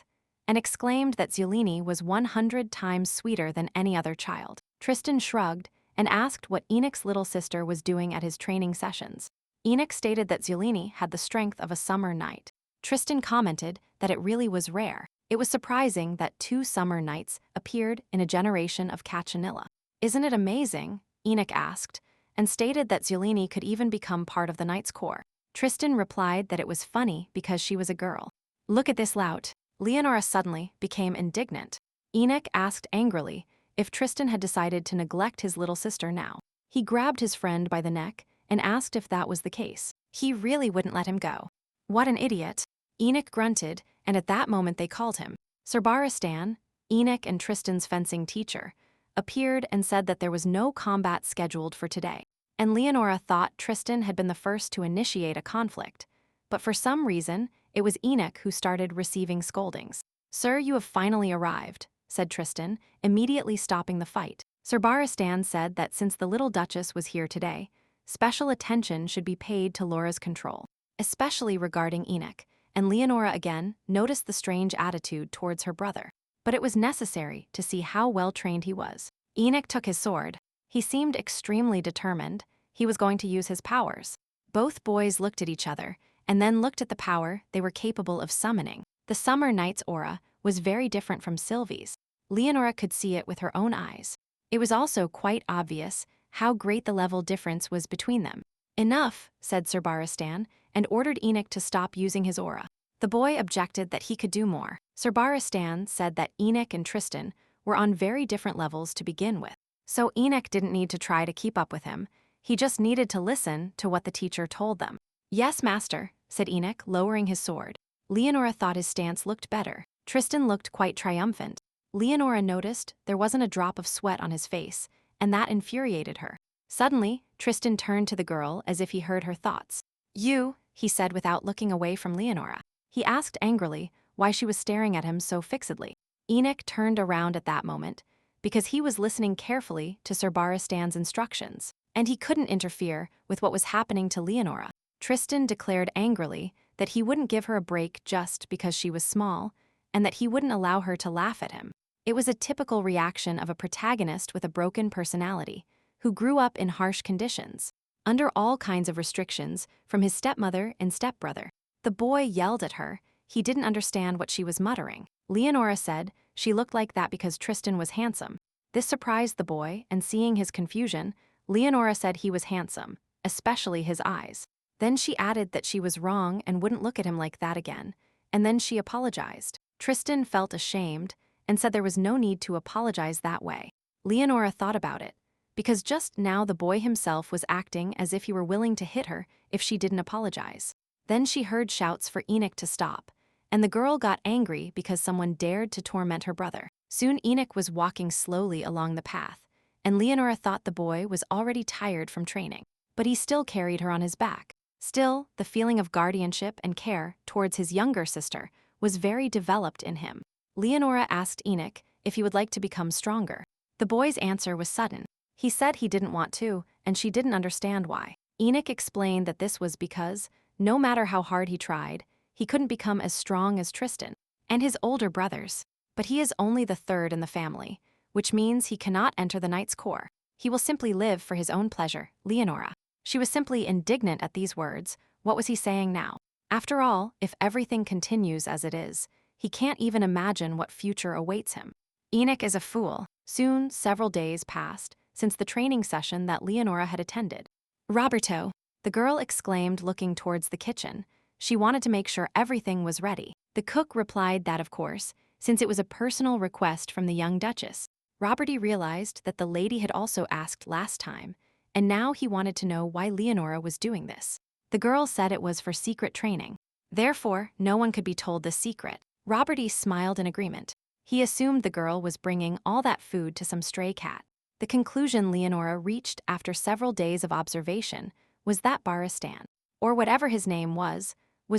[SPEAKER 1] and exclaimed that Ziolini was 100 times sweeter than any other child. Tristan shrugged and asked what Enoch's little sister was doing at his training sessions. Enoch stated that Ziolini had the strength of a summer night. Tristan commented that it really was rare. It was surprising that 2 summer nights appeared in a generation of Cachanilla. Isn't it amazing? Enoch asked, and stated that Ziolini could even become part of the Knight's Corps. Tristan replied that it was funny because she was a girl. Look at this lout. Leonora suddenly became indignant. Enoch asked angrily if Tristan had decided to neglect his little sister now. He grabbed his friend by the neck and asked if that was the case. He really wouldn't let him go. What an idiot. Enoch grunted, and at that moment they called him. Serbaristan, Enoch and Tristan's fencing teacher, appeared and said that there was no combat scheduled for today. And Leonora thought Tristan had been the first to initiate a conflict, but for some reason, it was Enoch who started receiving scoldings. "Sir, you have finally arrived," said Tristan, immediately stopping the fight. Serbaristan said that since the little Duchess was here today, special attention should be paid to Laura's control, especially regarding Enoch, and Leonora again noticed the strange attitude towards her brother. But it was necessary to see how well-trained he was. Enoch took his sword. He seemed extremely determined. He was going to use his powers. Both boys looked at each other, and then looked at the power they were capable of summoning. The summer knight's aura was very different from Sylvie's. Leonora could see it with her own eyes. It was also quite obvious how great the level difference was between them. "Enough," said Serbaristan, and ordered Enoch to stop using his aura. The boy objected that he could do more. Serbaristan said that Enoch and Tristan were on very different levels to begin with. So Enoch didn't need to try to keep up with him. He just needed to listen to what the teacher told them. "Yes, master," said Enoch, lowering his sword. Leonora thought his stance looked better. Tristan looked quite triumphant. Leonora noticed there wasn't a drop of sweat on his face, and that infuriated her. Suddenly, Tristan turned to the girl as if he heard her thoughts. "You," he said without looking away from Leonora. He asked angrily why she was staring at him so fixedly. Enoch turned around at that moment, because he was listening carefully to Serbaristan's instructions, and he couldn't interfere with what was happening to Leonora. Tristan declared angrily that he wouldn't give her a break just because she was small, and that he wouldn't allow her to laugh at him. It was a typical reaction of a protagonist with a broken personality, who grew up in harsh conditions, under all kinds of restrictions from his stepmother and stepbrother. The boy yelled at her. He didn't understand what she was muttering. Leonora said she looked like that because Tristan was handsome. This surprised the boy, and seeing his confusion, Leonora said he was handsome, especially his eyes. Then she added that she was wrong and wouldn't look at him like that again, and then she apologized. Tristan felt ashamed and said there was no need to apologize that way. Leonora thought about it, because just now the boy himself was acting as if he were willing to hit her if she didn't apologize. Then she heard shouts for Enoch to stop, and the girl got angry because someone dared to torment her brother. Soon Enoch was walking slowly along the path, and Leonora thought the boy was already tired from training, but he still carried her on his back. Still, the feeling of guardianship and care towards his younger sister was very developed in him. Leonora asked Enoch if he would like to become stronger. The boy's answer was sudden. He said he didn't want to, and she didn't understand why. Enoch explained that this was because, no matter how hard he tried, he couldn't become as strong as Tristan and his older brothers. But he is only the third in the family, which means he cannot enter the Knight's Corps. He will simply live for his own pleasure, Leonora. She was simply indignant at these words. What was he saying now? After all, if everything continues as it is, he can't even imagine what future awaits him. Enoch is a fool. Soon, several days passed since the training session that Leonora had attended. "Roberto," the girl exclaimed, looking towards the kitchen. She wanted to make sure everything was ready. The cook replied that, of course, since it was a personal request from the young Duchess. Roberty realized that the lady had also asked last time, and now he wanted to know why Leonora was doing this. The girl said it was for secret training. Therefore, no one could be told the secret. Roberty smiled in agreement. He assumed the girl was bringing all that food to some stray cat. The conclusion Leonora reached after several days of observation was that Baristan, or whatever his name was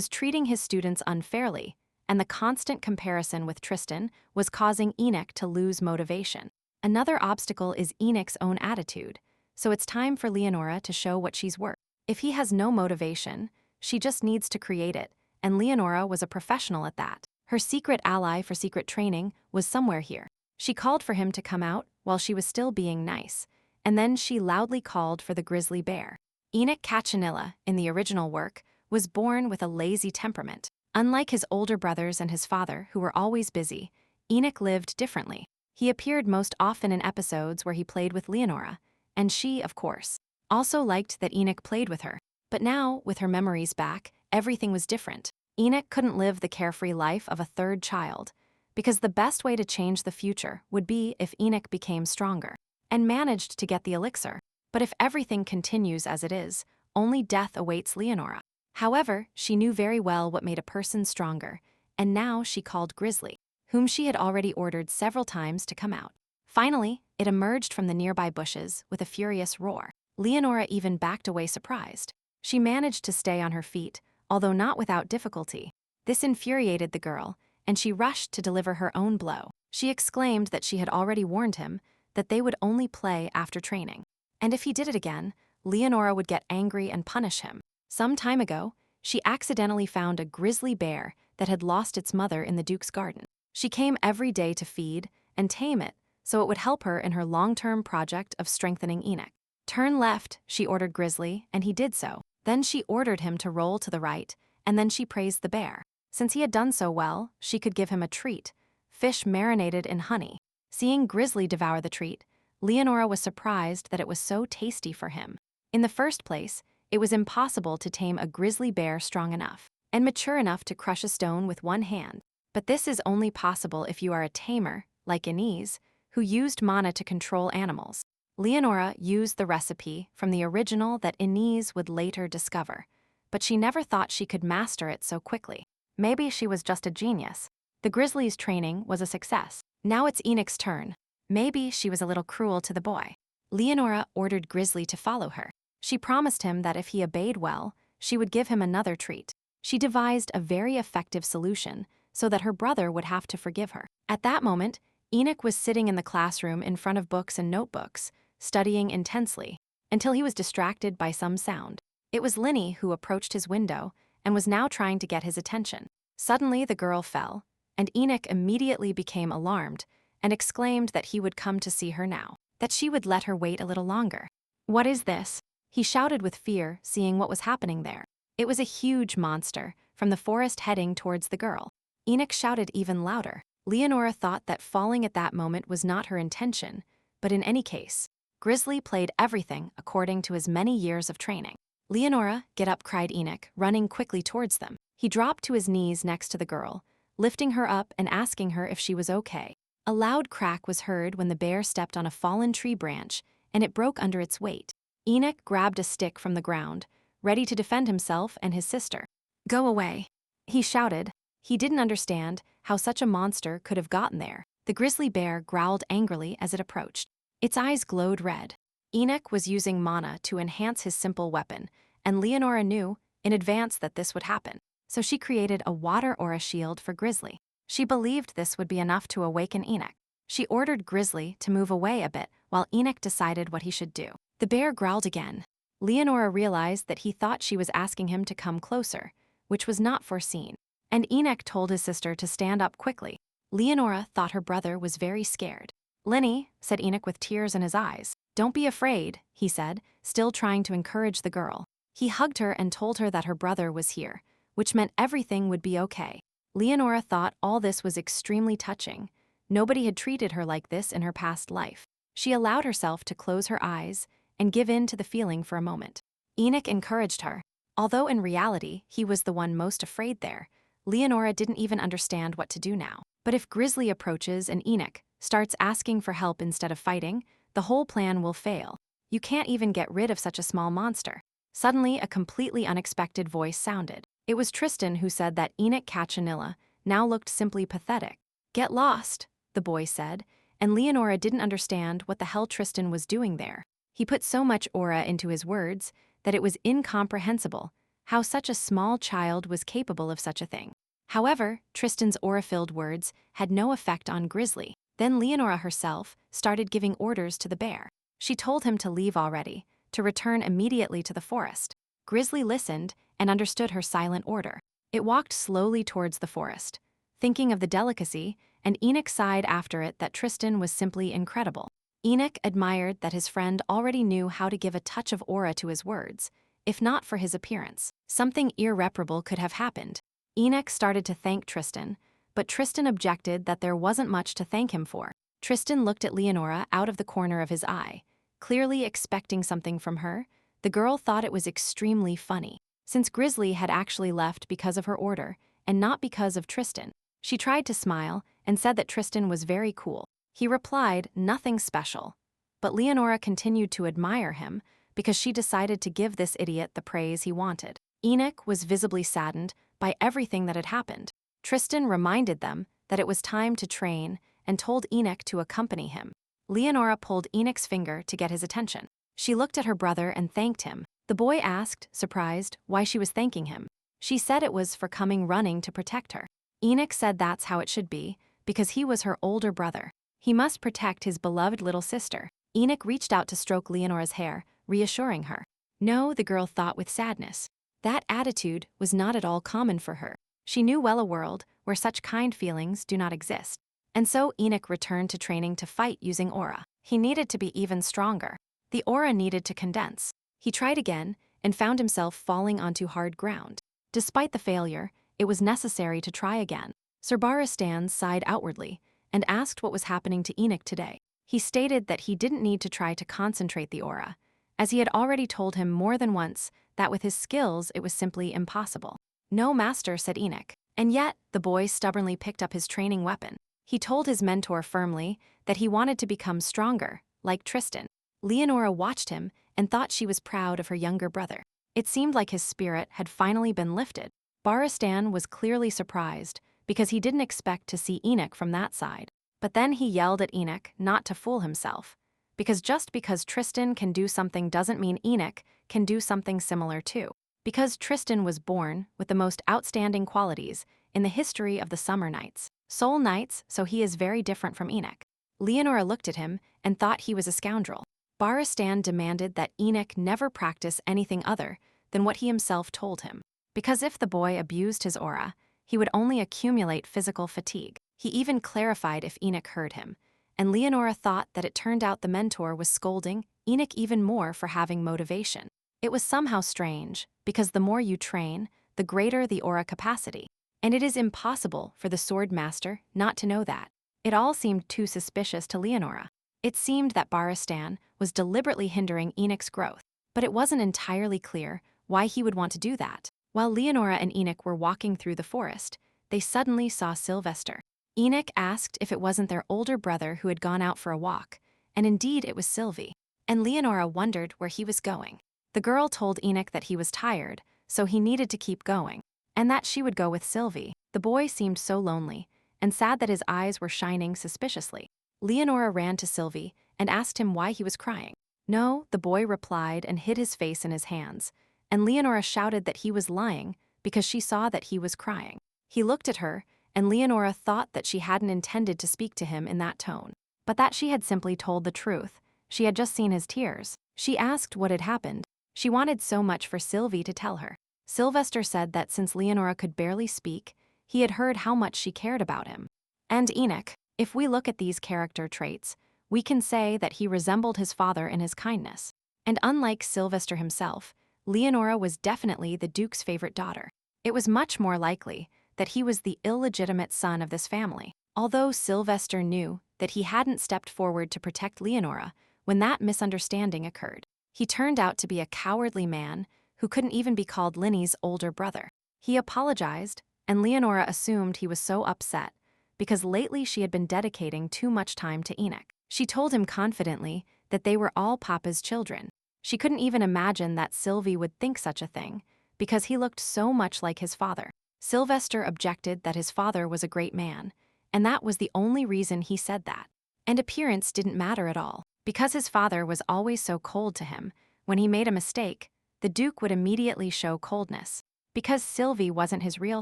[SPEAKER 1] treating his students unfairly, and the constant comparison with Tristan was causing Enoch to lose motivation. Another obstacle is Enoch's own attitude, so it's time for Leonora to show what she's worth. If he has no motivation, she just needs to create it, and Leonora was a professional at that. Her secret ally for secret training was somewhere here. She called for him to come out while she was still being nice, and then she loudly called for the grizzly bear. Enoch Cachanilla, in the original work, was born with a lazy temperament. Unlike his older brothers and his father, who were always busy, Enoch lived differently. He appeared most often in episodes where he played with Leonora, and she, of course, also liked that Enoch played with her. But now, with her memories back, everything was different. Enoch couldn't live the carefree life of a third child, because the best way to change the future would be if Enoch became stronger and managed to get the elixir. But if everything continues as it is, only death awaits Leonora. However, she knew very well what made a person stronger, and now she called Grizzly, whom she had already ordered several times to come out. Finally, it emerged from the nearby bushes with a furious roar. Leonora even backed away surprised. She managed to stay on her feet, although not without difficulty. This infuriated the girl, and she rushed to deliver her own blow. She exclaimed that she had already warned him that they would only play after training, and if he did it again, Leonora would get angry and punish him. Some time ago, she accidentally found a grizzly bear that had lost its mother in the Duke's garden. She came every day to feed and tame it so it would help her in her long-term project of strengthening Enoch. Turn left, she ordered Grizzly, and he did so. Then she ordered him to roll to the right, and then she praised the bear. Since he had done so well, she could give him a treat, fish marinated in honey. Seeing Grizzly devour the treat, Leonora was surprised that it was so tasty for him. In the first place, it was impossible to tame a grizzly bear strong enough and mature enough to crush a stone with one hand. But this is only possible if you are a tamer, like Inez, who used mana to control animals. Leonora used the recipe from the original that Inez would later discover, but she never thought she could master it so quickly. Maybe she was just a genius. The grizzly's training was a success. Now it's Enoch's turn. Maybe she was a little cruel to the boy. Leonora ordered Grizzly to follow her. She promised him that if he obeyed well, she would give him another treat. She devised a very effective solution so that her brother would have to forgive her. At that moment, Enoch was sitting in the classroom in front of books and notebooks, studying intensely, until he was distracted by some sound. It was Linny who approached his window and was now trying to get his attention. Suddenly the girl fell, and Enoch immediately became alarmed and exclaimed that he would come to see her now, that she would let her wait a little longer. "What is this?" he shouted with fear, seeing what was happening there. It was a huge monster from the forest heading towards the girl. Enoch shouted even louder. Leonora thought that falling at that moment was not her intention, but in any case, Grizzly played everything according to his many years of training. "Leonora, get up," cried Enoch, running quickly towards them. He dropped to his knees next to the girl, lifting her up and asking her if she was okay. A loud crack was heard when the bear stepped on a fallen tree branch, and it broke under its weight. Enoch grabbed a stick from the ground, ready to defend himself and his sister. "Go away," he shouted. He didn't understand how such a monster could have gotten there. The grizzly bear growled angrily as it approached. Its eyes glowed red. Enoch was using mana to enhance his simple weapon, and Leonora knew in advance that this would happen. So she created a water aura shield for Grizzly. She believed this would be enough to awaken Enoch. She ordered Grizzly to move away a bit while Enoch decided what he should do. The bear growled again. Leonora realized that he thought she was asking him to come closer, which was not foreseen, and Enoch told his sister to stand up quickly. Leonora thought her brother was very scared. "Linny," said Enoch with tears in his eyes. "Don't be afraid," he said, still trying to encourage the girl. He hugged her and told her that her brother was here, which meant everything would be okay. Leonora thought all this was extremely touching. Nobody had treated her like this in her past life. She allowed herself to close her eyes and give in to the feeling for a moment. Enoch encouraged her. Although in reality, he was the one most afraid there, Leonora didn't even understand what to do now. But if Grizzly approaches and Enoch starts asking for help instead of fighting, the whole plan will fail. You can't even get rid of such a small monster. Suddenly, a completely unexpected voice sounded. It was Tristan who said that Enoch Cachanilla now looked simply pathetic. "Get lost," the boy said, and Leonora didn't understand what the hell Tristan was doing there. He put so much aura into his words that it was incomprehensible how such a small child was capable of such a thing. However, Tristan's aura-filled words had no effect on Grizzly. Then Leonora herself started giving orders to the bear. She told him to leave already, to return immediately to the forest. Grizzly listened and understood her silent order. It walked slowly towards the forest, thinking of the delicacy, and Enoch sighed after it that Tristan was simply incredible. Enoch admired that his friend already knew how to give a touch of aura to his words. If not for his appearance, something irreparable could have happened. Enoch started to thank Tristan, but Tristan objected that there wasn't much to thank him for. Tristan looked at Leonora out of the corner of his eye, clearly expecting something from her. The girl thought it was extremely funny, since Grizzly had actually left because of her order, and not because of Tristan. She tried to smile and said that Tristan was very cool. He replied, nothing special. But Leonora continued to admire him because she decided to give this idiot the praise he wanted. Enoch was visibly saddened by everything that had happened. Tristan reminded them that it was time to train and told Enoch to accompany him. Leonora pulled Enoch's finger to get his attention. She looked at her brother and thanked him. The boy asked, surprised, why she was thanking him. She said it was for coming running to protect her. Enoch said that's how it should be, because he was her older brother. He must protect his beloved little sister. Enoch reached out to stroke Leonora's hair, reassuring her. No, the girl thought with sadness. That attitude was not at all common for her. She knew well a world where such kind feelings do not exist. And so Enoch returned to training to fight using aura. He needed to be even stronger. The aura needed to condense. He tried again and found himself falling onto hard ground. Despite the failure, it was necessary to try again. Sir Baristan sighed outwardly and asked what was happening to Enoch today. He stated that he didn't need to try to concentrate the aura, as he had already told him more than once that with his skills it was simply impossible. No, master, said Enoch. And yet, the boy stubbornly picked up his training weapon. He told his mentor firmly that he wanted to become stronger, like Tristan. Leonora watched him and thought she was proud of her younger brother. It seemed like his spirit had finally been lifted. Baristan was clearly surprised because he didn't expect to see Enoch from that side. But then he yelled at Enoch not to fool himself, because just because Tristan can do something doesn't mean Enoch can do something similar too. Because Tristan was born with the most outstanding qualities in the history of the Summer Nights. Soul Nights, so he is very different from Enoch. Leonora looked at him and thought he was a scoundrel. Baristan demanded that Enoch never practice anything other than what he himself told him, because if the boy abused his aura, he would only accumulate physical fatigue. He even clarified if Enoch heard him, and Leonora thought that it turned out the mentor was scolding Enoch even more for having motivation. It was somehow strange, because the more you train, the greater the aura capacity. And it is impossible for the sword master not to know that. It all seemed too suspicious to Leonora. It seemed that Baristan was deliberately hindering Enoch's growth, but it wasn't entirely clear why he would want to do that. While Leonora and Enoch were walking through the forest, they suddenly saw Sylvester. Enoch asked if it wasn't their older brother who had gone out for a walk, and indeed it was Sylvie. And Leonora wondered where he was going. The girl told Enoch that he was tired, so he needed to keep going, and that she would go with Sylvie. The boy seemed so lonely and sad that his eyes were shining suspiciously. Leonora ran to Sylvie and asked him why he was crying. No, the boy replied and hid his face in his hands, and Leonora shouted that he was lying because she saw that he was crying. He looked at her, and Leonora thought that she hadn't intended to speak to him in that tone, but that she had simply told the truth. She had just seen his tears. She asked what had happened. She wanted so much for Sylvie to tell her. Sylvester said that since Leonora could barely speak, he had heard how much she cared about him. And Enoch, if we look at these character traits, we can say that he resembled his father in his kindness. And unlike Sylvester himself, Leonora was definitely the Duke's favorite daughter. It was much more likely that he was the illegitimate son of this family. Although Sylvester knew that he hadn't stepped forward to protect Leonora when that misunderstanding occurred. He turned out to be a cowardly man who couldn't even be called Linny's older brother. He apologized, and Leonora assumed he was so upset because lately she had been dedicating too much time to Enoch. She told him confidently that they were all Papa's children. She couldn't even imagine that Sylvie would think such a thing because he looked so much like his father. Sylvester objected that his father was a great man, and that was the only reason he said that. And appearance didn't matter at all. Because his father was always so cold to him, when he made a mistake, the Duke would immediately show coldness. Because Sylvie wasn't his real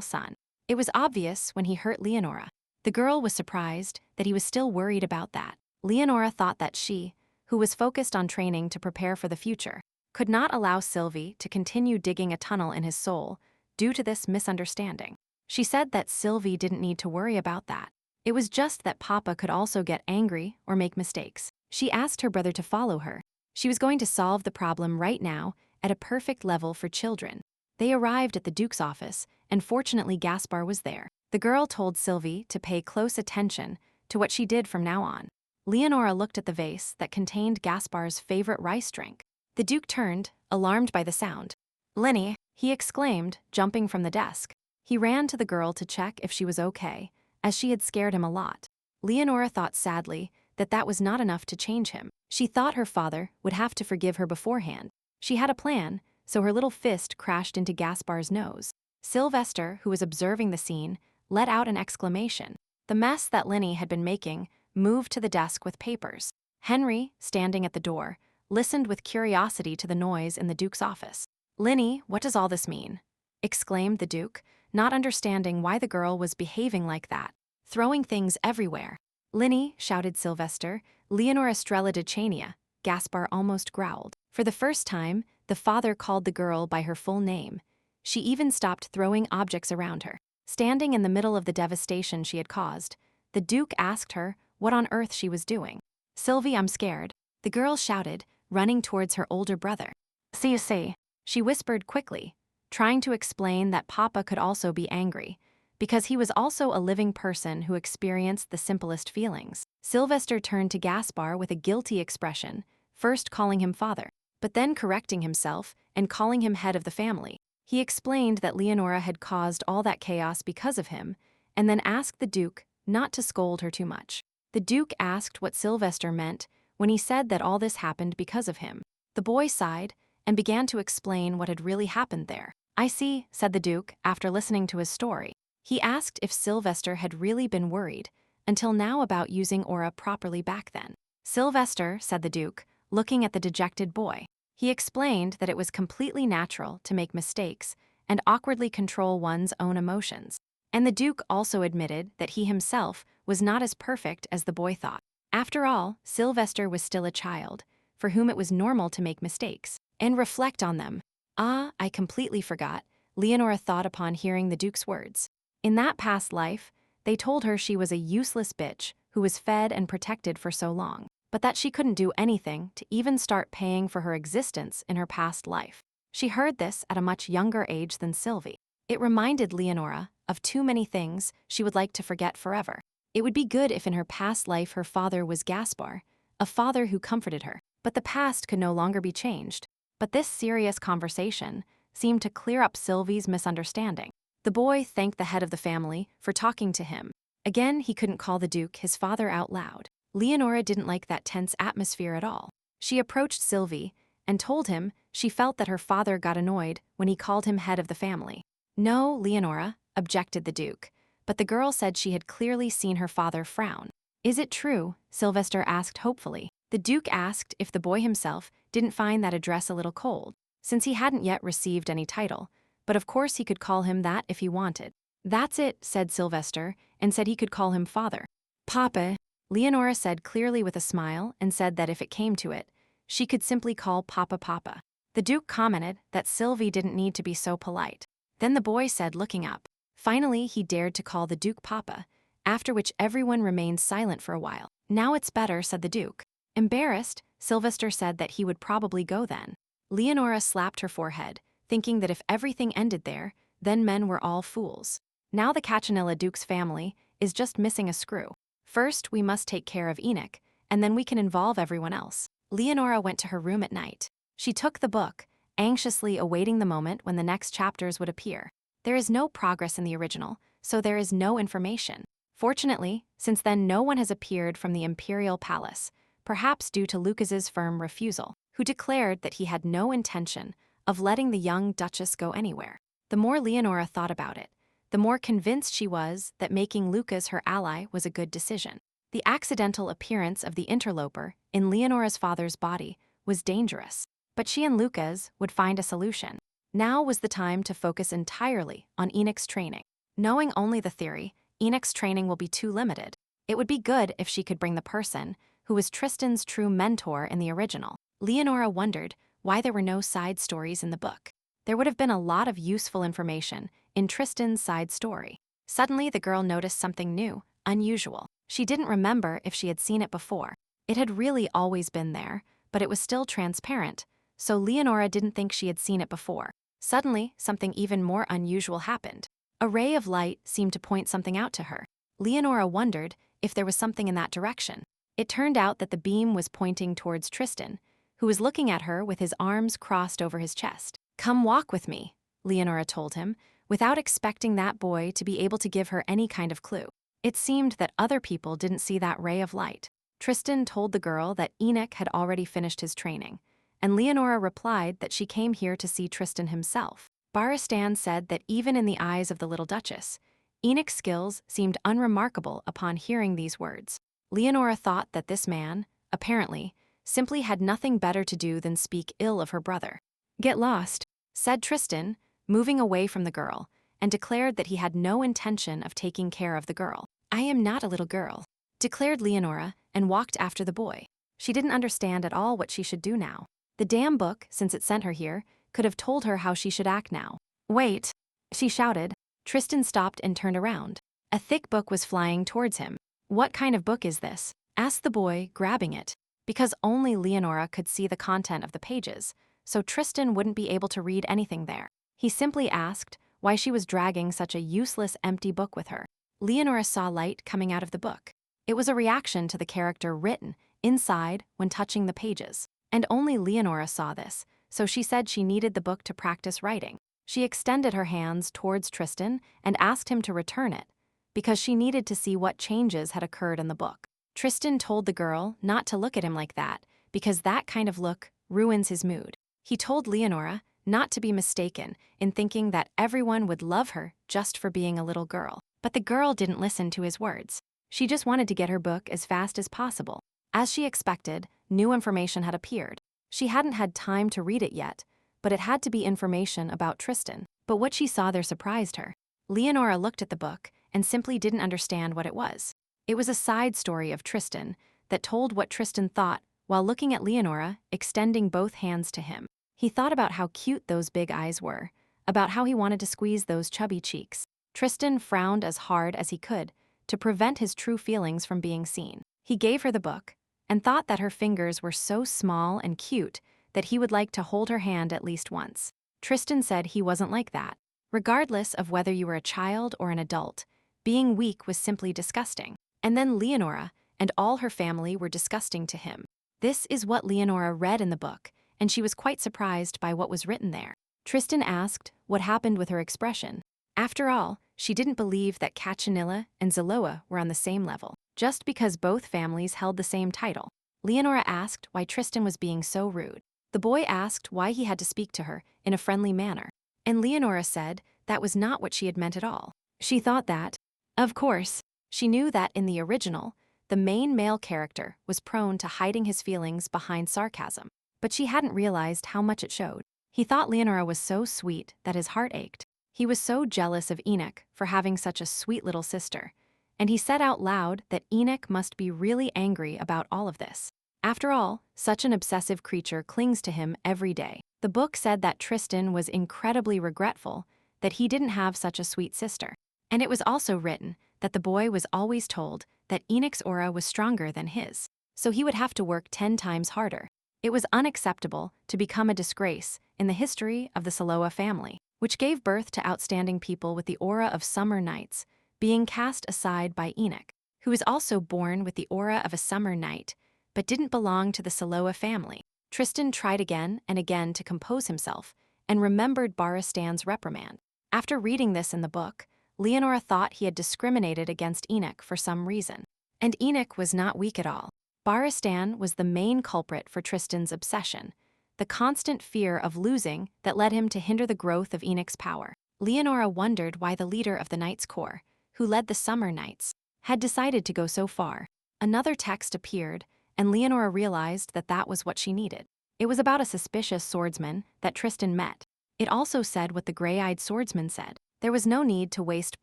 [SPEAKER 1] son. It was obvious when he hurt Leonora. The girl was surprised that he was still worried about that. Leonora thought that she, who was focused on training to prepare for the future, could not allow Sylvie to continue digging a tunnel in his soul due to this misunderstanding. She said that Sylvie didn't need to worry about that. It was just that Papa could also get angry or make mistakes. She asked her brother to follow her. She was going to solve the problem right now at a perfect level for children. They arrived at the Duke's office, and fortunately Gaspar was there. The girl told Sylvie to pay close attention to what she did from now on. Leonora looked at the vase that contained Gaspar's favorite rice drink. The Duke turned, alarmed by the sound. "Lenny," he exclaimed, jumping from the desk. He ran to the girl to check if she was okay, as she had scared him a lot. Leonora thought sadly that that was not enough to change him. She thought her father would have to forgive her beforehand. She had a plan, so her little fist crashed into Gaspar's nose. Sylvester, who was observing the scene, let out an exclamation. The mess that Lenny had been making moved to the desk with papers. Henry, standing at the door, listened with curiosity to the noise in the Duke's office. "Lenny, what does all this mean?" exclaimed the Duke, not understanding why the girl was behaving like that, throwing things everywhere. "Lenny," shouted Sylvester, "Leonora Estrella de Chania," Gaspar almost growled. For the first time, the father called the girl by her full name. She even stopped throwing objects around her. Standing in the middle of the devastation she had caused, the Duke asked her what on earth she was doing. "Sylvie, I'm scared," the girl shouted, running towards her older brother. "See," she whispered quickly, trying to explain that Papa could also be angry, because he was also a living person who experienced the simplest feelings. Sylvester turned to Gaspar with a guilty expression, first calling him father, but then correcting himself and calling him head of the family. He explained that Leonora had caused all that chaos because of him, and then asked the Duke not to scold her too much. The Duke asked what Sylvester meant when he said that all this happened because of him. The boy sighed and began to explain what had really happened there. "I see," said the Duke after listening to his story. He asked if Sylvester had really been worried until now about using aura properly back then. "Sylvester," said the Duke, looking at the dejected boy. He explained that it was completely natural to make mistakes and awkwardly control one's own emotions. And the Duke also admitted that he himself was not as perfect as the boy thought. After all, Sylvester was still a child, for whom it was normal to make mistakes and reflect on them. "Ah, I completely forgot," Leonora thought upon hearing the Duke's words. In that past life, they told her she was a useless bitch who was fed and protected for so long, but that she couldn't do anything to even start paying for her existence in her past life. She heard this at a much younger age than Sylvie. It reminded Leonora of too many things she would like to forget forever. It would be good if in her past life her father was Gaspar, a father who comforted her, but the past could no longer be changed. But this serious conversation seemed to clear up Sylvie's misunderstanding. The boy thanked the head of the family for talking to him. Again, he couldn't call the Duke his father out loud. Leonora didn't like that tense atmosphere at all. She approached Sylvie and told him she felt that her father got annoyed when he called him head of the family. "No, Leonora," objected the Duke, but the girl said she had clearly seen her father frown. "Is it true?" Sylvester asked hopefully. The Duke asked if the boy himself didn't find that address a little cold, since he hadn't yet received any title, but of course he could call him that if he wanted. "That's it," said Sylvester, and said he could call him father. "Papa," Leonora said clearly with a smile, and said that if it came to it, she could simply call Papa Papa. The Duke commented that Sylvie didn't need to be so polite. Then the boy said, looking up. Finally, he dared to call the Duke Papa, after which everyone remained silent for a while. "Now it's better," said the Duke. Embarrassed, Sylvester said that he would probably go then. Leonora slapped her forehead, thinking that if everything ended there, then men were all fools. Now the Cachanilla Duke's family is just missing a screw. First, we must take care of Enoch, and then we can involve everyone else. Leonora went to her room at night. She took the book, anxiously awaiting the moment when the next chapters would appear. There is no progress in the original, so there is no information. Fortunately, since then no one has appeared from the Imperial Palace, perhaps due to Lucas's firm refusal, who declared that he had no intention of letting the young Duchess go anywhere. The more Leonora thought about it, the more convinced she was that making Lucas her ally was a good decision. The accidental appearance of the interloper in Leonora's father's body was dangerous, but she and Lucas would find a solution. Now was the time to focus entirely on Enoch's training. Knowing only the theory, Enoch's training will be too limited. It would be good if she could bring the person who was Tristan's true mentor in the original. Leonora wondered why there were no side stories in the book. There would have been a lot of useful information in Tristan's side story. Suddenly, the girl noticed something new, unusual. She didn't remember if she had seen it before. It had really always been there, but it was still transparent, so Leonora didn't think she had seen it before. Suddenly, something even more unusual happened. A ray of light seemed to point something out to her. Leonora wondered if there was something in that direction. It turned out that the beam was pointing towards Tristan, who was looking at her with his arms crossed over his chest. "Come walk with me," Leonora told him, without expecting that boy to be able to give her any kind of clue. It seemed that other people didn't see that ray of light. Tristan told the girl that Enoch had already finished his training, and Leonora replied that she came here to see Tristan himself. Baristan said that even in the eyes of the little Duchess, Enoch's skills seemed unremarkable upon hearing these words. Leonora thought that this man, apparently, simply had nothing better to do than speak ill of her brother. "Get lost," said Tristan, moving away from the girl, and declared that he had no intention of taking care of the girl. "I am not a little girl," declared Leonora, and walked after the boy. She didn't understand at all what she should do now. The damn book, since it sent her here, could have told her how she should act now. "Wait," she shouted. Tristan stopped and turned around. A thick book was flying towards him. "What kind of book is this?" asked the boy, grabbing it. Because only Leonora could see the content of the pages, so Tristan wouldn't be able to read anything there. He simply asked why she was dragging such a useless, empty book with her. Leonora saw light coming out of the book. It was a reaction to the character written inside when touching the pages. And only Leonora saw this, so she said she needed the book to practice writing. She extended her hands towards Tristan and asked him to return it, because she needed to see what changes had occurred in the book. Tristan told the girl not to look at him like that, because that kind of look ruins his mood. He told Leonora not to be mistaken in thinking that everyone would love her just for being a little girl. But the girl didn't listen to his words. She just wanted to get her book as fast as possible. As she expected, new information had appeared. She hadn't had time to read it yet, but it had to be information about Tristan. But what she saw there surprised her. Leonora looked at the book and simply didn't understand what it was. It was a side story of Tristan that told what Tristan thought while looking at Leonora, extending both hands to him. He thought about how cute those big eyes were, about how he wanted to squeeze those chubby cheeks. Tristan frowned as hard as he could to prevent his true feelings from being seen. He gave her the book and thought that her fingers were so small and cute that he would like to hold her hand at least once. Tristan said he wasn't like that. Regardless of whether you were a child or an adult, being weak was simply disgusting. And then Leonora and all her family were disgusting to him. This is what Leonora read in the book, and she was quite surprised by what was written there. Tristan asked what happened with her expression. After all, she didn't believe that Cachanilla and Zaloa were on the same level, just because both families held the same title. Leonora asked why Tristan was being so rude. The boy asked why he had to speak to her in a friendly manner, and Leonora said that was not what she had meant at all. She thought that, of course, she knew that in the original, the main male character was prone to hiding his feelings behind sarcasm, but she hadn't realized how much it showed. He thought Leonora was so sweet that his heart ached. He was so jealous of Enoch for having such a sweet little sister, and he said out loud that Enoch must be really angry about all of this. After all, such an obsessive creature clings to him every day. The book said that Tristan was incredibly regretful that he didn't have such a sweet sister. And it was also written that the boy was always told that Enoch's aura was stronger than his, so he would have to work 10 times harder. It was unacceptable to become a disgrace in the history of the Saloa family, which gave birth to outstanding people with the aura of summer nights, being cast aside by Enoch, who was also born with the aura of a summer night, but didn't belong to the Saloa family. Tristan tried again and again to compose himself and remembered Baristan's reprimand. After reading this in the book, Leonora thought he had discriminated against Enoch for some reason. And Enoch was not weak at all. Baristan was the main culprit for Tristan's obsession, the constant fear of losing that led him to hinder the growth of Enoch's power. Leonora wondered why the leader of the Knights Corps, who led the summer nights, had decided to go so far. Another text appeared, and Leonora realized that that was what she needed. It was about a suspicious swordsman that Tristan met. It also said what the gray-eyed swordsman said. There was no need to waste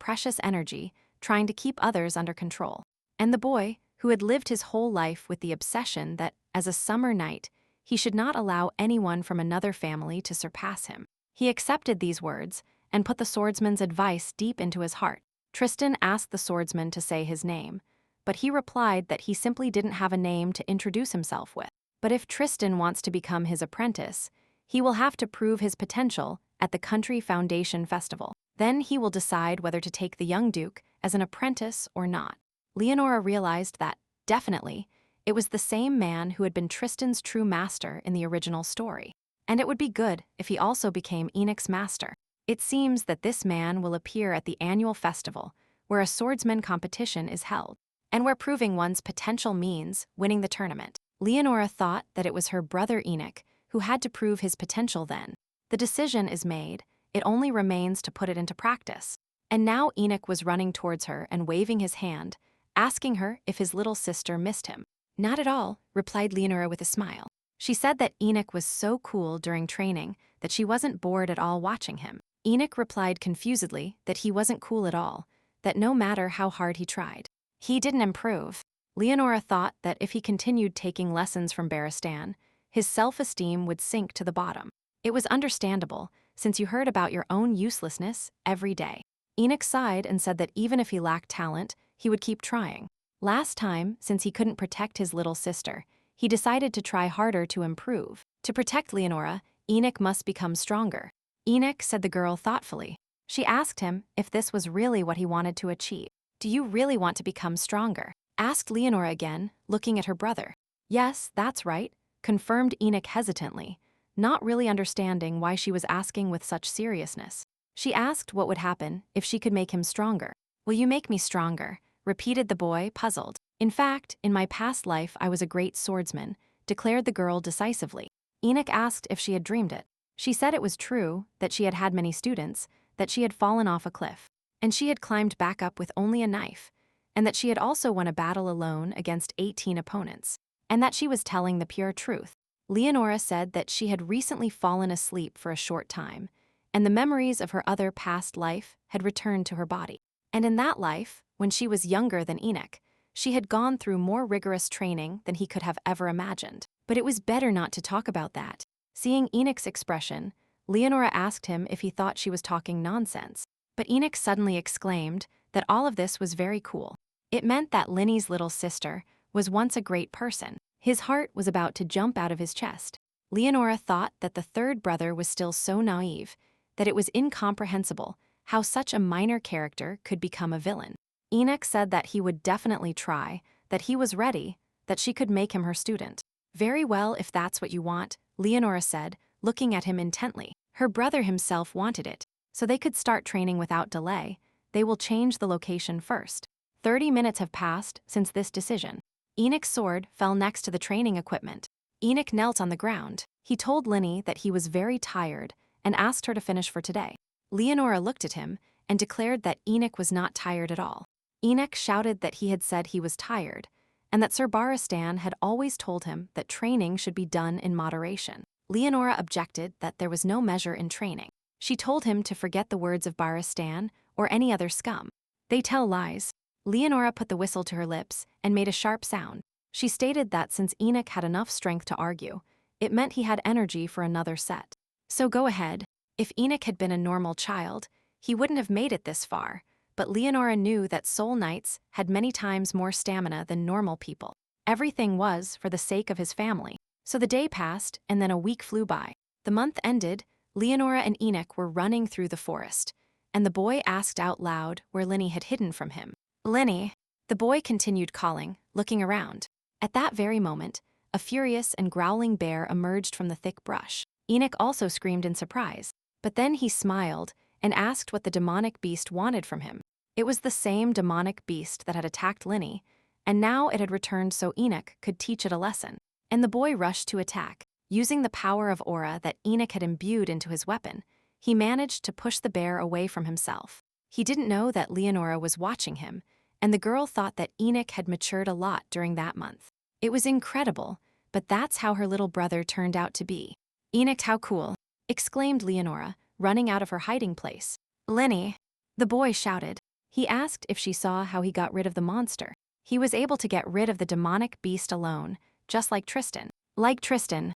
[SPEAKER 1] precious energy trying to keep others under control. And the boy, who had lived his whole life with the obsession that, as a summer knight, he should not allow anyone from another family to surpass him. He accepted these words and put the swordsman's advice deep into his heart. Tristan asked the swordsman to say his name, but he replied that he simply didn't have a name to introduce himself with. But if Tristan wants to become his apprentice, he will have to prove his potential at the Country Foundation Festival. Then he will decide whether to take the young duke as an apprentice or not. Leonora realized that, definitely, it was the same man who had been Tristan's true master in the original story. And it would be good if he also became Enoch's master. It seems that this man will appear at the annual festival, where a swordsman competition is held, and where proving one's potential means winning the tournament. Leonora thought that it was her brother Enoch who had to prove his potential then. The decision is made, it only remains to put it into practice. And now Enoch was running towards her and waving his hand, asking her if his little sister missed him. Not at all, replied Leonora with a smile. She said that Enoch was so cool during training that she wasn't bored at all watching him. Enoch replied confusedly that he wasn't cool at all, that no matter how hard he tried, he didn't improve. Leonora thought that if he continued taking lessons from Baristan, his self-esteem would sink to the bottom. It was understandable, since you heard about your own uselessness every day. Enoch sighed and said that even if he lacked talent, he would keep trying. Last time, since he couldn't protect his little sister, he decided to try harder to improve. To protect Leonora, Enoch must become stronger. Enoch, said the girl thoughtfully. She asked him if this was really what he wanted to achieve. Do you really want to become stronger? Asked Leonora again, looking at her brother. Yes, that's right, confirmed Enoch hesitantly, not really understanding why she was asking with such seriousness. She asked what would happen if she could make him stronger. Will you make me stronger? Repeated the boy, puzzled. In fact, in my past life I was a great swordsman, declared the girl decisively. Enoch asked if she had dreamed it. She said it was true, that she had had many students, that she had fallen off a cliff, and she had climbed back up with only a knife, and that she had also won a battle alone against 18 opponents, and that she was telling the pure truth. Leonora said that she had recently fallen asleep for a short time, and the memories of her other past life had returned to her body. And in that life, when she was younger than Enoch, she had gone through more rigorous training than he could have ever imagined. But it was better not to talk about that. Seeing Enoch's expression, Leonora asked him if he thought she was talking nonsense. But Enoch suddenly exclaimed that all of this was very cool. It meant that Linny's little sister was once a great person. His heart was about to jump out of his chest. Leonora thought that the third brother was still so naive that it was incomprehensible how such a minor character could become a villain. Enoch said that he would definitely try, that he was ready, that she could make him her student. Very well, if that's what you want, Leonora said, looking at him intently. Her brother himself wanted it, so they could start training without delay. They will change the location first. 30 minutes have passed since this decision. Enoch's sword fell next to the training equipment. Enoch knelt on the ground. He told Linny that he was very tired and asked her to finish for today. Leonora looked at him and declared that Enoch was not tired at all. Enoch shouted that he had said he was tired, and that Sir Baristan had always told him that training should be done in moderation. Leonora objected that there was no measure in training. She told him to forget the words of Baristan or any other scum. They tell lies. Leonora put the whistle to her lips and made a sharp sound. She stated that since Enoch had enough strength to argue, it meant he had energy for another set. So go ahead. If Enoch had been a normal child, he wouldn't have made it this far, but Leonora knew that soul knights had many times more stamina than normal people. Everything was for the sake of his family. So the day passed, and then a week flew by. The month ended, Leonora and Enoch were running through the forest, and the boy asked out loud where Linny had hidden from him. Linny, the boy continued calling, looking around. At that very moment, a furious and growling bear emerged from the thick brush. Enoch also screamed in surprise, but then he smiled and asked what the demonic beast wanted from him. It was the same demonic beast that had attacked Linny, and now it had returned so Enoch could teach it a lesson. And the boy rushed to attack. Using the power of aura that Enoch had imbued into his weapon, he managed to push the bear away from himself. He didn't know that Leonora was watching him, and the girl thought that Enoch had matured a lot during that month. It was incredible, but that's how her little brother turned out to be. Enoch, how cool, exclaimed Leonora, running out of her hiding place. Lenny, the boy shouted. He asked if she saw how he got rid of the monster. He was able to get rid of the demonic beast alone, just like Tristan. Like Tristan,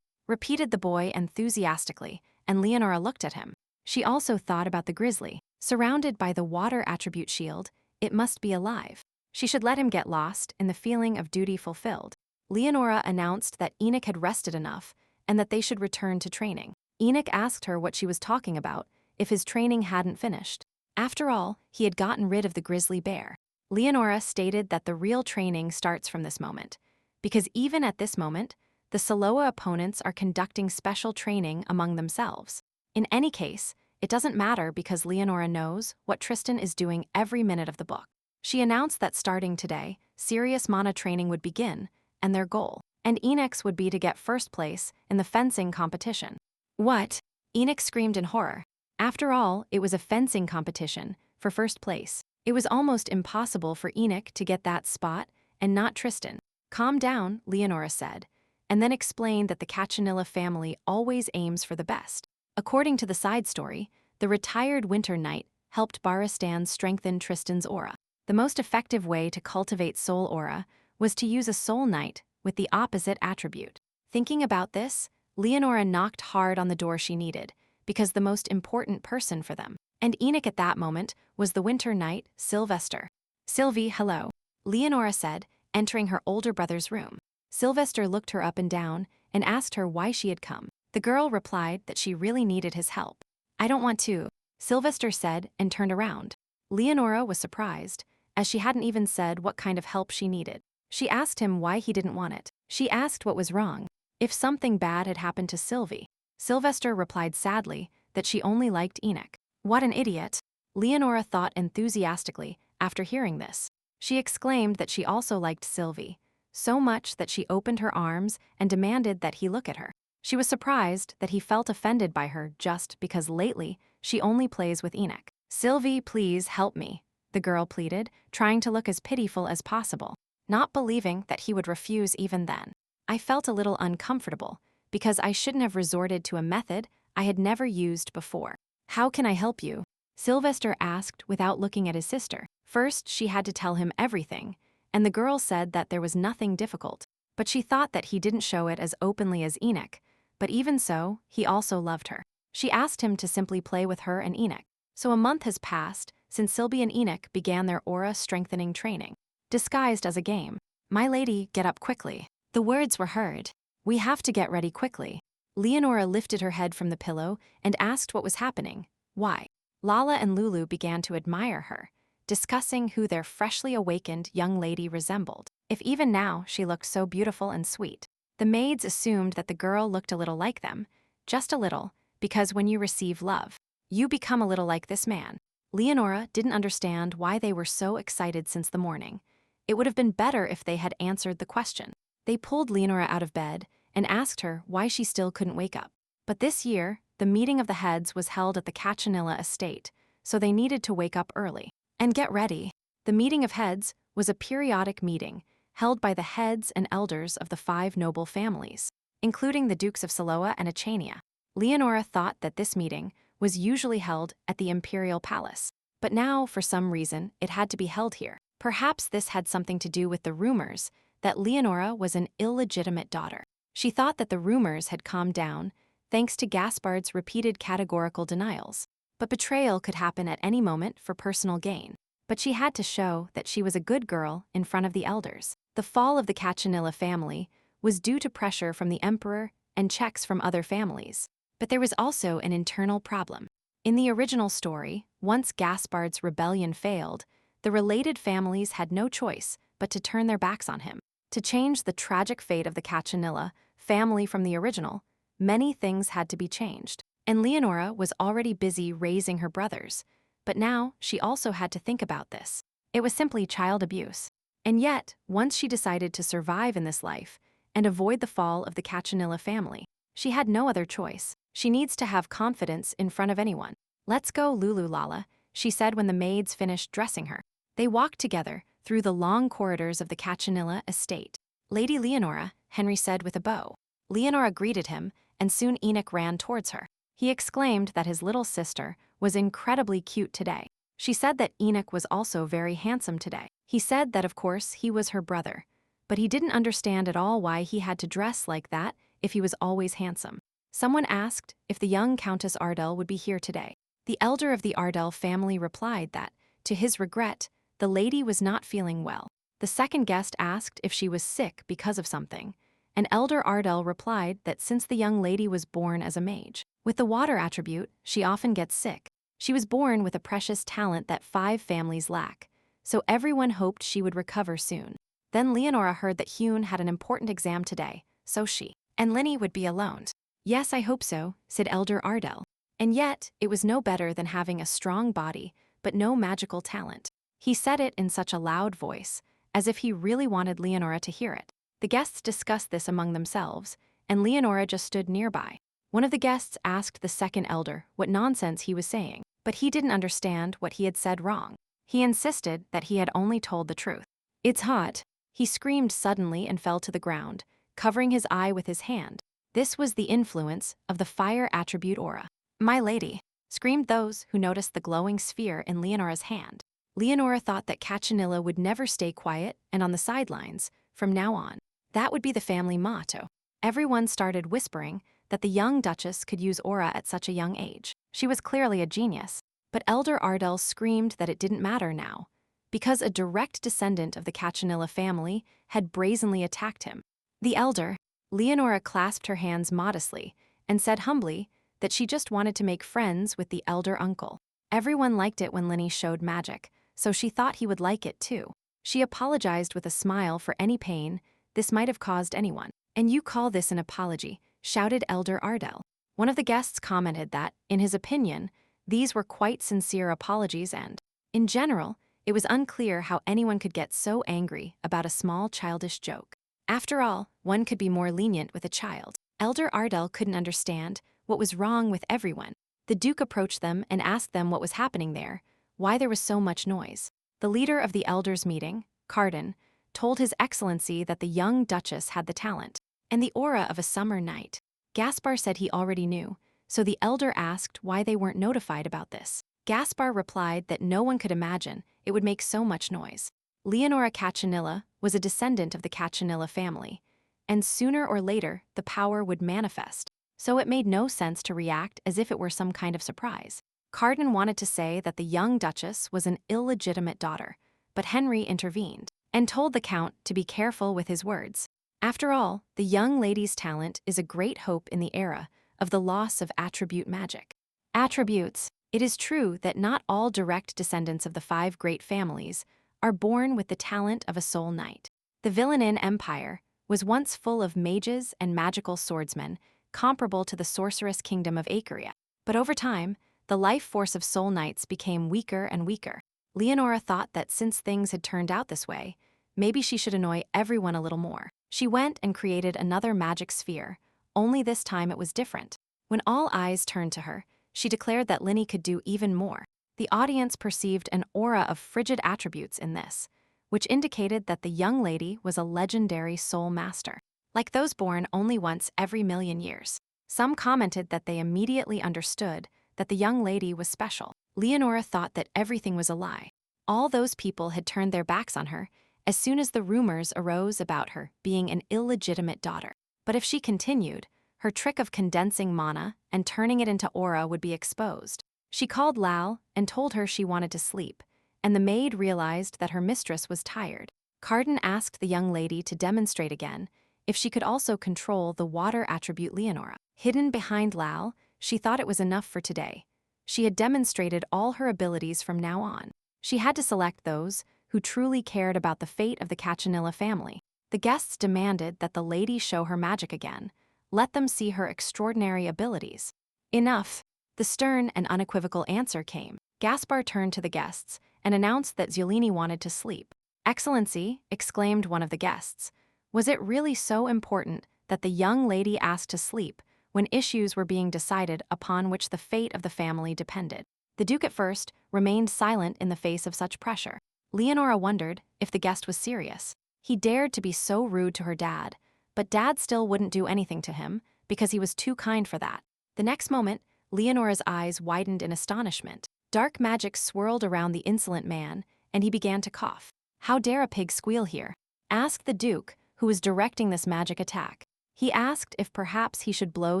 [SPEAKER 1] repeated the boy enthusiastically, and Leonora looked at him. She also thought about the grizzly. Surrounded by the water attribute shield, it must be alive. She should let him get lost in the feeling of duty fulfilled. Leonora announced that Enoch had rested enough and that they should return to training. Enoch asked her what she was talking about, if his training hadn't finished. After all, he had gotten rid of the grizzly bear. Leonora stated that the real training starts from this moment, because even at this moment, the Saloa opponents are conducting special training among themselves. In any case, it doesn't matter because Leonora knows what Tristan is doing every minute of the book. She announced that starting today, serious mana training would begin, and their goal, and Enoch's would be to get first place in the fencing competition. What? Enoch screamed in horror. After all, it was a fencing competition for first place. It was almost impossible for Enoch to get that spot and not Tristan. Calm down, Leonora said, and then explained that the Cachanilla family always aims for the best. According to the side story, the retired Winter Knight helped Baristan strengthen Tristan's aura. The most effective way to cultivate soul aura was to use a soul knight with the opposite attribute. Thinking about this, Leonora knocked hard on the door she needed, because the most important person for them. And Enoch at that moment was the Winter Knight, Sylvester. Sylvie, hello, Leonora said, entering her older brother's room. Sylvester looked her up and down and asked her why she had come. The girl replied that she really needed his help. I don't want to, Sylvester said and turned around. Leonora was surprised, as she hadn't even said what kind of help she needed. She asked him why he didn't want it. She asked what was wrong, if something bad had happened to Sylvie. Sylvester replied sadly that she only liked Enoch. What an idiot, Leonora thought enthusiastically after hearing this. She exclaimed that she also liked Sylvie, so much that she opened her arms and demanded that he look at her. She was surprised that he felt offended by her just because lately she only plays with Enoch. Sylvie, please help me, the girl pleaded, trying to look as pitiful as possible, not believing that he would refuse even then. I felt a little uncomfortable because I shouldn't have resorted to a method I had never used before. How can I help you? Sylvester asked without looking at his sister. First, she had to tell him everything, and the girl said that there was nothing difficult, but she thought that he didn't show it as openly as Enoch, but even so, he also loved her. She asked him to simply play with her and Enoch. So a month has passed since Sylvie and Enoch began their aura-strengthening training, disguised as a game. My lady, get up quickly. The words were heard. We have to get ready quickly. Leonora lifted her head from the pillow and asked what was happening. Why? Lala and Lulu began to admire her, discussing who their freshly awakened young lady resembled. If even now she looked so beautiful and sweet. The maids assumed that the girl looked a little like them, just a little, because when you receive love, you become a little like this man. Leonora didn't understand why they were so excited since the morning. It would have been better if they had answered the question. They pulled Leonora out of bed and asked her why she still couldn't wake up. But this year, the meeting of the heads was held at the Cachanilla estate, so they needed to wake up early. And get ready. The meeting of heads was a periodic meeting held by the heads and elders of the 5 noble families, including the Dukes of Saloa and Achania. Leonora thought that this meeting was usually held at the imperial palace, but now, for some reason, it had to be held here. Perhaps this had something to do with the rumors that Leonora was an illegitimate daughter. She thought that the rumors had calmed down thanks to Gaspard's repeated categorical denials. But betrayal could happen at any moment for personal gain. But she had to show that she was a good girl in front of the elders. The fall of the Cachanilla family was due to pressure from the emperor and checks from other families. But there was also an internal problem. In the original story, once Gaspard's rebellion failed, the related families had no choice but to turn their backs on him. To change the tragic fate of the Cachanilla family from the original, many things had to be changed. And Leonora was already busy raising her brothers, but now she also had to think about this. It was simply child abuse. And yet, once she decided to survive in this life and avoid the fall of the Cachanilla family, she had no other choice. She needs to have confidence in front of anyone. Let's go, Lulu Lala, she said when the maids finished dressing her. They walked together through the long corridors of the Cachanilla estate. "Lady Leonora," Henry said with a bow. Leonora greeted him, and soon Enoch ran towards her. He exclaimed that his little sister was incredibly cute today. She said that Enoch was also very handsome today. He said that of course he was her brother, but he didn't understand at all why he had to dress like that if he was always handsome. Someone asked if the young Countess Ardell would be here today. The elder of the Ardell family replied that, to his regret, the lady was not feeling well. The second guest asked if she was sick because of something, and Elder Ardell replied that since the young lady was born as a mage, with the water attribute, she often gets sick. She was born with a precious talent that 5 families lack, so everyone hoped she would recover soon. Then Leonora heard that Hune had an important exam today, so she and Linny would be alone. "Yes, I hope so," said Elder Ardell. And yet, it was no better than having a strong body, but no magical talent. He said it in such a loud voice, as if he really wanted Leonora to hear it. The guests discussed this among themselves, and Leonora just stood nearby. One of the guests asked the second elder what nonsense he was saying, but he didn't understand what he had said wrong. He insisted that he had only told the truth. "It's hot," he screamed suddenly and fell to the ground, covering his eye with his hand. This was the influence of the fire attribute aura. "My lady," screamed those who noticed the glowing sphere in Leonora's hand. Leonora thought that Cachanilla would never stay quiet and on the sidelines from now on. That would be the family motto. Everyone started whispering that the young Duchess could use aura at such a young age. She was clearly a genius. But Elder Ardell screamed that it didn't matter now, because a direct descendant of the Cachanilla family had brazenly attacked him. The elder, Leonora clasped her hands modestly and said humbly that she just wanted to make friends with the elder uncle. Everyone liked it when Linny showed magic, so she thought he would like it too. She apologized with a smile for any pain this might have caused anyone. "And you call this an apology?" shouted Elder Ardell. One of the guests commented that, in his opinion, these were quite sincere apologies and, in general, it was unclear how anyone could get so angry about a small childish joke. After all, one could be more lenient with a child. Elder Ardell couldn't understand what was wrong with everyone. The Duke approached them and asked them what was happening there, why there was so much noise. The leader of the elders' meeting, Carden, told His Excellency that the young Duchess had the talent and the aura of a summer night. Gaspar said he already knew, so the elder asked why they weren't notified about this. Gaspar replied that no one could imagine it would make so much noise. Leonora Cachanilla was a descendant of the Cachanilla family, and sooner or later the power would manifest, so it made no sense to react as if it were some kind of surprise. Carden wanted to say that the young Duchess was an illegitimate daughter, but Henry intervened and told the Count to be careful with his words. After all, the young lady's talent is a great hope in the era of the loss of attribute magic. Attributes. It is true that not all direct descendants of the 5 great families are born with the talent of a soul knight. The Villeneuve Empire was once full of mages and magical swordsmen comparable to the sorceress kingdom of Acheria. But over time, the life force of soul knights became weaker and weaker. Leonora thought that since things had turned out this way, maybe she should annoy everyone a little more. She went and created another magic sphere, only this time it was different. When all eyes turned to her, she declared that Linny could do even more. The audience perceived an aura of frigid attributes in this, which indicated that the young lady was a legendary soul master, like those born only once every million years. Some commented that they immediately understood that the young lady was special. Leonora thought that everything was a lie. All those people had turned their backs on her as soon as the rumors arose about her being an illegitimate daughter. But if she continued, her trick of condensing mana and turning it into aura would be exposed. She called Lal and told her she wanted to sleep, and the maid realized that her mistress was tired. Carden asked the young lady to demonstrate again if she could also control the water attribute Leonora. Hidden behind Lal, she thought it was enough for today. She had demonstrated all her abilities from now on. She had to select those who truly cared about the fate of the Cachanilla family. The guests demanded that the lady show her magic again. Let them see her extraordinary abilities. Enough. The stern and unequivocal answer came. Gaspar turned to the guests and announced that Ziolini wanted to sleep. "Excellency," exclaimed one of the guests, "was it really so important that the young lady asked to sleep when issues were being decided upon which the fate of the family depended?" The Duke at first remained silent in the face of such pressure. Leonora wondered if the guest was serious. He dared to be so rude to her dad, but Dad still wouldn't do anything to him because he was too kind for that. The next moment, Leonora's eyes widened in astonishment. Dark magic swirled around the insolent man, and he began to cough. "How dare a pig squeal here?" asked the Duke, who was directing this magic attack. He asked if perhaps he should blow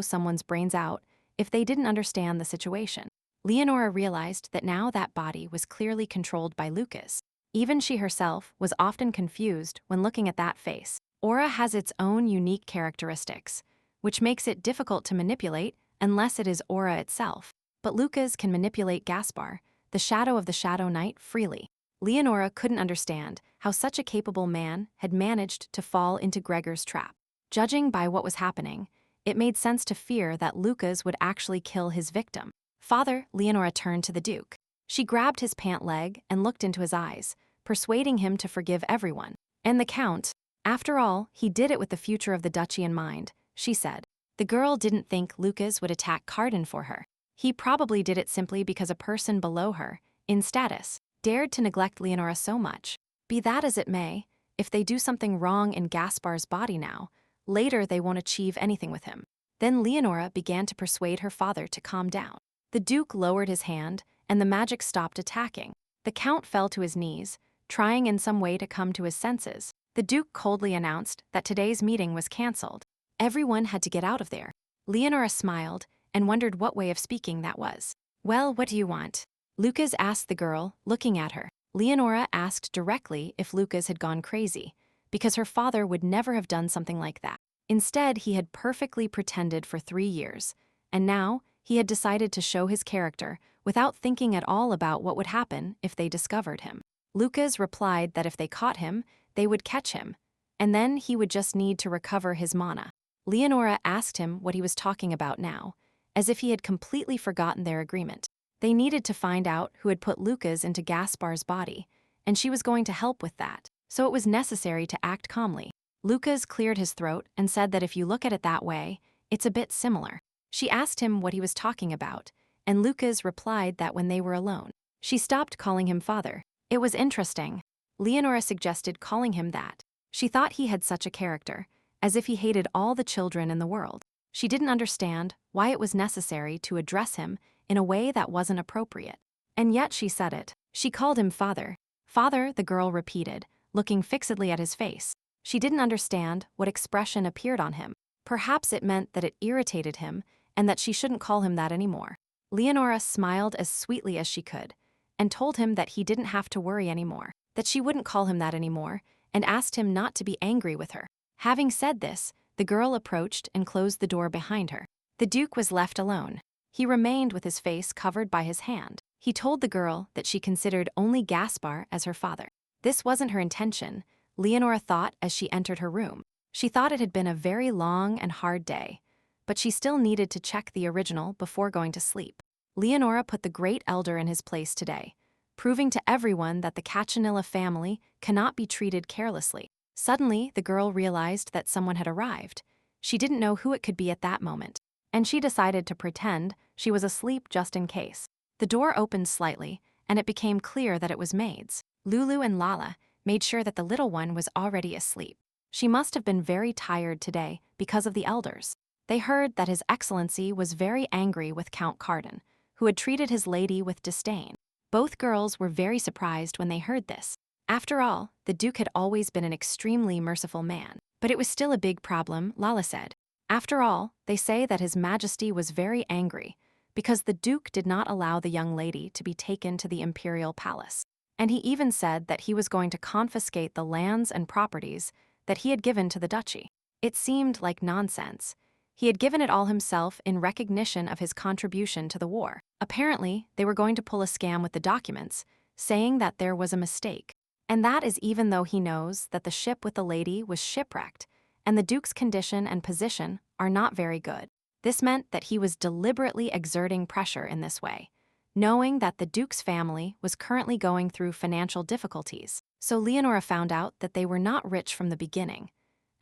[SPEAKER 1] someone's brains out if they didn't understand the situation. Leonora realized that now that body was clearly controlled by Lucas. Even she herself was often confused when looking at that face. Aura has its own unique characteristics, which makes it difficult to manipulate unless it is aura itself. But Lucas can manipulate Gaspar, the shadow of the Shadow Knight, freely. Leonora couldn't understand how such a capable man had managed to fall into Gregor's trap. Judging by what was happening, it made sense to fear that Lucas would actually kill his victim. "Father," Leonora turned to the Duke. She grabbed his pant leg and looked into his eyes, persuading him to forgive everyone. And the Count. After all, he did it with the future of the duchy in mind, she said. The girl didn't think Lucas would attack Cardin for her. He probably did it simply because a person below her, in status, dared to neglect Leonora so much. Be that as it may, if they do something wrong in Gaspar's body now, later they won't achieve anything with him. Then Leonora began to persuade her father to calm down. The Duke lowered his hand, and the magic stopped attacking. The Count fell to his knees, trying in some way to come to his senses. The Duke coldly announced that today's meeting was cancelled. Everyone had to get out of there. Leonora smiled and wondered what way of speaking that was. "Well, what do you want?" Lucas asked the girl, looking at her. Leonora asked directly if Lucas had gone crazy, because her father would never have done something like that. Instead, he had perfectly pretended for 3 years, and now he had decided to show his character without thinking at all about what would happen if they discovered him. Lucas replied that if they caught him, they would catch him, and then he would just need to recover his mana. Leonora asked him what he was talking about now, as if he had completely forgotten their agreement. They needed to find out who had put Lucas into Gaspar's body, and she was going to help with that, so it was necessary to act calmly. Lucas cleared his throat and said that if you look at it that way, it's a bit similar. She asked him what he was talking about, and Lucas replied that when they were alone. She stopped calling him father. It was interesting. Leonora suggested calling him that. She thought he had such a character, as if he hated all the children in the world. She didn't understand why it was necessary to address him in a way that wasn't appropriate. And yet she said it. She called him father. "Father," the girl repeated, looking fixedly at his face. She didn't understand what expression appeared on him. Perhaps it meant that it irritated him and that she shouldn't call him that anymore. Leonora smiled as sweetly as she could and told him that he didn't have to worry anymore, that she wouldn't call him that anymore, and asked him not to be angry with her. Having said this, the girl approached and closed the door behind her. The Duke was left alone. He remained with his face covered by his hand. He told the girl that she considered only Gaspar as her father. This wasn't her intention, Leonora thought as she entered her room. She thought it had been a very long and hard day, but she still needed to check the original before going to sleep. Leonora put the great elder in his place today, proving to everyone that the Cachanilla family cannot be treated carelessly. Suddenly, the girl realized that someone had arrived. She didn't know who it could be at that moment, and she decided to pretend she was asleep just in case. The door opened slightly, and it became clear that it was maids. Lulu and Lala made sure that the little one was already asleep. She must have been very tired today because of the elders. They heard that His Excellency was very angry with Count Cardin, who had treated his lady with disdain. Both girls were very surprised when they heard this. After all, the Duke had always been an extremely merciful man. But it was still a big problem, Lala said. After all, they say that His Majesty was very angry because the Duke did not allow the young lady to be taken to the imperial palace. And he even said that he was going to confiscate the lands and properties that he had given to the duchy. It seemed like nonsense. He had given it all himself in recognition of his contribution to the war. Apparently, they were going to pull a scam with the documents, saying that there was a mistake. And that is even though he knows that the ship with the lady was shipwrecked, and the Duke's condition and position are not very good. This meant that he was deliberately exerting pressure in this way, knowing that the Duke's family was currently going through financial difficulties. So Leonora found out that they were not rich from the beginning.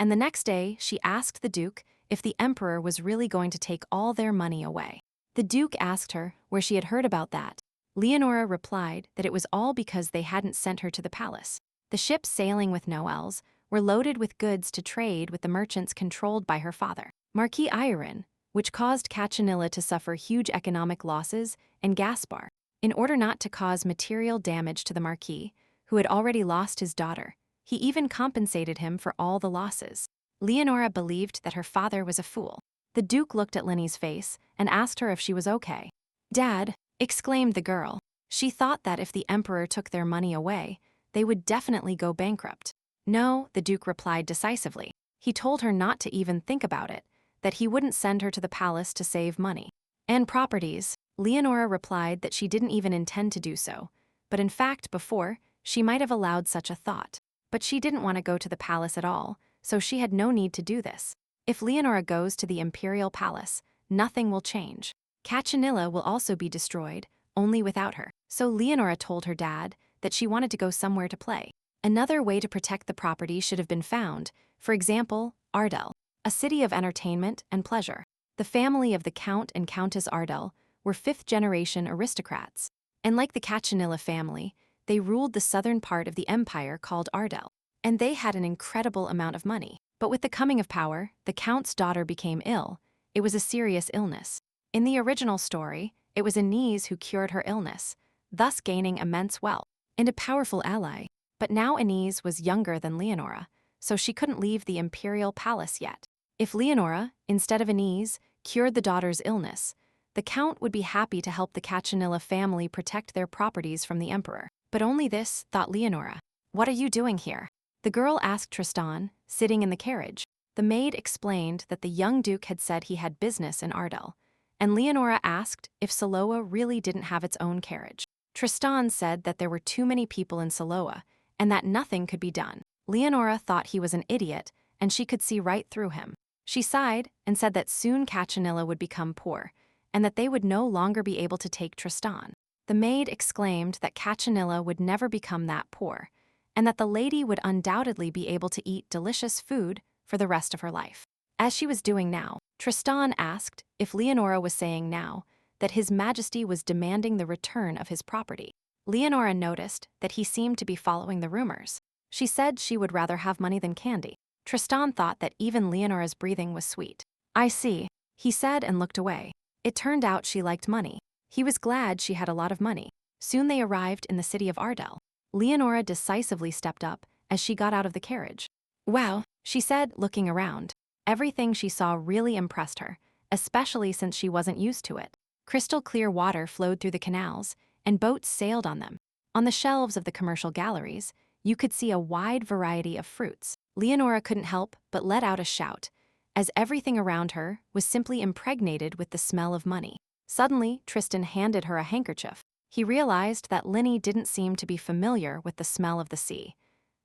[SPEAKER 1] And the next day, she asked the Duke if the Emperor was really going to take all their money away. The Duke asked her where she had heard about that. Leonora replied that it was all because they hadn't sent her to the palace. The ships sailing with Noel's were loaded with goods to trade with the merchants controlled by her father, Marquis Iron, which caused Cachanilla to suffer huge economic losses, and Gaspar, in order not to cause material damage to the Marquis, who had already lost his daughter. He even compensated him for all the losses. Leonora believed that her father was a fool. The Duke looked at Linny's face and asked her if she was okay. "Dad," exclaimed the girl. She thought that if the Emperor took their money away, they would definitely go bankrupt. "No," the Duke replied decisively. He told her not to even think about it, that he wouldn't send her to the palace to save money and properties. Leonora replied that she didn't even intend to do so, but in fact before, she might have allowed such a thought. But she didn't want to go to the palace at all, so she had no need to do this. If Leonora goes to the imperial palace, nothing will change. Cachanilla will also be destroyed, only without her. So Leonora told her dad that she wanted to go somewhere to play. Another way to protect the property should have been found, for example, Ardell, a city of entertainment and pleasure. The family of the Count and Countess Ardell were fifth-generation aristocrats, and like the Cachanilla family, they ruled the southern part of the empire called Ardell, and they had an incredible amount of money. But with the coming of power, the Count's daughter became ill. It was a serious illness. In the original story, it was Anise who cured her illness, thus gaining immense wealth and a powerful ally. But now Anise was younger than Leonora, so she couldn't leave the imperial palace yet. If Leonora, instead of Anise, cured the daughter's illness, the Count would be happy to help the Cachanilla family protect their properties from the Emperor. But only this, thought Leonora. "What are you doing here?" The girl asked Tristan, sitting in the carriage. The maid explained that the young Duke had said he had business in Ardell, and Leonora asked if Saloa really didn't have its own carriage. Tristan said that there were too many people in Saloa, and that nothing could be done. Leonora thought he was an idiot, and she could see right through him. She sighed and said that soon Cachanilla would become poor, and that they would no longer be able to take Tristan. The maid exclaimed that Cachanilla would never become that poor, and that the lady would undoubtedly be able to eat delicious food for the rest of her life, as she was doing now. Tristan asked if Leonora was saying now that His Majesty was demanding the return of his property. Leonora noticed that he seemed to be following the rumors. She said she would rather have money than candy. Tristan thought that even Leonora's breathing was sweet. "I see," he said and looked away. It turned out she liked money. He was glad she had a lot of money. Soon they arrived in the city of Ardell. Leonora decisively stepped up as she got out of the carriage. "Wow," she said, looking around. Everything she saw really impressed her, especially since she wasn't used to it. Crystal clear water flowed through the canals, and boats sailed on them. On the shelves of the commercial galleries, you could see a wide variety of fruits. Leonora couldn't help but let out a shout, as everything around her was simply impregnated with the smell of money. Suddenly, Tristan handed her a handkerchief. He realized that Linny didn't seem to be familiar with the smell of the sea,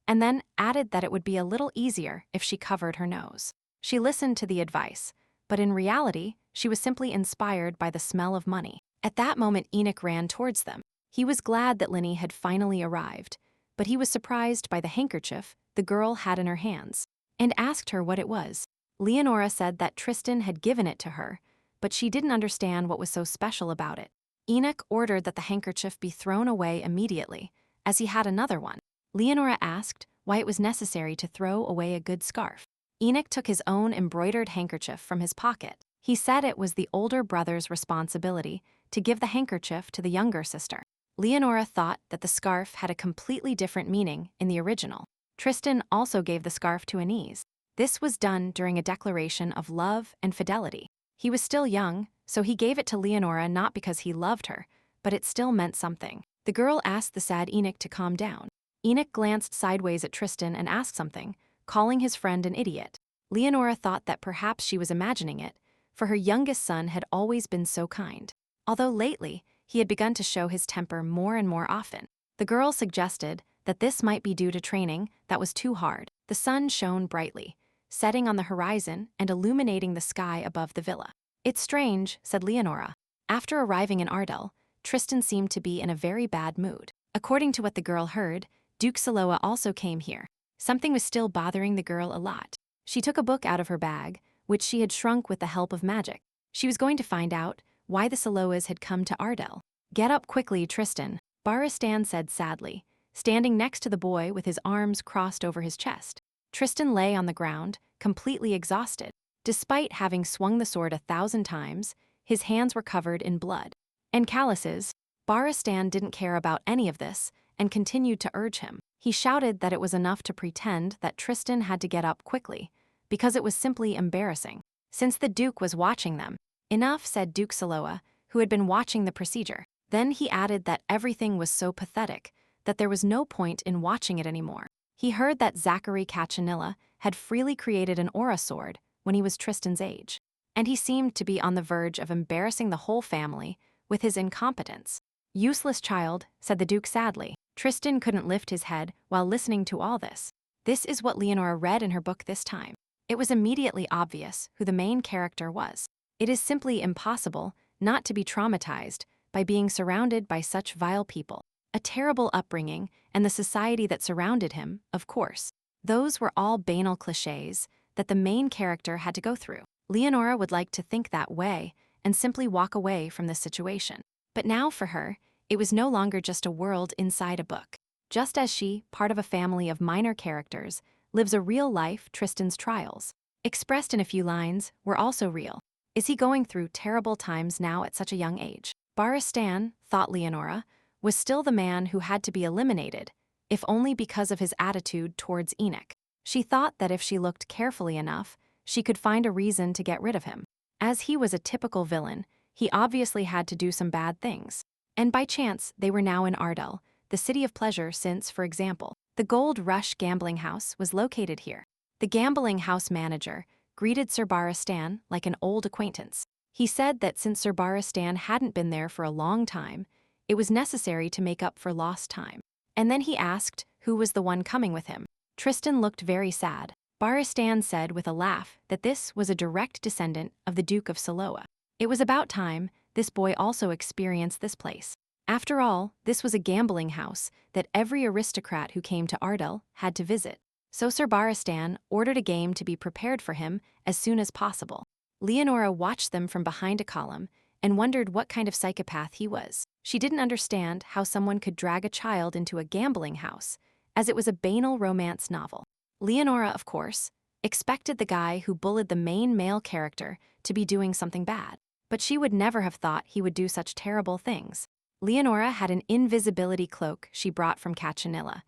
[SPEAKER 1] and then added that it would be a little easier if she covered her nose. She listened to the advice, but in reality, she was simply inspired by the smell of money. At that moment, Enoch ran towards them. He was glad that Linny had finally arrived, but he was surprised by the handkerchief the girl had in her hands, and asked her what it was. Leonora said that Tristan had given it to her, but she didn't understand what was so special about it. Enoch ordered that the handkerchief be thrown away immediately, as he had another one. Leonora asked why it was necessary to throw away a good scarf. Enoch took his own embroidered handkerchief from his pocket. He said it was the older brother's responsibility to give the handkerchief to the younger sister. Leonora thought that the scarf had a completely different meaning in the original. Tristan also gave the scarf to Anise. This was done during a declaration of love and fidelity. He was still young, so he gave it to Leonora not because he loved her, but it still meant something. The girl asked the sad Enoch to calm down. Enoch glanced sideways at Tristan and asked something, calling his friend an idiot. Leonora thought that perhaps she was imagining it, for her youngest son had always been so kind. Although lately, he had begun to show his temper more and more often. The girl suggested that this might be due to training that was too hard. The sun shone brightly, setting on the horizon and illuminating the sky above the villa. "It's strange," said Leonora. After arriving in Ardell, Tristan seemed to be in a very bad mood. According to what the girl heard, Duke Saloa also came here. Something was still bothering the girl a lot. She took a book out of her bag, which she had shrunk with the help of magic. She was going to find out why the Saloas had come to Ardell. Get up quickly, Tristan, Baristan said sadly, standing next to the boy with his arms crossed over his chest. Tristan lay on the ground, completely exhausted. Despite having swung the sword 1,000 times, his hands were covered in blood and calluses. Baristan didn't care about any of this and continued to urge him. He shouted that it was enough to pretend that Tristan had to get up quickly, because it was simply embarrassing. Since the Duke was watching them. Enough, said Duke Saloa, who had been watching the procedure. Then he added that everything was so pathetic that there was no point in watching it anymore. He heard that Zachary Cachanilla had freely created an aura sword when he was Tristan's age, and he seemed to be on the verge of embarrassing the whole family with his incompetence. Useless child, said the Duke sadly. Tristan couldn't lift his head while listening to all this. This is what Leonora read in her book this time. It was immediately obvious who the main character was. It is simply impossible not to be traumatized by being surrounded by such vile people. A terrible upbringing and the society that surrounded him, of course. Those were all banal cliches that the main character had to go through. Leonora would like to think that way and simply walk away from this situation. But now for her, it was no longer just a world inside a book. Just as she, part of a family of minor characters, lives a real life, Tristan's trials, expressed in a few lines, were also real. Is he going through terrible times now at such a young age? Baristan, thought Leonora, was still the man who had to be eliminated, if only because of his attitude towards Enoch. She thought that if she looked carefully enough, she could find a reason to get rid of him. As he was a typical villain, he obviously had to do some bad things. And by chance, they were now in Ardell, the city of pleasure since, for example, the Gold Rush gambling house was located here. The gambling house manager greeted Sir Baristan like an old acquaintance. He said that since Sir Baristan hadn't been there for a long time, it was necessary to make up for lost time. And then he asked who was the one coming with him. Tristan looked very sad. Baristan said with a laugh that this was a direct descendant of the Duke of Saloa. It was about time this boy also experienced this place. After all, this was a gambling house that every aristocrat who came to Ardell had to visit. So Sir Baristan ordered a game to be prepared for him as soon as possible. Leonora watched them from behind a column and wondered what kind of psychopath he was. She didn't understand how someone could drag a child into a gambling house, as it was a banal romance novel. Leonora, of course, expected the guy who bullied the main male character to be doing something bad, but she would never have thought he would do such terrible things. Leonora had an invisibility cloak she brought from Cachanilla,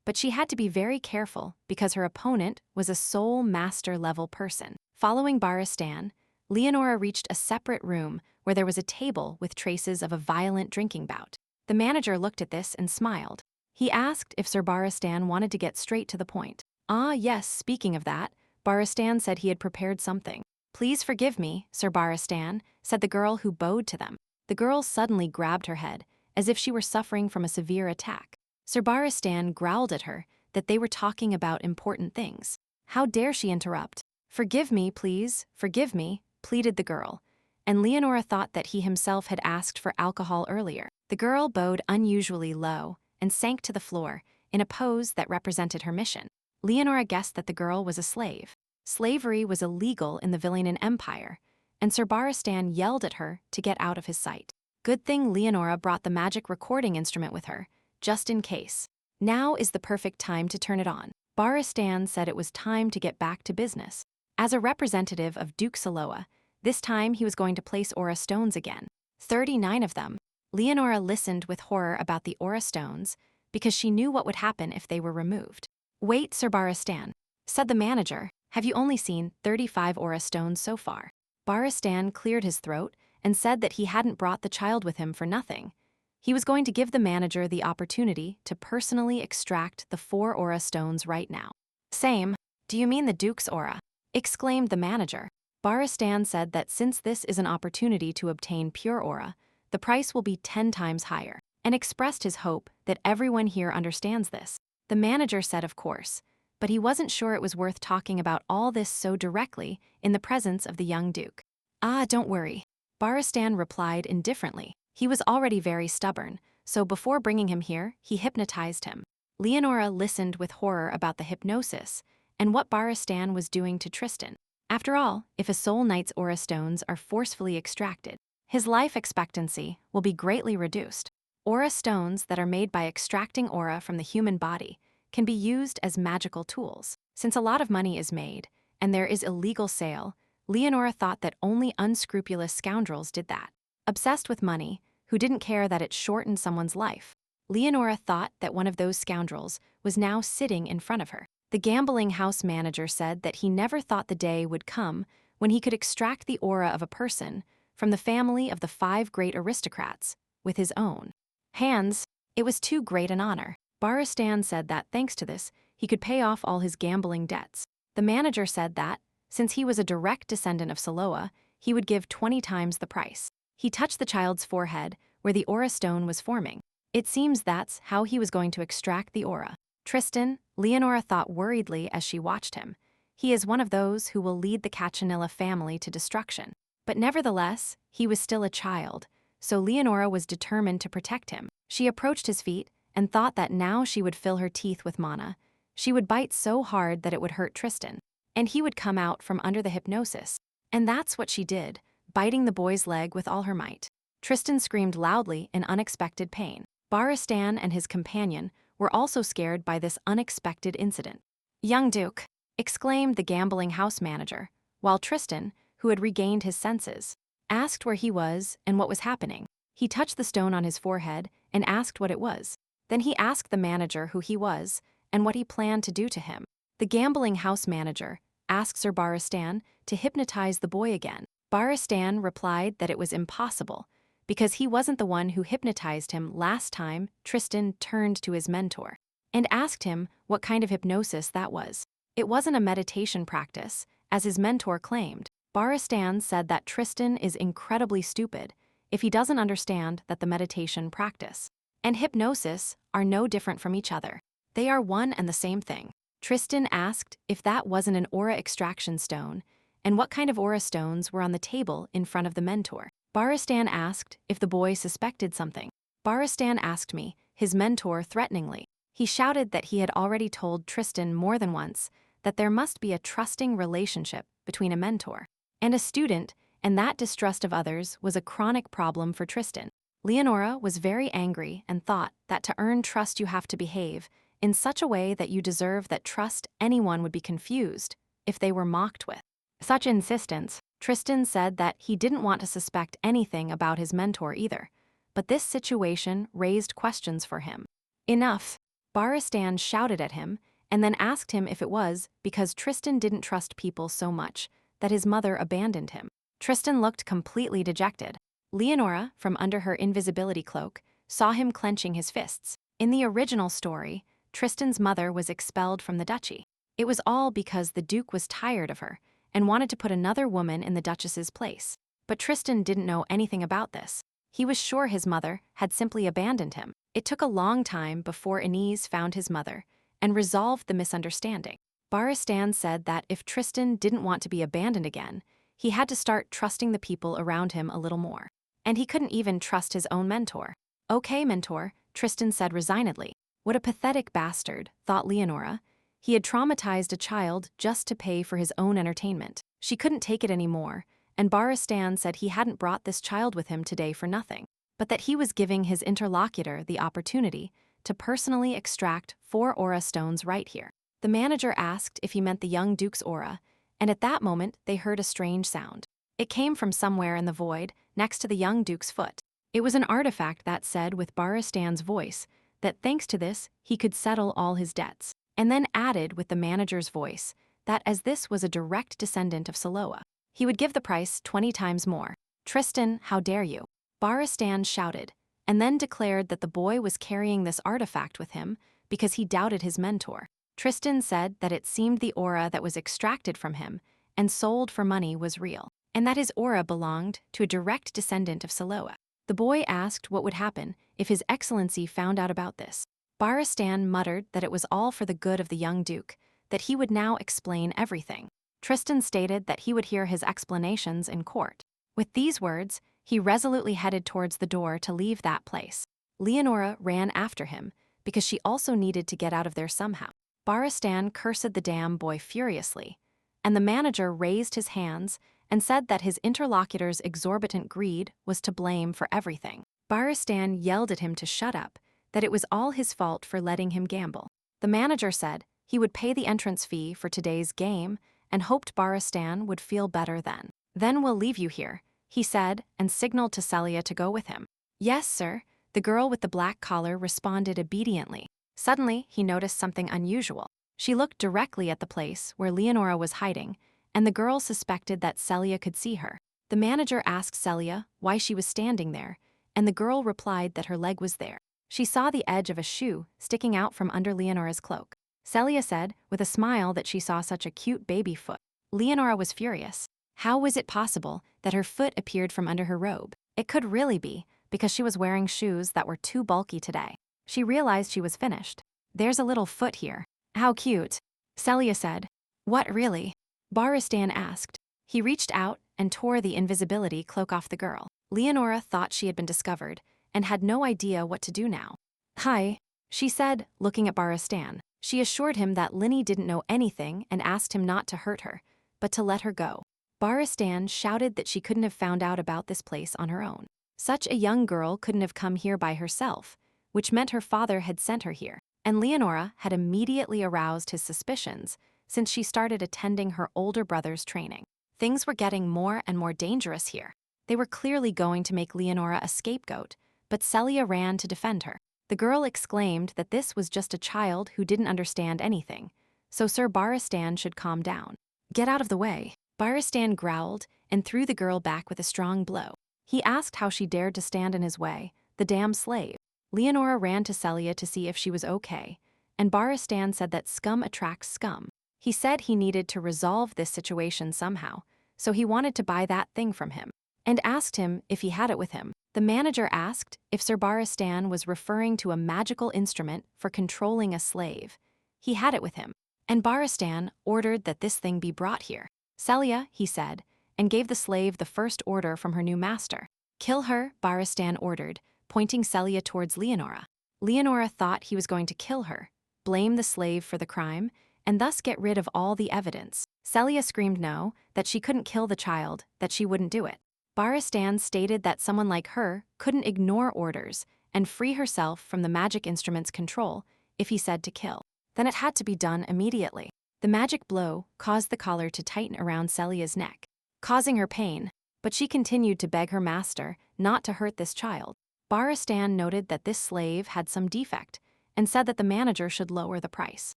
[SPEAKER 1] but she had to be very careful because her opponent was a soul master level person. Following Baristan, Leonora reached a separate room where there was a table with traces of a violent drinking bout. The manager looked at this and smiled. He asked if Sir Baristan wanted to get straight to the point. Ah, yes, speaking of that, Baristan said he had prepared something. Please forgive me, Sir Baristan, said the girl who bowed to them. The girl suddenly grabbed her head, as if she were suffering from a severe attack. Sir Baristan growled at her that they were talking about important things. How dare she interrupt? Forgive me, please, forgive me, pleaded the girl, and Leonora thought that he himself had asked for alcohol earlier. The girl bowed unusually low and sank to the floor in a pose that represented her mission. Leonora guessed that the girl was a slave. Slavery was illegal in the Villianan Empire, and Sir Baristan yelled at her to get out of his sight. Good thing Leonora brought the magic recording instrument with her, just in case. Now is the perfect time to turn it on. Baristan said it was time to get back to business. As a representative of Duke Saloa, this time he was going to place aura stones again. 39 of them. Leonora listened with horror about the aura stones because she knew what would happen if they were removed. Wait, Sir Baristan, said the manager. Have you only seen 35 aura stones so far? Baristan cleared his throat and said that he hadn't brought the child with him for nothing. He was going to give the manager the opportunity to personally extract the 4 aura stones right now. Same. Do you mean the Duke's aura? Exclaimed the manager. Baristan said that since this is an opportunity to obtain pure aura, the price will be 10 times higher, and expressed his hope that everyone here understands this. The manager said of course, but he wasn't sure it was worth talking about all this so directly in the presence of the young Duke. Ah, don't worry. Baristan replied indifferently. He was already very stubborn, so before bringing him here, he hypnotized him. Leonora listened with horror about the hypnosis and what Baristan was doing to Tristan. After all, if a soul knight's aura stones are forcefully extracted, his life expectancy will be greatly reduced. Aura stones that are made by extracting aura from the human body can be used as magical tools. Since a lot of money is made, and there is illegal sale, Leonora thought that only unscrupulous scoundrels did that. Obsessed with money, who didn't care that it shortened someone's life, Leonora thought that one of those scoundrels was now sitting in front of her. The gambling house manager said that he never thought the day would come when he could extract the aura of a person from the family of the 5 great aristocrats with his own hands. It was too great an honor. Baristan said that thanks to this, he could pay off all his gambling debts. The manager said that, since he was a direct descendant of Saloa, he would give 20 times the price. He touched the child's forehead, where the aura stone was forming. It seems that's how he was going to extract the aura. Tristan, Leonora thought worriedly as she watched him. He is one of those who will lead the Cachanilla family to destruction. But nevertheless, he was still a child, so Leonora was determined to protect him. She approached his feet and thought that now she would fill her teeth with mana. She would bite so hard that it would hurt Tristan, and he would come out from under the hypnosis. And that's what she did, biting the boy's leg with all her might. Tristan screamed loudly in unexpected pain. Baristan and his companion were also scared by this unexpected incident. "Young Duke," exclaimed the gambling house manager, while Tristan, who had regained his senses, asked where he was and what was happening. He touched the stone on his forehead and asked what it was. Then he asked the manager who he was and what he planned to do to him. The gambling house manager asked Sir Baristan to hypnotize the boy again. Baristan replied that it was impossible, because he wasn't the one who hypnotized him last time. Tristan turned to his mentor and asked him what kind of hypnosis that was. It wasn't a meditation practice, as his mentor claimed. Baristan said that Tristan is incredibly stupid if he doesn't understand that the meditation practice and hypnosis are no different from each other. They are one and the same thing. Tristan asked if that wasn't an aura extraction stone, and what kind of aura stones were on the table in front of the mentor. Baristan asked if the boy suspected something. Baristan asked me, his mentor, threateningly. He shouted that he had already told Tristan more than once that there must be a trusting relationship between a mentor and a student, and that distrust of others was a chronic problem for Tristan. Leonora was very angry and thought that to earn trust you have to behave in such a way that you deserve that trust. Anyone would be confused if they were mocked with such insistence. Tristan said that he didn't want to suspect anything about his mentor either, but this situation raised questions for him. "Enough!" Baristan shouted at him and then asked him if it was because Tristan didn't trust people so much that his mother abandoned him. Tristan looked completely dejected. Leonora, from under her invisibility cloak, saw him clenching his fists. In the original story, Tristan's mother was expelled from the duchy. It was all because the Duke was tired of her and wanted to put another woman in the Duchess's place. But Tristan didn't know anything about this. He was sure his mother had simply abandoned him. It took a long time before Inez found his mother and resolved the misunderstanding. Baristan said that if Tristan didn't want to be abandoned again, he had to start trusting the people around him a little more. And he couldn't even trust his own mentor. "Okay, mentor," Tristan said resignedly. What a pathetic bastard, thought Leonora. He had traumatized a child just to pay for his own entertainment. She couldn't take it anymore, and Baristan said he hadn't brought this child with him today for nothing, but that he was giving his interlocutor the opportunity to personally extract 4 aura stones right here. The manager asked if he meant the young Duke's aura, and at that moment they heard a strange sound. It came from somewhere in the void next to the young Duke's foot. It was an artifact that said with Baristan's voice that thanks to this he could settle all his debts, and then added with the manager's voice that as this was a direct descendant of Saloa, he would give the price 20 times more. "Tristan, how dare you?" Baristan shouted, and then declared that the boy was carrying this artifact with him because he doubted his mentor. Tristan said that it seemed the aura that was extracted from him and sold for money was real, and that his aura belonged to a direct descendant of Saloa. The boy asked what would happen if His Excellency found out about this. Baristan muttered that it was all for the good of the young Duke, that he would now explain everything. Tristan stated that he would hear his explanations in court. With these words, he resolutely headed towards the door to leave that place. Leonora ran after him because she also needed to get out of there somehow. Baristan cursed the damn boy furiously, and the manager raised his hands and said that his interlocutor's exorbitant greed was to blame for everything. Baristan yelled at him to shut up, that it was all his fault for letting him gamble. The manager said he would pay the entrance fee for today's game and hoped Baristan would feel better then. Then we'll leave you here, he said, and signaled to Celia to go with him. Yes, sir, the girl with the black collar responded obediently. Suddenly, he noticed something unusual. She looked directly at the place where Leonora was hiding, and the girl suspected that Celia could see her. The manager asked Celia why she was standing there, and the girl replied that her leg was there. She saw the edge of a shoe sticking out from under Leonora's cloak. Celia said, with a smile, that she saw such a cute baby foot. Leonora was furious. How was it possible that her foot appeared from under her robe? It could really be because she was wearing shoes that were too bulky today. She realized she was finished. There's a little foot here. How cute. Celia said. What really? Baristan asked. He reached out and tore the invisibility cloak off the girl. Leonora thought she had been discovered and had no idea what to do now. Hi, she said, looking at Baristan. She assured him that Linny didn't know anything and asked him not to hurt her, but to let her go. Baristan shouted that she couldn't have found out about this place on her own. Such a young girl couldn't have come here by herself, which meant her father had sent her here. And Leonora had immediately aroused his suspicions since she started attending her older brother's training. Things were getting more and more dangerous here. They were clearly going to make Leonora a scapegoat, but Celia ran to defend her. The girl exclaimed that this was just a child who didn't understand anything, so Sir Baristan should calm down. Get out of the way. Baristan growled and threw the girl back with a strong blow. He asked how she dared to stand in his way, the damn slave. Leonora ran to Celia to see if she was okay, and Baristan said that scum attracts scum. He said he needed to resolve this situation somehow, so he wanted to buy that thing from him, and asked him if he had it with him. The manager asked if Sir Baristan was referring to a magical instrument for controlling a slave. He had it with him, and Baristan ordered that this thing be brought here. Celia, he said, and gave the slave the first order from her new master. Kill her, Baristan ordered, pointing Celia towards Leonora. Leonora thought he was going to kill her, blame the slave for the crime, and thus get rid of all the evidence. Celia screamed no, that she couldn't kill the child, that she wouldn't do it. Baristan stated that someone like her couldn't ignore orders and free herself from the magic instrument's control if he said to kill. Then it had to be done immediately. The magic blow caused the collar to tighten around Celia's neck, causing her pain, but she continued to beg her master not to hurt this child. Baristan noted that this slave had some defect and said that the manager should lower the price.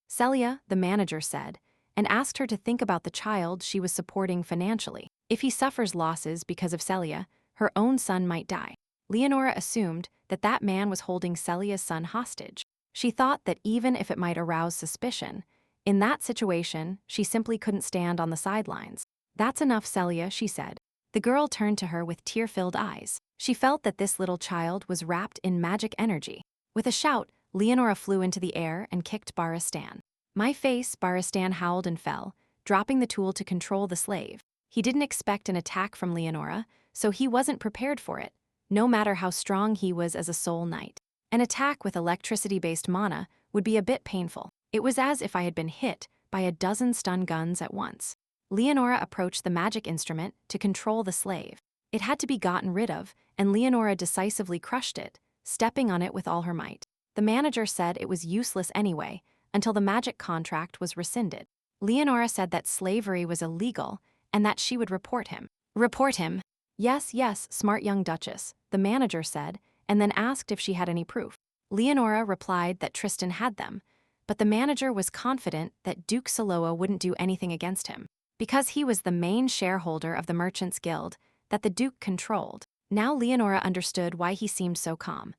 [SPEAKER 1] Celia, the manager, said, and asked her to think about the child she was supporting financially. If he suffers losses because of Celia, her own son might die. Leonora assumed that that man was holding Celia's son hostage. She thought that even if it might arouse suspicion, in that situation, she simply couldn't stand on the sidelines. That's enough, Celia, she said. The girl turned to her with tear-filled eyes. She felt that this little child was wrapped in magic energy. With a shout, Leonora flew into the air and kicked Baristan. My face, Baristan howled and fell, dropping the tool to control the slave. He didn't expect an attack from Leonora, so he wasn't prepared for it, no matter how strong he was as a soul knight. An attack with electricity-based mana would be a bit painful. It was as if I had been hit by a dozen stun guns at once. Leonora approached the magic instrument to control the slave. It had to be gotten rid of, and Leonora decisively crushed it, stepping on it with all her might. The manager said it was useless anyway, until the magic contract was rescinded. Leonora said that slavery was illegal and that she would report him. Report him? Yes, yes, smart young duchess, the manager said, and then asked if she had any proof. Leonora replied that Tristan had them, but the manager was confident that Duke Saloa wouldn't do anything against him, because he was the main shareholder of the Merchants' Guild that the Duke controlled. Now Leonora understood why he seemed so calm.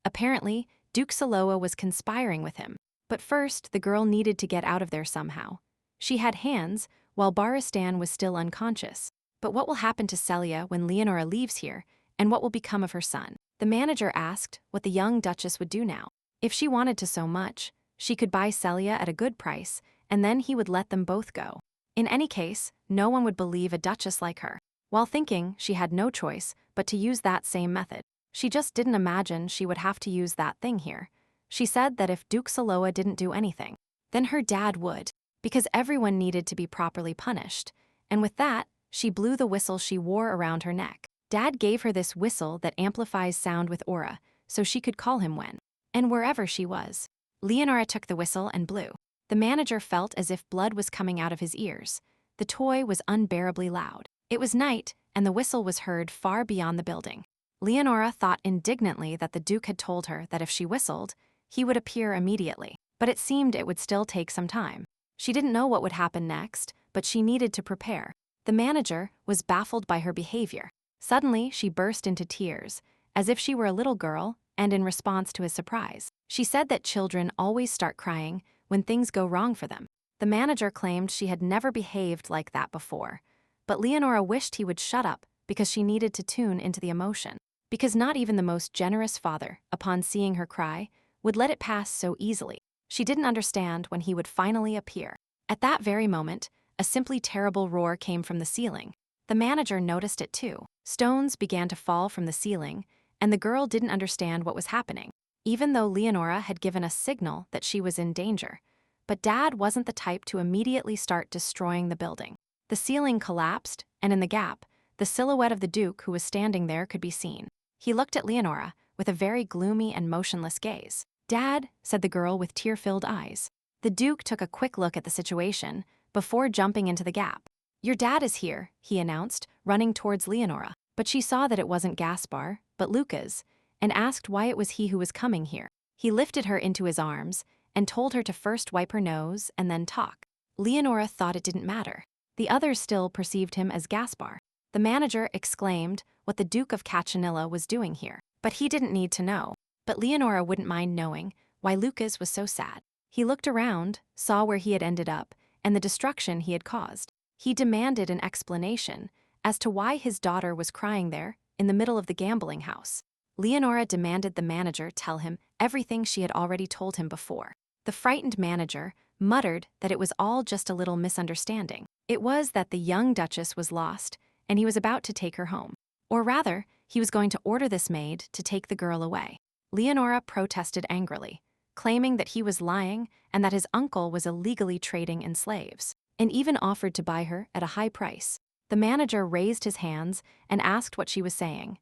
[SPEAKER 1] Apparently, Duke Saloa was conspiring with him, but first the girl needed to get out of there somehow. She had hands, while Baristan was still unconscious. But what will happen to Celia when Leonora leaves here, and what will become of her son? The manager asked what the young duchess would do now. If she wanted to so much, she could buy Celia at a good price, and then he would let them both go. In any case, no one would believe a duchess like her. While thinking, she had no choice but to use that same method. She just didn't imagine she would have to use that thing here. She said that if Duke Saloa didn't do anything, then her dad would, because everyone needed to be properly punished, and with that, she blew the whistle she wore around her neck. Dad gave her this whistle that amplifies sound with aura, so she could call him when and wherever she was. Leonora took the whistle and blew. The manager felt as if blood was coming out of his ears. The toy was unbearably loud. It was night, and the whistle was heard far beyond the building. Leonora thought indignantly that the Duke had told her that if she whistled, he would appear immediately. But it seemed it would still take some time. She didn't know what would happen next, but she needed to prepare. The manager was baffled by her behavior. Suddenly, she burst into tears, as if she were a little girl, and in response to his surprise. She said that children always start crying when things go wrong for them. The manager claimed she had never behaved like that before, but Leonora wished he would shut up because she needed to tune into the emotion. Because not even the most generous father, upon seeing her cry, would let it pass so easily. She didn't understand when he would finally appear. At that very moment, a simply terrible roar came from the ceiling. The manager noticed it too. Stones began to fall from the ceiling, and the girl didn't understand what was happening, even though Leonora had given a signal that she was in danger. But Dad wasn't the type to immediately start destroying the building. The ceiling collapsed, and in the gap, the silhouette of the Duke who was standing there could be seen. He looked at Leonora with a very gloomy and motionless gaze. "Dad," said the girl with tear-filled eyes. The Duke took a quick look at the situation before jumping into the gap. "Your dad is here," he announced, running towards Leonora. But she saw that it wasn't Gaspar, but Lucas, and asked why it was he who was coming here. He lifted her into his arms and told her to first wipe her nose and then talk. Leonora thought it didn't matter. The others still perceived him as Gaspar. The manager exclaimed what the Duke of Cachanilla was doing here, but he didn't need to know. But Leonora wouldn't mind knowing why Lucas was so sad. He looked around, saw where he had ended up, and the destruction he had caused. He demanded an explanation as to why his daughter was crying there in the middle of the gambling house. Leonora demanded the manager tell him everything she had already told him before. The frightened manager muttered that it was all just a little misunderstanding. It was that the young Duchess was lost, and he was about to take her home. Or rather, he was going to order this maid to take the girl away. Leonora protested angrily, claiming that he was lying and that his uncle was illegally trading in slaves, and even offered to buy her at a high price. The manager raised his hands and asked what she was saying.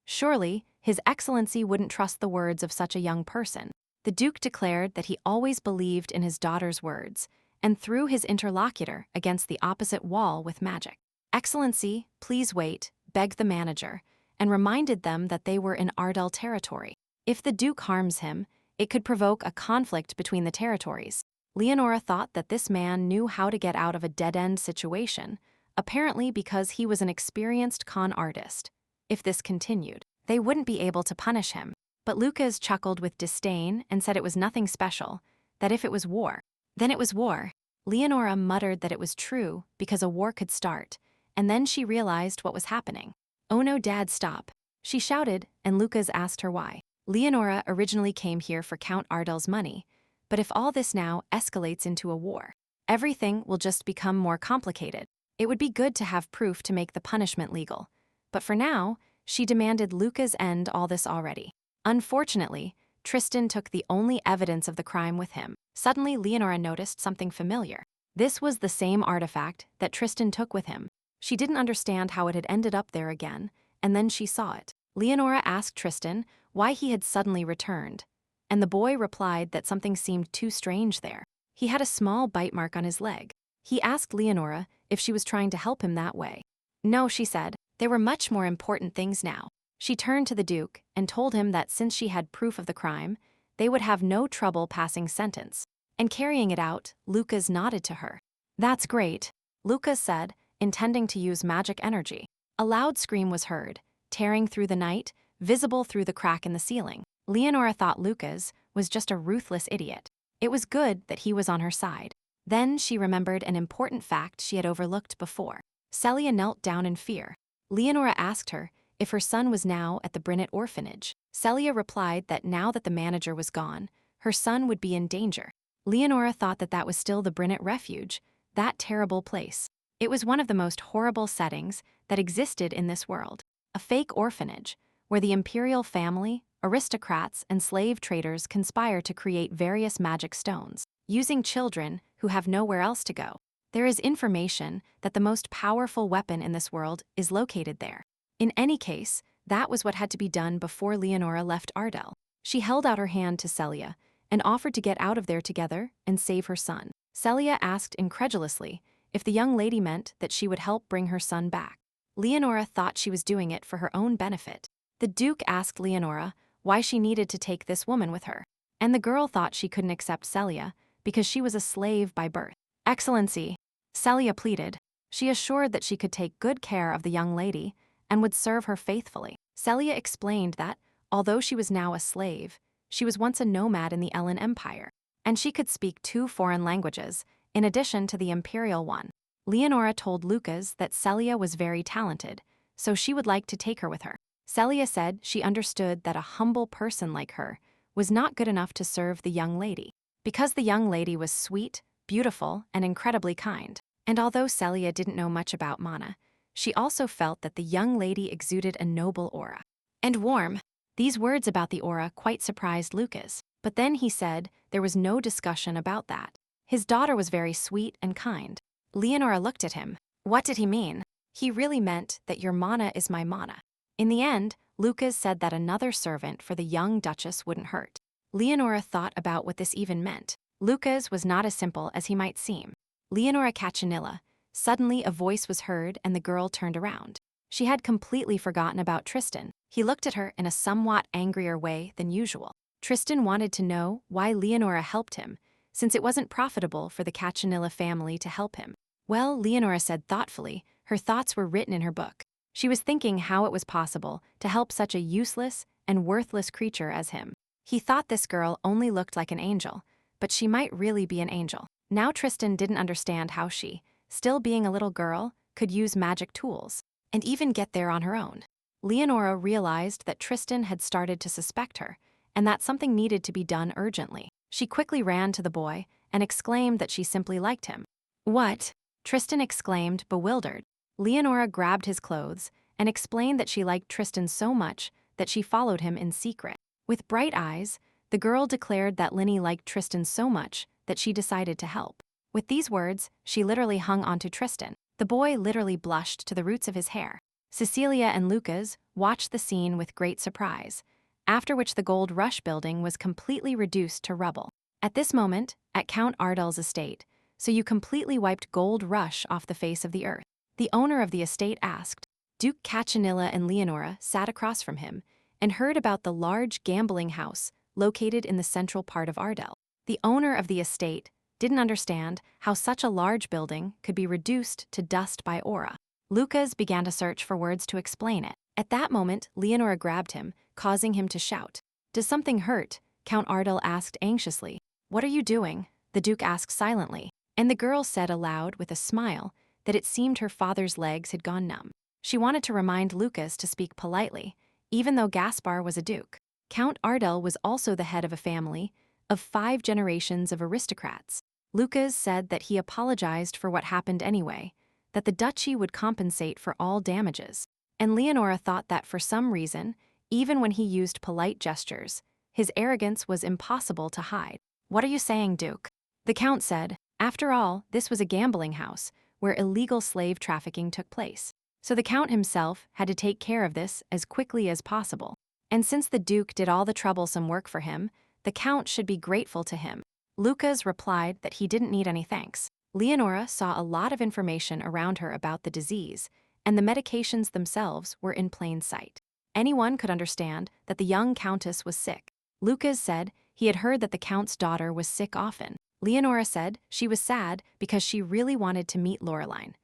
[SPEAKER 1] Surely, His Excellency wouldn't trust the words of such a young person. The Duke declared that he always believed in his daughter's words and threw his interlocutor against the opposite wall with magic. "Excellency, please wait," begged the manager, and reminded them that they were in Ardell territory. If the Duke harms him, it could provoke a conflict between the territories. Leonora thought that this man knew how to get out of a dead-end situation, apparently because he was an experienced con artist. If this continued, they wouldn't be able to punish him. But Lucas chuckled with disdain and said it was nothing special, that if it was war, then it was war. Leonora muttered that it was true because a war could start, and then she realized what was happening. "Oh no, Dad, stop," she shouted, and Lucas asked her why. Leonora originally came here for Count Ardell's money, but if all this now escalates into a war, everything will just become more complicated. It would be good to have proof to make the punishment legal. But for now, she demanded Lucas end all this already. Unfortunately, Tristan took the only evidence of the crime with him. Suddenly, Leonora noticed something familiar. This was the same artifact that Tristan took with him. She didn't understand how it had ended up there again, and then she saw it. Leonora asked Tristan why he had suddenly returned, and the boy replied that something seemed too strange there. He had a small bite mark on his leg. He asked Leonora if she was trying to help him that way. No, she said. There were much more important things now. She turned to the Duke and told him that since she had proof of the crime, they would have no trouble passing sentence. And carrying it out, Lucas nodded to her. "That's great," Lucas said, intending to use magic energy. A loud scream was heard, tearing through the night, visible through the crack in the ceiling. Leonora thought Lucas was just a ruthless idiot. It was good that he was on her side. Then she remembered an important fact she had overlooked before. Celia knelt down in fear. Leonora asked her if her son was now at the Brinnet orphanage. Celia replied that now that the manager was gone, her son would be in danger. Leonora thought that that was still the Brinnet refuge, that terrible place. It was one of the most horrible settings that existed in this world. A fake orphanage, where the imperial family, aristocrats, and slave traders conspire to create various magic stones, using children who have nowhere else to go. There is information that the most powerful weapon in this world is located there. In any case, that was what had to be done before Leonora left Ardell. She held out her hand to Celia and offered to get out of there together and save her son. Celia asked incredulously if the young lady meant that she would help bring her son back. Leonora thought she was doing it for her own benefit. The Duke asked Leonora why she needed to take this woman with her, and the girl thought she couldn't accept Celia because she was a slave by birth. "Excellency," Celia pleaded. She assured that she could take good care of the young lady and would serve her faithfully. Celia explained that, although she was now a slave, she was once a nomad in the Ellen Empire, and she could speak 2 foreign languages, in addition to the imperial one. Leonora told Lucas that Celia was very talented, so she would like to take her with her. Celia said she understood that a humble person like her was not good enough to serve the young lady, because the young lady was sweet, beautiful, and incredibly kind. And although Celia didn't know much about mana, she also felt that the young lady exuded a noble aura. And warm. These words about the aura quite surprised Lucas, but then he said there was no discussion about that. His daughter was very sweet and kind. Leonora looked at him. What did he mean? He really meant that your mana is my mana. In the end, Lucas said that another servant for the young duchess wouldn't hurt. Leonora thought about what this even meant. Lucas was not as simple as he might seem. Leonora Cachanilla. Suddenly a voice was heard and the girl turned around. She had completely forgotten about Tristan. He looked at her in a somewhat angrier way than usual. Tristan wanted to know why Leonora helped him, since it wasn't profitable for the Cachanilla family to help him. Well, Leonora said thoughtfully, her thoughts were written in her book. She was thinking how it was possible to help such a useless and worthless creature as him. He thought this girl only looked like an angel, but she might really be an angel. Now Tristan didn't understand how she, still being a little girl, could use magic tools, and even get there on her own. Leonora realized that Tristan had started to suspect her, and that something needed to be done urgently. She quickly ran to the boy and exclaimed that she simply liked him. "What?" Tristan exclaimed, bewildered. Leonora grabbed his clothes and explained that she liked Tristan so much that she followed him in secret. With bright eyes, the girl declared that Linny liked Tristan so much that she decided to help. With these words, she literally hung onto Tristan. The boy literally blushed to the roots of his hair. Cecilia and Lucas watched the scene with great surprise, after which the Gold Rush building was completely reduced to rubble. At this moment, at Count Ardell's estate, so you completely wiped Gold Rush off the face of the earth. The owner of the estate asked. Duke Cachanilla and Leonora sat across from him and heard about the large gambling house located in the central part of Ardell. The owner of the estate didn't understand how such a large building could be reduced to dust by aura. Lucas began to search for words to explain it. At that moment, Leonora grabbed him, causing him to shout. "Does something hurt?" Count Ardell asked anxiously. "What are you doing?" the Duke asked silently. And the girl said aloud with a smile that it seemed her father's legs had gone numb. She wanted to remind Lucas to speak politely, even though Gaspar was a duke. Count Ardell was also the head of a family of 5 generations of aristocrats. Lucas said that he apologized for what happened anyway, that the duchy would compensate for all damages. And Leonora thought that for some reason, even when he used polite gestures, his arrogance was impossible to hide. "What are you saying, Duke?" The Count said. After all, this was a gambling house where illegal slave trafficking took place. So the Count himself had to take care of this as quickly as possible. And since the Duke did all the troublesome work for him, the Count should be grateful to him. Lucas replied that he didn't need any thanks. Leonora saw a lot of information around her about the disease, and the medications themselves were in plain sight. Anyone could understand that the young countess was sick. Lucas said he had heard that the Count's daughter was sick often. Leonora said she was sad because she really wanted to meet Laureline.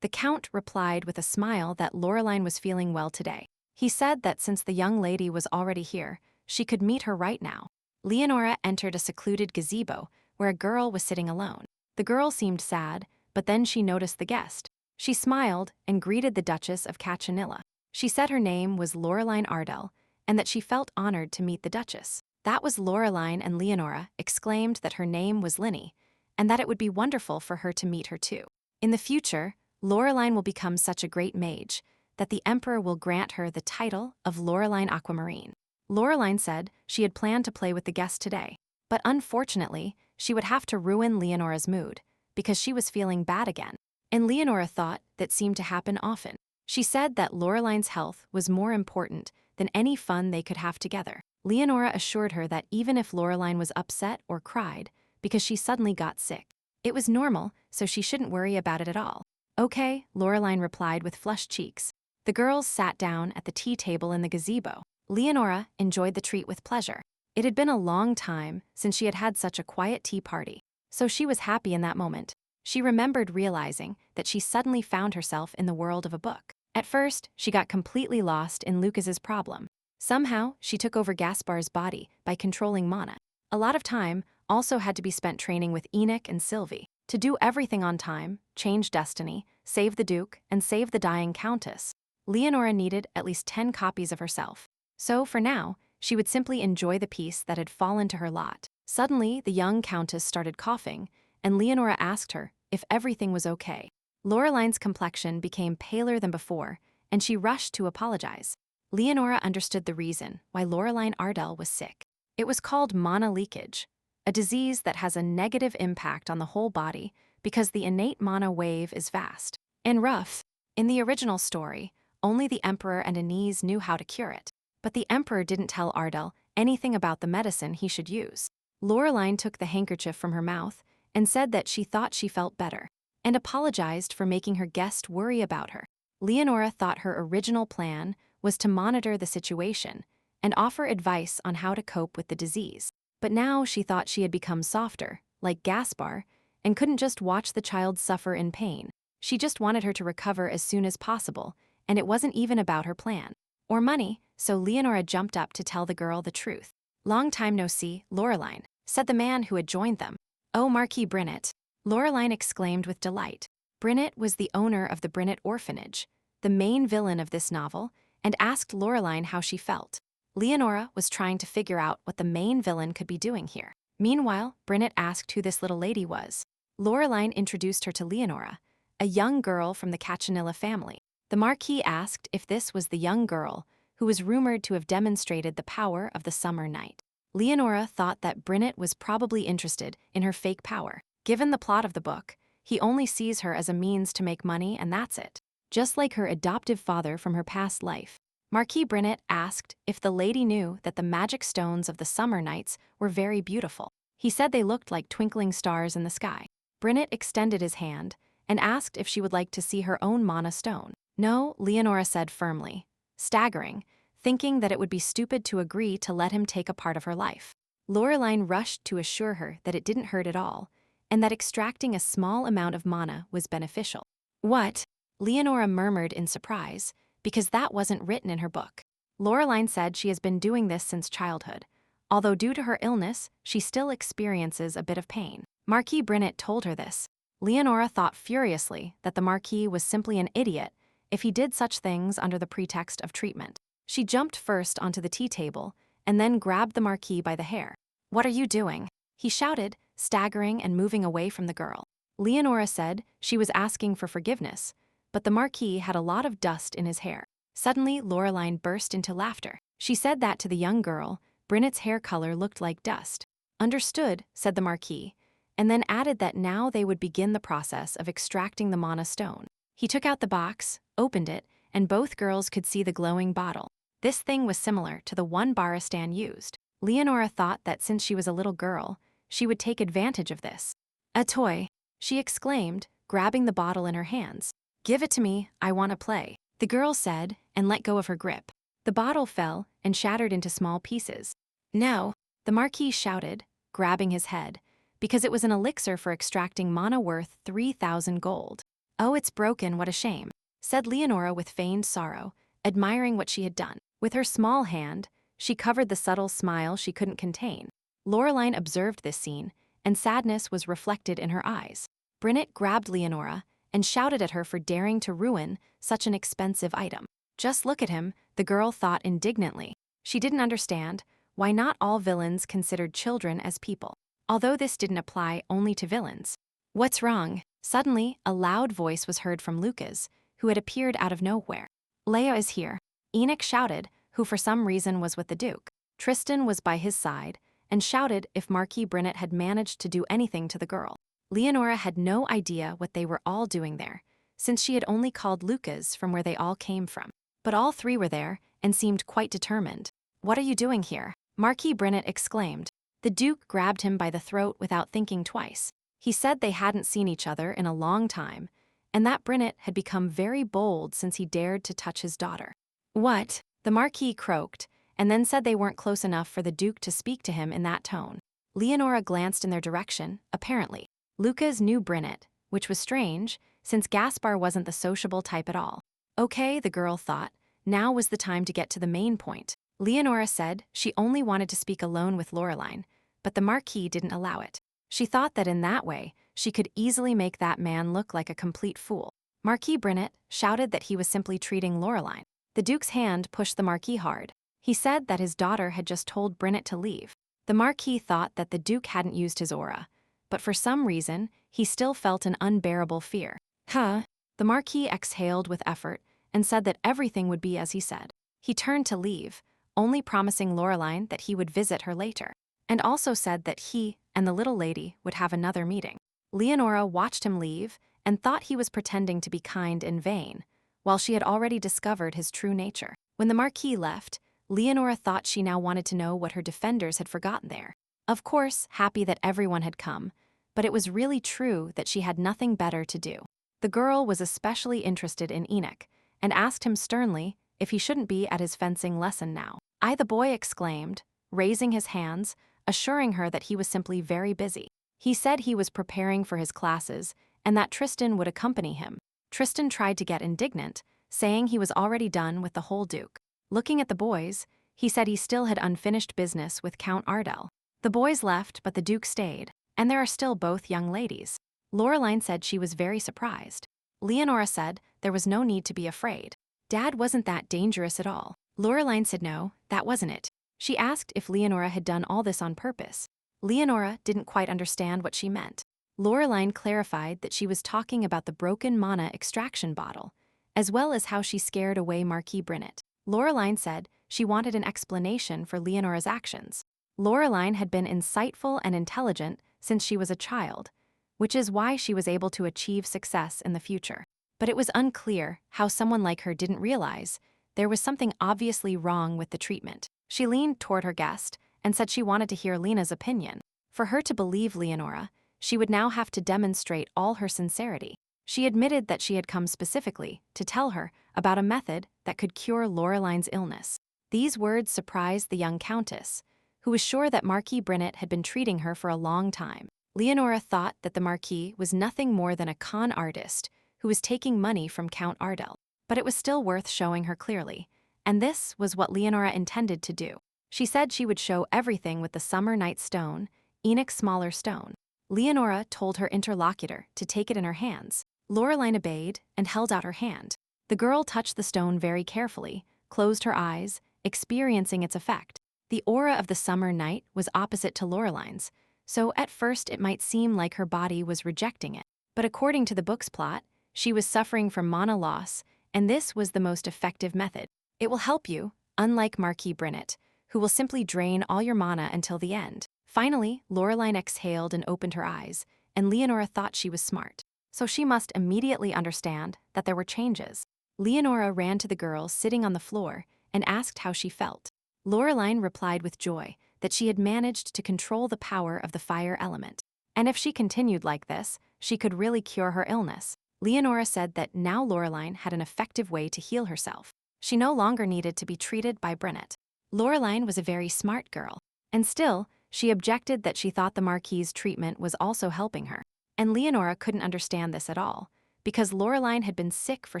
[SPEAKER 1] The Count replied with a smile that Laureline was feeling well today. He said that since the young lady was already here, she could meet her right now. Leonora entered a secluded gazebo where a girl was sitting alone. The girl seemed sad, but then she noticed the guest. She smiled and greeted the Duchess of Cachanilla. She said her name was Laureline Ardell and that she felt honored to meet the Duchess. That was Laureline, and Leonora exclaimed that her name was Linny and that it would be wonderful for her to meet her too. In the future, Laureline will become such a great mage that the Emperor will grant her the title of Laureline Aquamarine. Laureline said she had planned to play with the guest today, but unfortunately, she would have to ruin Leonora's mood because she was feeling bad again. And Leonora thought that seemed to happen often. She said that Loreline's health was more important than any fun they could have together. Leonora assured her that even if Loreline was upset or cried because she suddenly got sick, it was normal, so she shouldn't worry about it at all. Okay, Loreline replied with flushed cheeks. The girls sat down at the tea table in the gazebo. Leonora enjoyed the treat with pleasure. It had been a long time since she had had such a quiet tea party, so she was happy in that moment. She remembered realizing that she suddenly found herself in the world of a book. At first, she got completely lost in Lucas's problem. Somehow, she took over Gaspar's body by controlling mana. A lot of time also had to be spent training with Enoch and Sylvie to do everything on time, change destiny, save the Duke, and save the dying Countess. Leonora needed at least 10 copies of herself. So, for now, she would simply enjoy the piece that had fallen to her lot. Suddenly, the young Countess started coughing, and Leonora asked her if everything was okay. Loreline's complexion became paler than before, and she rushed to apologize. Leonora understood the reason why Loreline Ardell was sick. It was called mana leakage, a disease that has a negative impact on the whole body because the innate mana wave is vast and rough. In the original story, only the Emperor and Anise knew how to cure it, but the Emperor didn't tell Ardell anything about the medicine he should use. Loreline took the handkerchief from her mouth and said that she thought she felt better, and apologized for making her guest worry about her. Leonora thought her original plan was to monitor the situation and offer advice on how to cope with the disease. But now she thought she had become softer, like Gaspar, and couldn't just watch the child suffer in pain. She just wanted her to recover as soon as possible, and it wasn't even about her plan or money, so Leonora jumped up to tell the girl the truth. "Long time no see, Loreline," said the man who had joined them. "Oh, Marquis Brinnet," Loreline exclaimed with delight. Brinnet was the owner of the Brinnet Orphanage, the main villain of this novel, and asked Loreline how she felt. Leonora was trying to figure out what the main villain could be doing here. Meanwhile, Brinnet asked who this little lady was. Loreline introduced her to Leonora, a young girl from the Cachanilla family. The Marquis asked if this was the young girl who was rumored to have demonstrated the power of the summer night. Leonora thought that Brinnet was probably interested in her fake power. Given the plot of the book, he only sees her as a means to make money, and that's it. Just like her adoptive father from her past life. Marquis Brinnet asked if the lady knew that the magic stones of the summer nights were very beautiful. He said they looked like twinkling stars in the sky. Brinnet extended his hand and asked if she would like to see her own mana stone. No, Leonora said firmly, staggering, thinking that it would be stupid to agree to let him take a part of her life. Loreline rushed to assure her that it didn't hurt at all, and that extracting a small amount of mana was beneficial. "What?" Leonora murmured in surprise, because that wasn't written in her book. Loreline said she has been doing this since childhood, although due to her illness, she still experiences a bit of pain. Marquis Brinnet told her this. Leonora thought furiously that the Marquis was simply an idiot if he did such things under the pretext of treatment. She jumped first onto the tea table and then grabbed the Marquis by the hair. "What are you doing?" he shouted, staggering and moving away from the girl. Leonora said she was asking for forgiveness, but the Marquis had a lot of dust in his hair. Suddenly, Loreline burst into laughter. She said that to the young girl, Brinnet's hair color looked like dust. "Understood," said the Marquis, and then added that now they would begin the process of extracting the mana stone. He took out the box, opened it, and both girls could see the glowing bottle. This thing was similar to the one Baristan used. Leonora thought that since she was a little girl, she would take advantage of this. "A toy," she exclaimed, grabbing the bottle in her hands. "Give it to me, I want to play," the girl said, and let go of her grip. The bottle fell and shattered into small pieces. "No," the Marquis shouted, grabbing his head, because it was an elixir for extracting mana worth 3,000 gold. "Oh, it's broken, what a shame," said Leonora with feigned sorrow, admiring what she had done. With her small hand, she covered the subtle smile she couldn't contain. Loreline observed this scene, and sadness was reflected in her eyes. Brinnet grabbed Leonora and shouted at her for daring to ruin such an expensive item. "Just look at him," the girl thought indignantly. She didn't understand why not all villains considered children as people, although this didn't apply only to villains. "What's wrong?" Suddenly, a loud voice was heard from Lucas, who had appeared out of nowhere. "Leo is here," Enoch shouted, who for some reason was with the Duke. Tristan was by his side, and shouted if Marquis Brinnet had managed to do anything to the girl. Leonora had no idea what they were all doing there, since she had only called Lucas from where they all came from. But all three were there and seemed quite determined. "What are you doing here?" Marquis Brinnet exclaimed. The Duke grabbed him by the throat without thinking twice. He said they hadn't seen each other in a long time, and that Brinnet had become very bold since he dared to touch his daughter. "What?" The Marquis croaked, and then said they weren't close enough for the Duke to speak to him in that tone. Leonora glanced in their direction, apparently. Lucas knew Brinnet, which was strange, since Gaspar wasn't the sociable type at all. Okay, the girl thought, now was the time to get to the main point. Leonora said she only wanted to speak alone with Laureline, but the Marquis didn't allow it. She thought that in that way, she could easily make that man look like a complete fool. Marquis Brinnet shouted that he was simply treating Laureline. The Duke's hand pushed the Marquis hard. He said that his daughter had just told Brinnet to leave. The Marquis thought that the Duke hadn't used his aura, but for some reason, he still felt an unbearable fear. Huh? The Marquis exhaled with effort and said that everything would be as he said. He turned to leave, only promising Laureline that he would visit her later, and also said that he and the little lady would have another meeting. Leonora watched him leave and thought he was pretending to be kind in vain, while she had already discovered his true nature. When the Marquis left, Leonora thought she now wanted to know what her defenders had forgotten there. Of course, happy that everyone had come, but it was really true that she had nothing better to do. The girl was especially interested in Enoch, and asked him sternly if he shouldn't be at his fencing lesson now. The boy exclaimed, raising his hands, assuring her that he was simply very busy. He said he was preparing for his classes and that Tristan would accompany him. Tristan tried to get indignant, saying he was already done with the whole Duke. Looking at the boys, he said he still had unfinished business with Count Ardell. The boys left, but the Duke stayed, and there are still both young ladies. Laureline said she was very surprised. Leonora said there was no need to be afraid. Dad wasn't that dangerous at all. Laureline said no, that wasn't it. She asked if Leonora had done all this on purpose. Leonora didn't quite understand what she meant. Laureline clarified that she was talking about the broken mana extraction bottle, as well as how she scared away Marquis Brinnet. Laureline said she wanted an explanation for Leonora's actions. Laureline had been insightful and intelligent since she was a child, which is why she was able to achieve success in the future. But it was unclear how someone like her didn't realize there was something obviously wrong with the treatment. She leaned toward her guest and said she wanted to hear Lena's opinion. For her to believe Leonora, she would now have to demonstrate all her sincerity. She admitted that she had come specifically to tell her about a method that could cure Laureline's illness. These words surprised the young countess, who was sure that Marquis Brinnet had been treating her for a long time. Leonora thought that the Marquis was nothing more than a con artist who was taking money from Count Ardell. But it was still worth showing her clearly, and this was what Leonora intended to do. She said she would show everything with the Summer Night Stone, Enoch's smaller stone. Leonora told her interlocutor to take it in her hands. Laureline obeyed and held out her hand. The girl touched the stone very carefully, closed her eyes, experiencing its effect. The aura of the summer night was opposite to Laureline's, so at first it might seem like her body was rejecting it. But according to the book's plot, she was suffering from mana loss, and this was the most effective method. It will help you, unlike Marquis Brinnet, who will simply drain all your mana until the end. Finally, Laureline exhaled and opened her eyes, and Leonora thought she was smart. So she must immediately understand that there were changes. Leonora ran to the girl sitting on the floor and asked how she felt. Laureline replied with joy that she had managed to control the power of the fire element. And if she continued like this, she could really cure her illness. Leonora said that now Laureline had an effective way to heal herself. She no longer needed to be treated by Brinnet. Laureline was a very smart girl, and still, she objected that she thought the Marquis's treatment was also helping her. And Leonora couldn't understand this at all, because Laureline had been sick for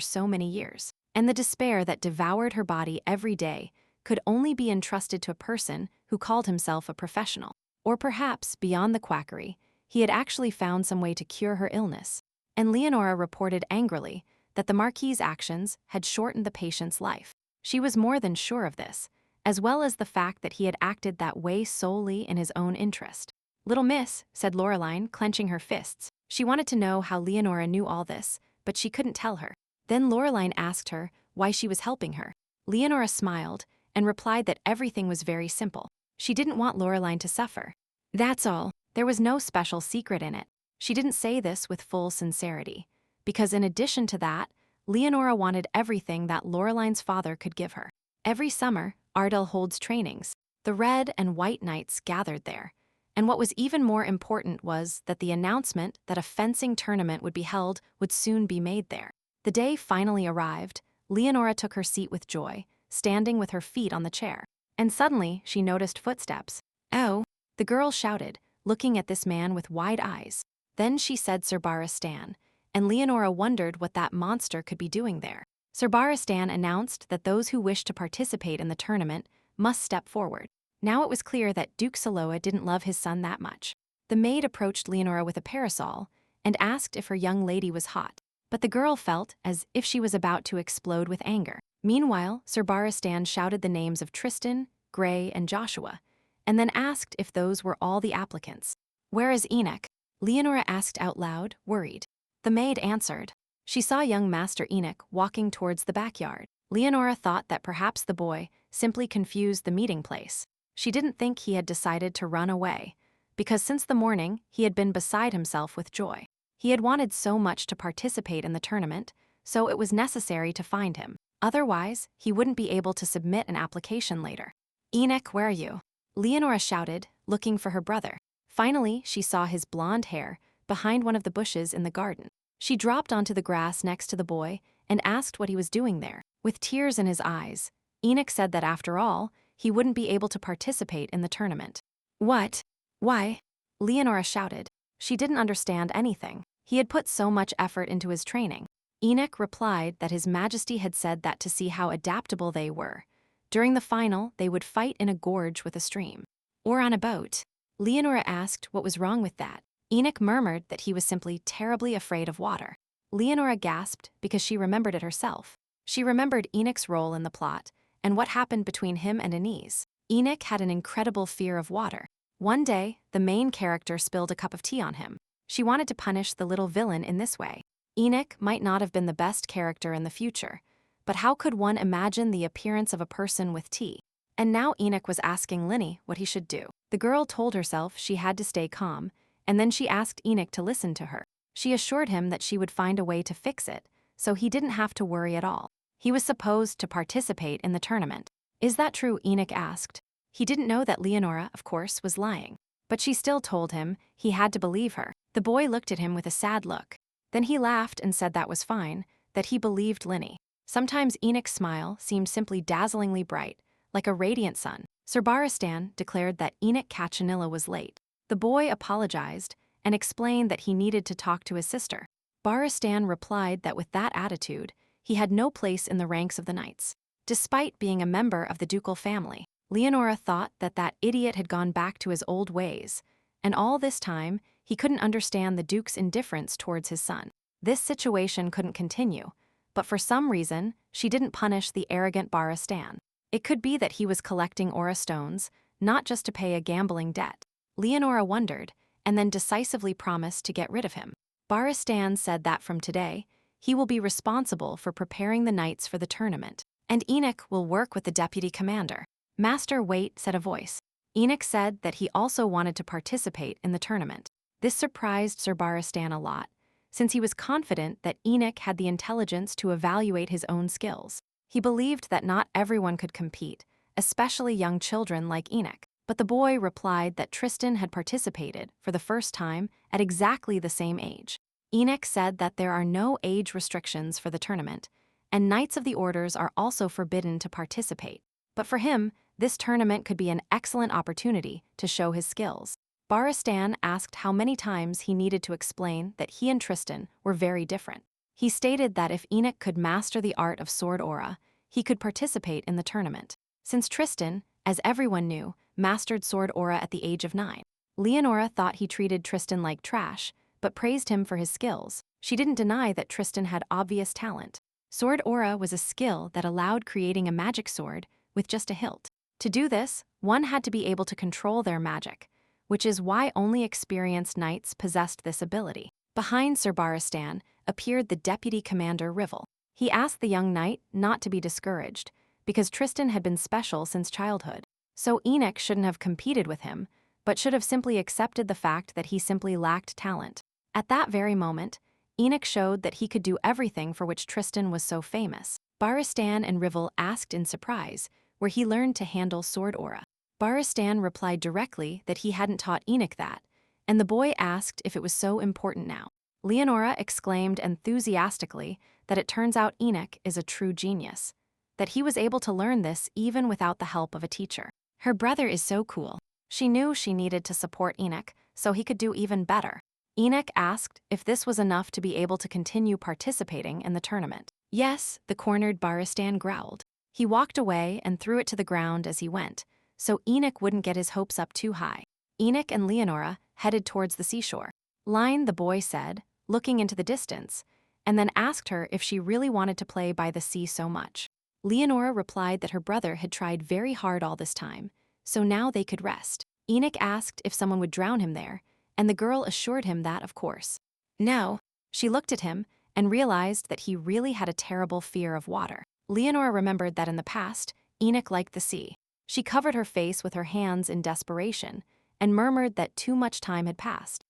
[SPEAKER 1] so many years, and the despair that devoured her body every day could only be entrusted to a person who called himself a professional. Or perhaps, beyond the quackery, he had actually found some way to cure her illness. And Leonora reported angrily that the Marquis's actions had shortened the patient's life. She was more than sure of this, as well as the fact that he had acted that way solely in his own interest. "Little miss," said Laureline, clenching her fists. She wanted to know how Leonora knew all this, but she couldn't tell her. Then Laureline asked her why she was helping her. Leonora smiled and replied that everything was very simple. She didn't want Laureline to suffer. That's all. There was no special secret in it. She didn't say this with full sincerity, because in addition to that, Leonora wanted everything that Loreline's father could give her. Every summer, Ardell holds trainings. The Red and White Knights gathered there, and what was even more important was that the announcement that a fencing tournament would be held would soon be made there. The day finally arrived. Leonora took her seat with joy, standing with her feet on the chair. And suddenly, she noticed footsteps. "Oh!" the girl shouted, looking at this man with wide eyes. Then she said Sir Barristan, and Leonora wondered what that monster could be doing there. Sir Barristan announced that those who wished to participate in the tournament must step forward. Now it was clear that Duke Saloa didn't love his son that much. The maid approached Leonora with a parasol and asked if her young lady was hot, but the girl felt as if she was about to explode with anger. Meanwhile, Sir Barristan shouted the names of Tristan, Gray, and Joshua, and then asked if those were all the applicants. "Where is Enoch?" Leonora asked out loud, worried. The maid answered. She saw young Master Enoch walking towards the backyard. Leonora thought that perhaps the boy simply confused the meeting place. She didn't think he had decided to run away, because since the morning he had been beside himself with joy. He had wanted so much to participate in the tournament, so it was necessary to find him. Otherwise, he wouldn't be able to submit an application later. "Enoch, where are you?" Leonora shouted, looking for her brother. Finally, she saw his blonde hair behind one of the bushes in the garden. She dropped onto the grass next to the boy and asked what he was doing there. With tears in his eyes, Enoch said that after all, he wouldn't be able to participate in the tournament. "What? Why?" Leonora shouted. She didn't understand anything. He had put so much effort into his training. Enoch replied that His Majesty had said that to see how adaptable they were. During the final, they would fight in a gorge with a stream. Or on a boat. Leonora asked what was wrong with that. Enoch murmured that he was simply terribly afraid of water. Leonora gasped because she remembered it herself. She remembered Enoch's role in the plot and what happened between him and Anise. Enoch had an incredible fear of water. One day, the main character spilled a cup of tea on him. She wanted to punish the little villain in this way. Enoch might not have been the best character in the future, but how could one imagine the appearance of a person with tea? And now Enoch was asking Linny what he should do. The girl told herself she had to stay calm, and then she asked Enoch to listen to her. She assured him that she would find a way to fix it, so he didn't have to worry at all. He was supposed to participate in the tournament. "Is that true?" Enoch asked. He didn't know that Leonora, of course, was lying, but she still told him he had to believe her. The boy looked at him with a sad look. Then he laughed and said that was fine, that he believed Linny. Sometimes Enoch's smile seemed simply dazzlingly bright, like a radiant sun. Sir Barristan declared that Enoch Cachanilla was late. The boy apologized and explained that he needed to talk to his sister. Barristan replied that with that attitude, he had no place in the ranks of the knights. Despite being a member of the ducal family, Leonora thought that that idiot had gone back to his old ways, and all this time, he couldn't understand the duke's indifference towards his son. This situation couldn't continue, but for some reason, she didn't punish the arrogant Barristan. It could be that he was collecting aura stones, not just to pay a gambling debt. Leonora wondered, and then decisively promised to get rid of him. Barristan said that from today, he will be responsible for preparing the knights for the tournament, and Enoch will work with the deputy commander. "Master, wait," said a voice. Enoch said that he also wanted to participate in the tournament. This surprised Sir Barristan a lot, since he was confident that Enoch had the intelligence to evaluate his own skills. He believed that not everyone could compete, especially young children like Enoch. But the boy replied that Tristan had participated for the first time at exactly the same age. Enoch said that there are no age restrictions for the tournament, and Knights of the Orders are also forbidden to participate. But for him, this tournament could be an excellent opportunity to show his skills. Barristan asked how many times he needed to explain that he and Tristan were very different. He stated that if Enoch could master the art of sword aura, he could participate in the tournament. Since Tristan, as everyone knew, mastered sword aura at the age of 9. Leonora thought he treated Tristan like trash, but praised him for his skills. She didn't deny that Tristan had obvious talent. Sword aura was a skill that allowed creating a magic sword with just a hilt. To do this, one had to be able to control their magic, which is why only experienced knights possessed this ability. Behind Sir Barristan appeared the deputy commander Rivel. He asked the young knight not to be discouraged, because Tristan had been special since childhood. So Enoch shouldn't have competed with him, but should have simply accepted the fact that he simply lacked talent. At that very moment, Enoch showed that he could do everything for which Tristan was so famous. Baristan and Rivel asked in surprise, where he learned to handle sword aura. Baristan replied directly that he hadn't taught Enoch that, and the boy asked if it was so important now. Leonora exclaimed enthusiastically that it turns out Enoch is a true genius, that he was able to learn this even without the help of a teacher. Her brother is so cool. She knew she needed to support Enoch so he could do even better. Enoch asked if this was enough to be able to continue participating in the tournament. Yes, the cornered Baristan growled. He walked away and threw it to the ground as he went, so Enoch wouldn't get his hopes up too high. Enoch and Leonora headed towards the seashore. Line, the boy said, looking into the distance, and then asked her if she really wanted to play by the sea so much. Leonora replied that her brother had tried very hard all this time, so now they could rest. Enoch asked if someone would drown him there, and the girl assured him that, of course. No. She looked at him and realized that he really had a terrible fear of water. Leonora remembered that in the past, Enoch liked the sea. She covered her face with her hands in desperation and murmured that too much time had passed.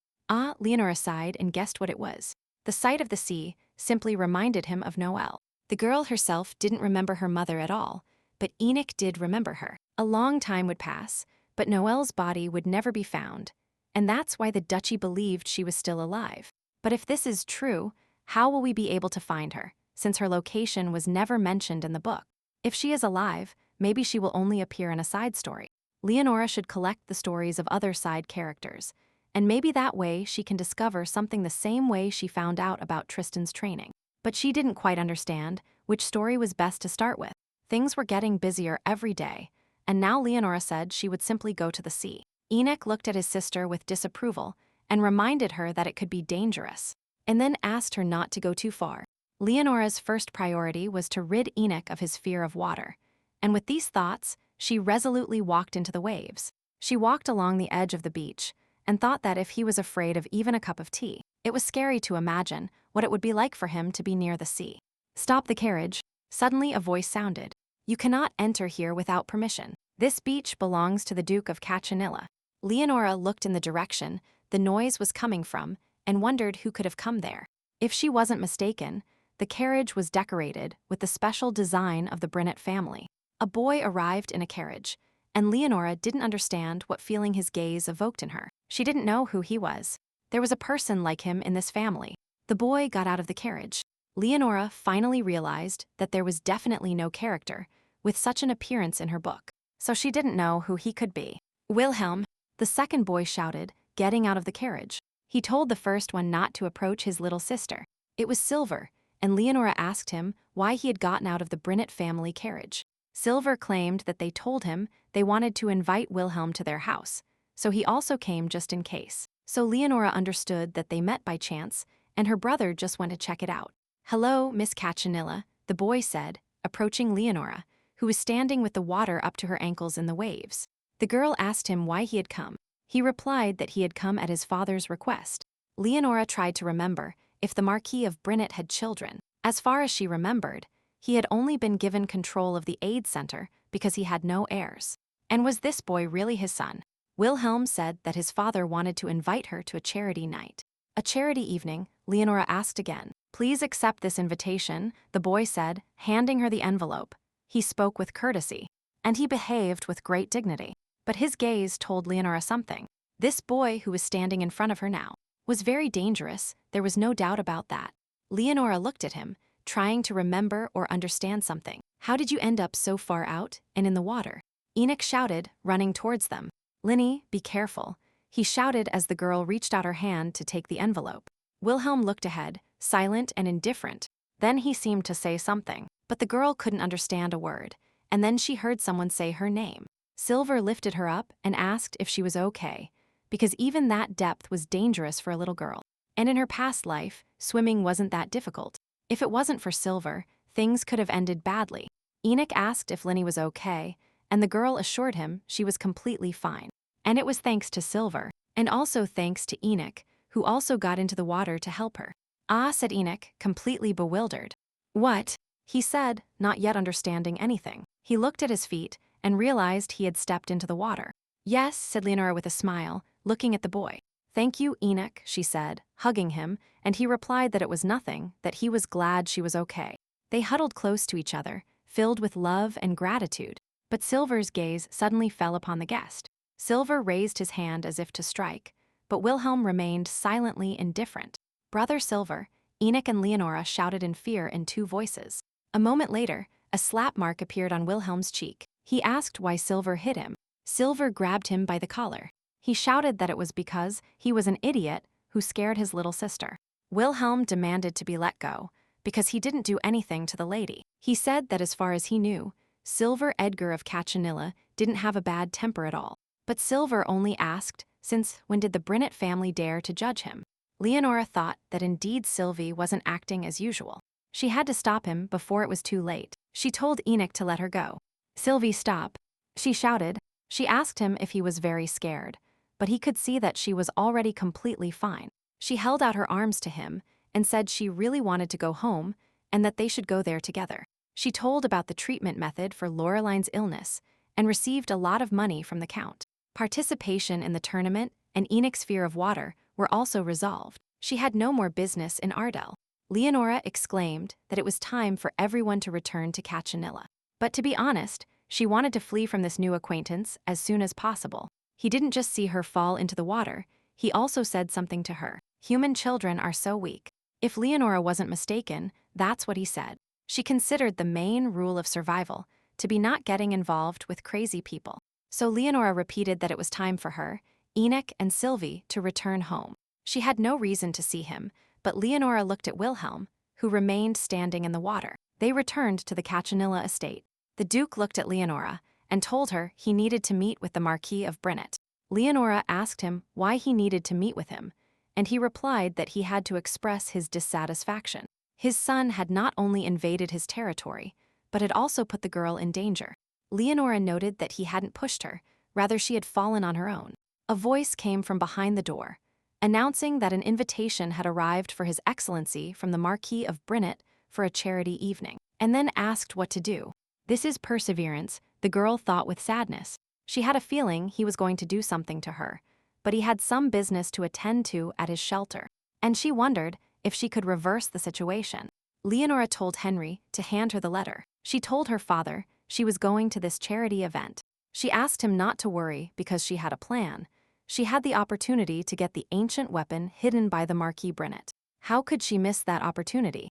[SPEAKER 1] Leonora sighed and guessed what it was. The sight of the sea simply reminded him of Noelle. The girl herself didn't remember her mother at all, but Enoch did remember her. A long time would pass, but Noelle's body would never be found, and that's why the duchy believed she was still alive. But if this is true, how will we be able to find her, since her location was never mentioned in the book? If she is alive, maybe she will only appear in a side story. Leonora should collect the stories of other side characters, and maybe that way she can discover something the same way she found out about Tristan's training. But she didn't quite understand which story was best to start with. Things were getting busier every day, and now Leonora said she would simply go to the sea. Enoch looked at his sister with disapproval and reminded her that it could be dangerous, and then asked her not to go too far. Leonora's first priority was to rid Enoch of his fear of water, and with these thoughts, she resolutely walked into the waves. She walked along the edge of the beach and thought that if he was afraid of even a cup of tea, it was scary to imagine what it would be like for him to be near the sea. Stop the carriage. Suddenly a voice sounded. You cannot enter here without permission. This beach belongs to the Duke of Cachanilla. Leonora looked in the direction the noise was coming from and wondered who could have come there. If she wasn't mistaken, the carriage was decorated with the special design of the Brinnet family. A boy arrived in a carriage, and Leonora didn't understand what feeling his gaze evoked in her. She didn't know who he was. There was a person like him in this family. The boy got out of the carriage. Leonora finally realized that there was definitely no character with such an appearance in her book, so she didn't know who he could be. Wilhelm, the second boy shouted, getting out of the carriage. He told the first one not to approach his little sister. It was Silver, and Leonora asked him why he had gotten out of the Brinnet family carriage. Silver claimed that they told him they wanted to invite Wilhelm to their house, so he also came just in case. So Leonora understood that they met by chance, and her brother just went to check it out. Hello, Miss Cachanilla, the boy said, approaching Leonora, who was standing with the water up to her ankles in the waves. The girl asked him why he had come. He replied that he had come at his father's request. Leonora tried to remember if the Marquis of Brinnet had children. As far as she remembered, he had only been given control of the aid center because he had no heirs. And was this boy really his son? Wilhelm said that his father wanted to invite her to a charity night. A charity evening, Leonora asked again. Please accept this invitation, the boy said, handing her the envelope. He spoke with courtesy, and he behaved with great dignity. But his gaze told Leonora something. This boy who was standing in front of her now was very dangerous, there was no doubt about that. Leonora looked at him, trying to remember or understand something. How did you end up so far out and in the water? Enoch shouted, running towards them. Linny, be careful, he shouted as the girl reached out her hand to take the envelope. Wilhelm looked ahead, silent and indifferent. Then he seemed to say something, but the girl couldn't understand a word, and then she heard someone say her name. Silver lifted her up and asked if she was okay, because even that depth was dangerous for a little girl. And in her past life, swimming wasn't that difficult. If it wasn't for Silver, things could have ended badly. Enoch asked if Linny was okay, and the girl assured him she was completely fine. And it was thanks to Silver, and also thanks to Enoch, who also got into the water to help her. Ah, said Enoch, completely bewildered. What? He said, not yet understanding anything. He looked at his feet and realized he had stepped into the water. Yes, said Leonora with a smile, looking at the boy. "Thank you, Enoch," she said, hugging him, and he replied that it was nothing, that he was glad she was okay. They huddled close to each other, filled with love and gratitude. But Silver's gaze suddenly fell upon the guest. Silver raised his hand as if to strike, but Wilhelm remained silently indifferent. "Brother Silver," Enoch and Leonora shouted in fear in two voices. A moment later, a slap mark appeared on Wilhelm's cheek. He asked why Silver hit him. Silver grabbed him by the collar. He shouted that it was because he was an idiot who scared his little sister. Wilhelm demanded to be let go, because he didn't do anything to the lady. He said that as far as he knew, Silver Edgar of Cachanilla didn't have a bad temper at all. But Silver only asked, since when did the Brinnet family dare to judge him? Leonora thought that indeed Sylvie wasn't acting as usual. She had to stop him before it was too late. She told Enoch to let her go. "Sylvie, stop," she shouted. She asked him if he was very scared, but he could see that she was already completely fine. She held out her arms to him and said she really wanted to go home and that they should go there together. She told about the treatment method for Loreline's illness and received a lot of money from the Count. Participation in the tournament and Enoch's fear of water were also resolved. She had no more business in Ardell. Leonora exclaimed that it was time for everyone to return to Cachanilla. But to be honest, she wanted to flee from this new acquaintance as soon as possible. He didn't just see her fall into the water, he also said something to her. Human children are so weak. If Leonora wasn't mistaken, that's what he said. She considered the main rule of survival to be not getting involved with crazy people. So Leonora repeated that it was time for her, Enoch and Sylvie to return home. She had no reason to see him, but Leonora looked at Wilhelm, who remained standing in the water. They returned to the Cachanilla estate. The Duke looked at Leonora and told her he needed to meet with the Marquis of Brinnet. Leonora asked him why he needed to meet with him, and he replied that he had to express his dissatisfaction. His son had not only invaded his territory, but had also put the girl in danger. Leonora noted that he hadn't pushed her, rather she had fallen on her own. A voice came from behind the door, announcing that an invitation had arrived for His Excellency from the Marquis of Brinnet for a charity evening, and then asked what to do. "This is perseverance," the girl thought with sadness. She had a feeling he was going to do something to her, but he had some business to attend to at his shelter, and she wondered if she could reverse the situation. Leonora told Henry to hand her the letter. She told her father she was going to this charity event. She asked him not to worry because she had a plan. She had the opportunity to get the ancient weapon hidden by the Marquis Brinnet. How could she miss that opportunity?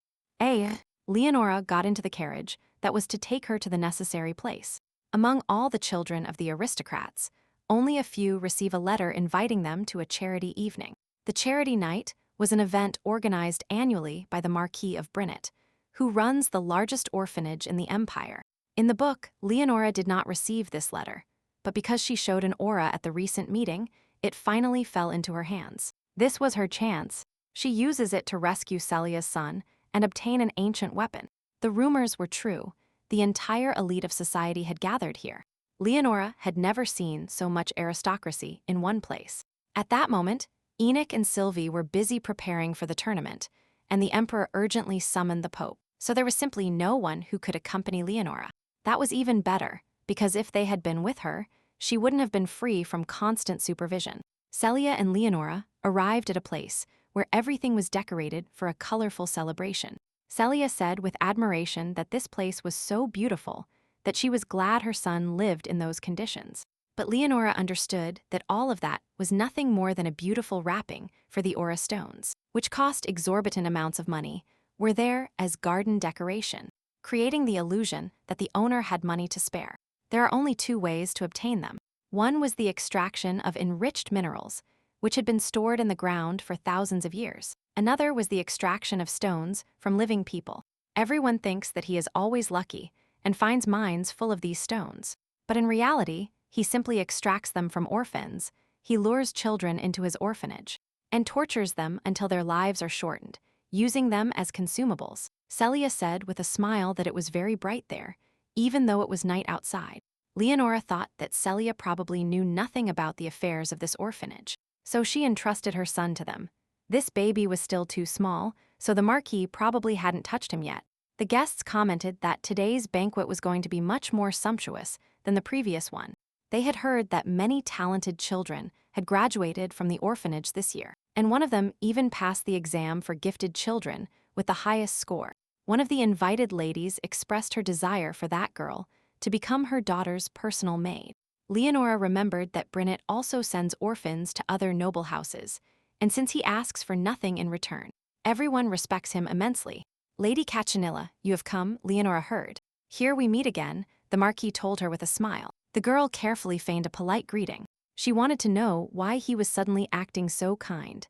[SPEAKER 1] Leonora got into the carriage that was to take her to the necessary place. Among all the children of the aristocrats, only a few receive a letter inviting them to a charity evening. The charity night was an event organized annually by the Marquis of Brinnet, who runs the largest orphanage in the empire. In the book, Leonora did not receive this letter, but because she showed an aura at the recent meeting, it finally fell into her hands. This was her chance. She uses it to rescue Celia's son and obtain an ancient weapon. The rumors were true. The entire elite of society had gathered here. Leonora had never seen so much aristocracy in one place. At that moment, Enoch and Sylvie were busy preparing for the tournament, and the emperor urgently summoned the pope, so there was simply no one who could accompany Leonora. That was even better, because if they had been with her, she wouldn't have been free from constant supervision. Celia and Leonora arrived at a place where everything was decorated for a colorful celebration. Celia said with admiration that this place was so beautiful that she was glad her son lived in those conditions. But Leonora understood that all of that was nothing more than a beautiful wrapping for the aura stones, which cost exorbitant amounts of money, were there as garden decoration, creating the illusion that the owner had money to spare. There are only two ways to obtain them. One was the extraction of enriched minerals, which had been stored in the ground for thousands of years. Another was the extraction of stones from living people. Everyone thinks that he is always lucky and finds mines full of these stones. But in reality, he simply extracts them from orphans. He lures children into his orphanage and tortures them until their lives are shortened, using them as consumables. Celia said with a smile that it was very bright there, even though it was night outside. Leonora thought that Celia probably knew nothing about the affairs of this orphanage, so she entrusted her son to them. This baby was still too small, so the Marquis probably hadn't touched him yet. The guests commented that today's banquet was going to be much more sumptuous than the previous one. They had heard that many talented children had graduated from the orphanage this year, and one of them even passed the exam for gifted children with the highest score. One of the invited ladies expressed her desire for that girl to become her daughter's personal maid. Leonora remembered that Brynett also sends orphans to other noble houses, and since he asks for nothing in return, everyone respects him immensely. Lady Cachanilla, you have come, Leonora heard. Here we meet again, the Marquis told her with a smile. The girl carefully feigned a polite greeting. She wanted to know why he was suddenly acting so kind,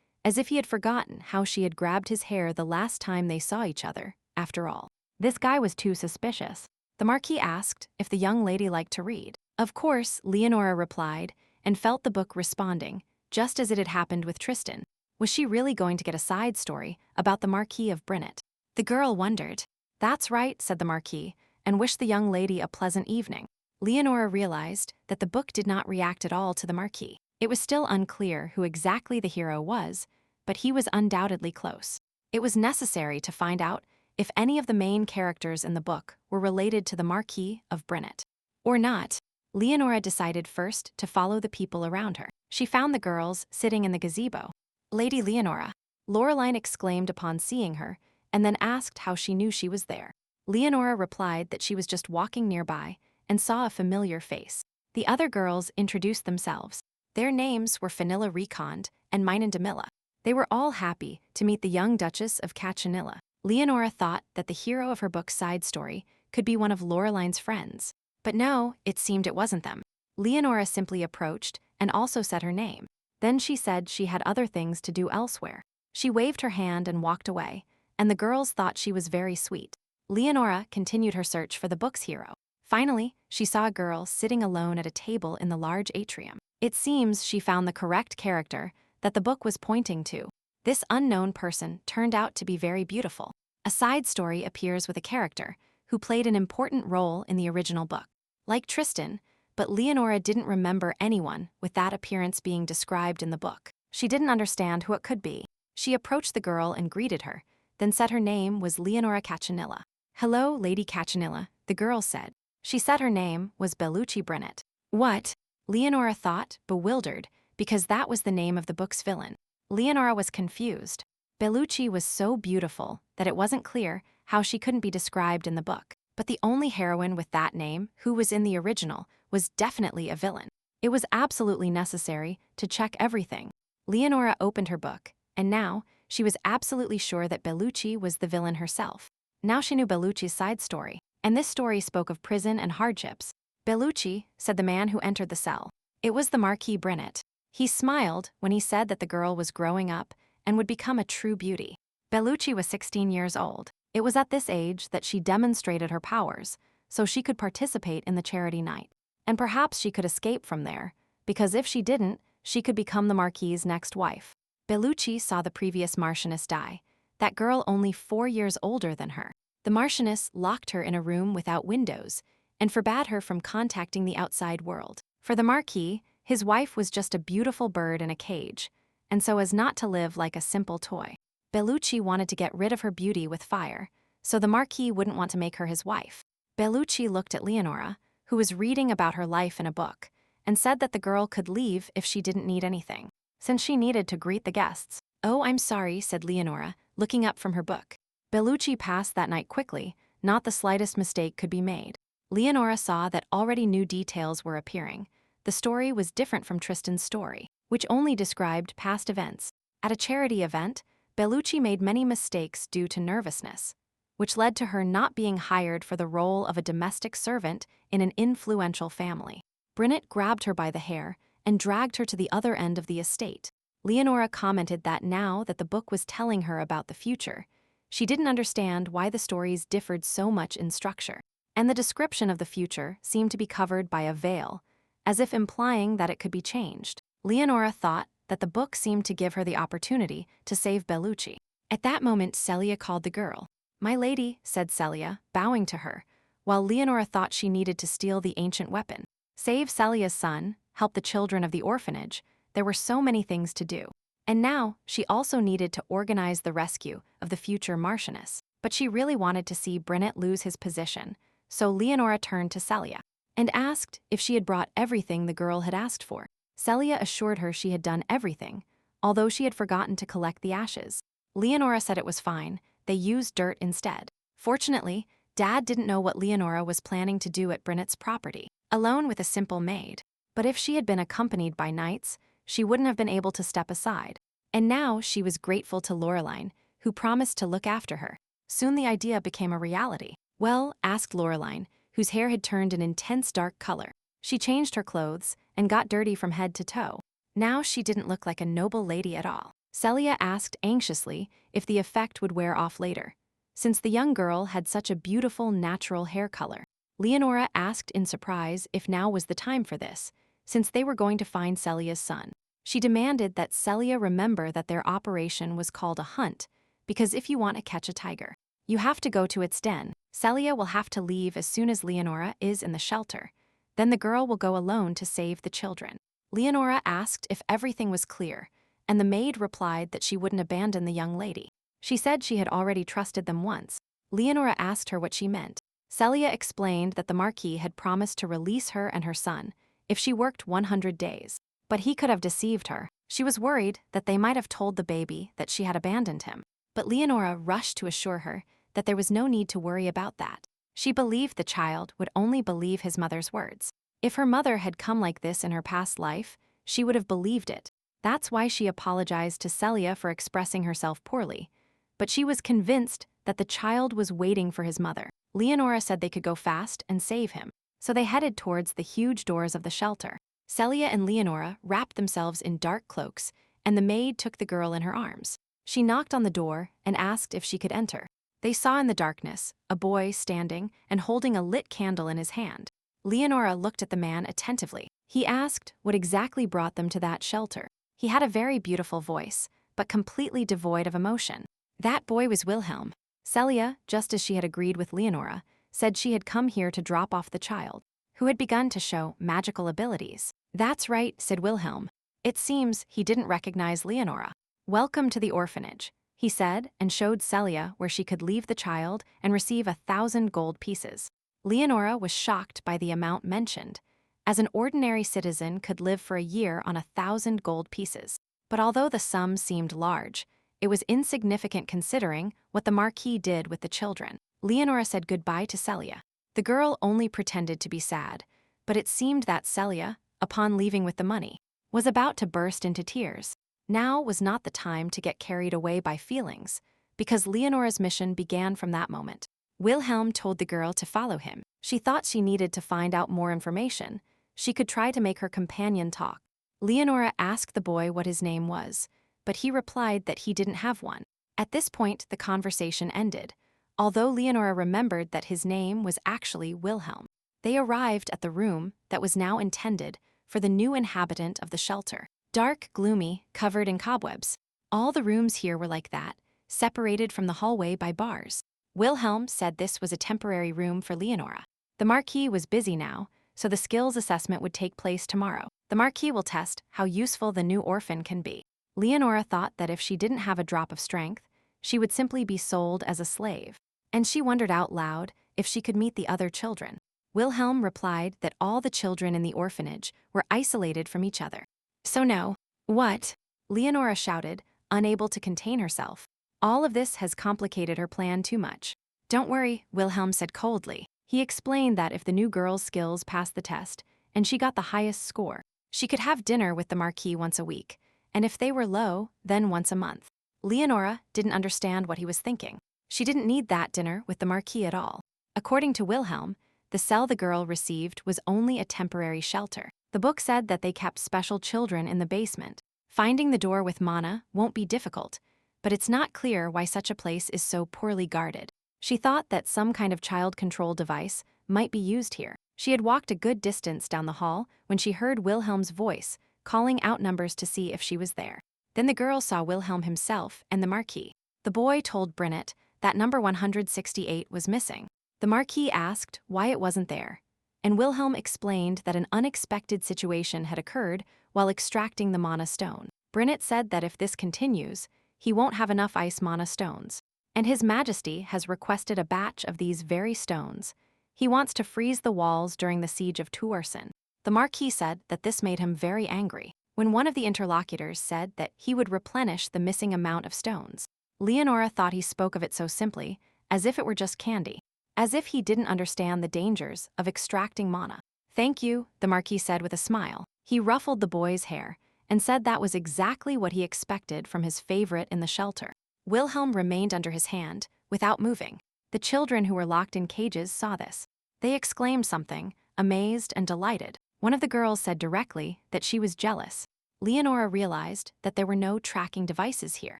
[SPEAKER 1] as if he had forgotten how she had grabbed his hair the last time they saw each other, after all. This guy was too suspicious. The Marquis asked if the young lady liked to read. Of course, Leonora replied, and felt the book responding, just as it had happened with Tristan. Was she really going to get a side story about the Marquis of Brynett? The girl wondered. That's right, said the Marquis, and wished the young lady a pleasant evening. Leonora realized that the book did not react at all to the Marquis. It was still unclear who exactly the hero was, but he was undoubtedly close. It was necessary to find out if any of the main characters in the book were related to the Marquis of Brynett. Or not. Leonora decided first to follow the people around her. She found the girls sitting in the gazebo. Lady Leonora, Laureline exclaimed upon seeing her, and then asked how she knew she was there. Leonora replied that she was just walking nearby and saw a familiar face. The other girls introduced themselves. Their names were Fenilla Recond and Minandamilla. They were all happy to meet the young Duchess of Cachanilla. Leonora thought that the hero of her book's side story could be one of Laureline's friends. But no, it seemed it wasn't them. Leonora simply approached and also said her name. Then she said she had other things to do elsewhere. She waved her hand and walked away, and the girls thought she was very sweet. Leonora continued her search for the book's hero. Finally, she saw a girl sitting alone at a table in the large atrium. It seems she found the correct character that the book was pointing to. This unknown person turned out to be very beautiful. A side story appears with a character who played an important role in the original book. Like Tristan, but Leonora didn't remember anyone with that appearance being described in the book. She didn't understand who it could be. She approached the girl and greeted her, then said her name was Leonora Cachanilla. Hello, Lady Cachanilla, the girl said. She said her name was Bellucci Brynett. What? Leonora thought, bewildered, because that was the name of the book's villain. Leonora was confused. Bellucci was so beautiful that it wasn't clear how she couldn't be described in the book. But the only heroine with that name, who was in the original, was definitely a villain. It was absolutely necessary to check everything. Leonora opened her book, and now she was absolutely sure that Bellucci was the villain herself. Now she knew Bellucci's side story, and this story spoke of prison and hardships. Bellucci, said the man who entered the cell. It was the Marquis Brynett. He smiled when he said that the girl was growing up and would become a true beauty. Bellucci was 16 years old. It was at this age that she demonstrated her powers, so she could participate in the charity night. And perhaps she could escape from there, because if she didn't, she could become the Marquis's next wife. Bellucci saw the previous Marchioness die, that girl only 4 years older than her. The Marchioness locked her in a room without windows and forbade her from contacting the outside world. For the Marquis, his wife was just a beautiful bird in a cage, and so as not to live like a simple toy. Bellucci wanted to get rid of her beauty with fire, so the Marquis wouldn't want to make her his wife. Bellucci looked at Leonora, who was reading about her life in a book, and said that the girl could leave if she didn't need anything, since she needed to greet the guests. Oh, I'm sorry, said Leonora, looking up from her book. Bellucci passed that night quickly, not the slightest mistake could be made. Leonora saw that already new details were appearing. The story was different from Tristan's story, which only described past events. At a charity event, Bellucci made many mistakes due to nervousness, which led to her not being hired for the role of a domestic servant in an influential family. Brynett grabbed her by the hair and dragged her to the other end of the estate. Leonora commented that now that the book was telling her about the future, she didn't understand why the stories differed so much in structure, and the description of the future seemed to be covered by a veil, as if implying that it could be changed. Leonora thought that the book seemed to give her the opportunity to save Bellucci. At that moment, Celia called the girl. My lady, said Celia, bowing to her, while Leonora thought she needed to steal the ancient weapon. Save Celia's son, help the children of the orphanage, there were so many things to do. And now, she also needed to organize the rescue of the future Marchioness. But she really wanted to see Brynett lose his position, so Leonora turned to Celia and asked if she had brought everything the girl had asked for. Celia assured her she had done everything, although she had forgotten to collect the ashes. Leonora said it was fine, they used dirt instead. Fortunately, Dad didn't know what Leonora was planning to do at Brynnett's property, alone with a simple maid. But if she had been accompanied by knights, she wouldn't have been able to step aside. And now she was grateful to Loreline, who promised to look after her. Soon the idea became a reality. "Well?" asked Loreline, whose hair had turned an intense dark color. She changed her clothes and got dirty from head to toe. Now she didn't look like a noble lady at all. Celia asked anxiously if the effect would wear off later, since the young girl had such a beautiful natural hair color. Leonora asked in surprise if now was the time for this, since they were going to find Celia's son. She demanded that Celia remember that their operation was called a hunt, because if you want to catch a tiger, you have to go to its den. Celia will have to leave as soon as Leonora is in the shelter. Then the girl will go alone to save the children. Leonora asked if everything was clear, and the maid replied that she wouldn't abandon the young lady. She said she had already trusted them once. Leonora asked her what she meant. Celia explained that the Marquis had promised to release her and her son if she worked 100 days. But he could have deceived her. She was worried that they might have told the baby that she had abandoned him. But Leonora rushed to assure her that there was no need to worry about that. She believed the child would only believe his mother's words. If her mother had come like this in her past life, she would have believed it. That's why she apologized to Celia for expressing herself poorly. But she was convinced that the child was waiting for his mother. Leonora said they could go fast and save him. So they headed towards the huge doors of the shelter. Celia and Leonora wrapped themselves in dark cloaks, and the maid took the girl in her arms. She knocked on the door and asked if she could enter. They saw in the darkness a boy standing and holding a lit candle in his hand. Leonora looked at the man attentively. He asked what exactly brought them to that shelter. He had a very beautiful voice, but completely devoid of emotion. That boy was Wilhelm. Celia, just as she had agreed with Leonora, said she had come here to drop off the child, who had begun to show magical abilities. "That's right," said Wilhelm. It seems he didn't recognize Leonora. "Welcome to the orphanage," he said, and showed Celia where she could leave the child and receive 1,000 gold pieces. Leonora was shocked by the amount mentioned, as an ordinary citizen could live for a year on 1,000 gold pieces. But although the sum seemed large, it was insignificant considering what the Marquis did with the children. Leonora said goodbye to Celia. The girl only pretended to be sad, but it seemed that Celia, upon leaving with the money, was about to burst into tears. Now was not the time to get carried away by feelings, because Leonora's mission began from that moment. Wilhelm told the girl to follow him. She thought she needed to find out more information. She could try to make her companion talk. Leonora asked the boy what his name was, but he replied that he didn't have one. At this point, the conversation ended, although Leonora remembered that his name was actually Wilhelm. They arrived at the room that was now intended for the new inhabitant of the shelter. Dark, gloomy, covered in cobwebs. All the rooms here were like that, separated from the hallway by bars. Wilhelm said this was a temporary room for Leonora. The Marquis was busy now, so the skills assessment would take place tomorrow. The Marquis will test how useful the new orphan can be. Leonora thought that if she didn't have a drop of strength, she would simply be sold as a slave. And she wondered out loud if she could meet the other children. Wilhelm replied that all the children in the orphanage were isolated from each other. "So no." "What?" Leonora shouted, unable to contain herself. All of this has complicated her plan too much. "Don't worry," Wilhelm said coldly. He explained that if the new girl's skills passed the test, and she got the highest score, she could have dinner with the Marquis once a week, and if they were low, then once a month. Leonora didn't understand what he was thinking. She didn't need that dinner with the Marquis at all. According to Wilhelm, the cell the girl received was only a temporary shelter. The book said that they kept special children in the basement. Finding the door with Mana won't be difficult, but it's not clear why such a place is so poorly guarded. She thought that some kind of child control device might be used here. She had walked a good distance down the hall when she heard Wilhelm's voice, calling out numbers to see if she was there. Then the girl saw Wilhelm himself and the Marquis. The boy told Brynnett that number 168 was missing. The Marquis asked why it wasn't there, and Wilhelm explained that an unexpected situation had occurred while extracting the mana stone. Brynnett said that if this continues, he won't have enough ice mana stones, and His Majesty has requested a batch of these very stones. He wants to freeze the walls during the siege of Tuarson. The Marquis said that this made him very angry. When one of the interlocutors said that he would replenish the missing amount of stones, Leonora thought he spoke of it so simply, as if it were just candy. As if he didn't understand the dangers of extracting mana. "Thank you," the Marquis said with a smile. He ruffled the boy's hair and said that was exactly what he expected from his favorite in the shelter. Wilhelm remained under his hand, without moving. The children who were locked in cages saw this. They exclaimed something, amazed and delighted. One of the girls said directly that she was jealous. Leonora realized that there were no tracking devices here.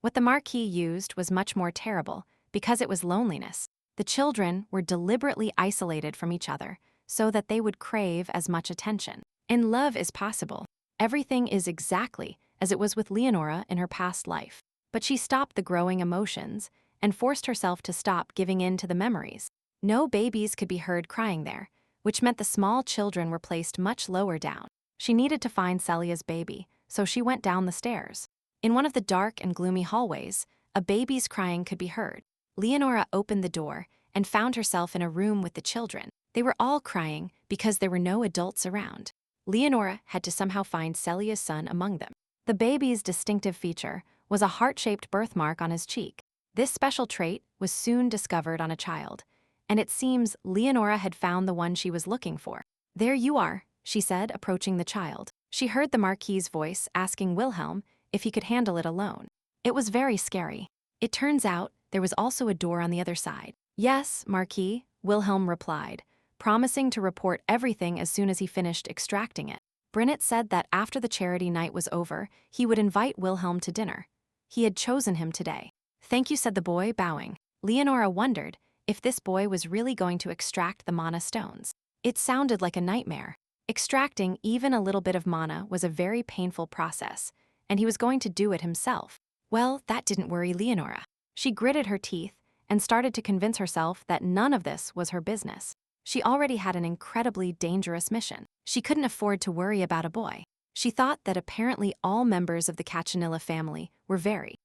[SPEAKER 1] What the Marquis used was much more terrible, because it was loneliness. The children were deliberately isolated from each other, so that they would crave as much attention. And love is possible. Everything is exactly as it was with Leonora in her past life. But she stopped the growing emotions and forced herself to stop giving in to the memories. No babies could be heard crying there, which meant the small children were placed much lower down. She needed to find Celia's baby, so she went down the stairs. In one of the dark and gloomy hallways, a baby's crying could be heard. Leonora opened the door and found herself in a room with the children. They were all crying because there were no adults around. Leonora had to somehow find Celia's son among them. The baby's distinctive feature was a heart-shaped birthmark on his cheek. This special trait was soon discovered on a child, and it seems Leonora had found the one she was looking for. "There you are," she said, approaching the child. She heard the Marquis's voice asking Wilhelm if he could handle it alone. It was very scary. It turns out there was also a door on the other side. "Yes, Marquis," Wilhelm replied, promising to report everything as soon as he finished extracting it. Brinnet said that after the charity night was over, he would invite Wilhelm to dinner. He had chosen him today. "Thank you," said the boy, bowing. Leonora wondered if this boy was really going to extract the mana stones. It sounded like a nightmare. Extracting even a little bit of mana was a very painful process, and he was going to do it himself. Well, that didn't worry Leonora. She gritted her teeth and started to convince herself that none of this was her business. She already had an incredibly dangerous mission. She couldn't afford to worry about a boy. She thought that apparently all members of the Cachinilla family were very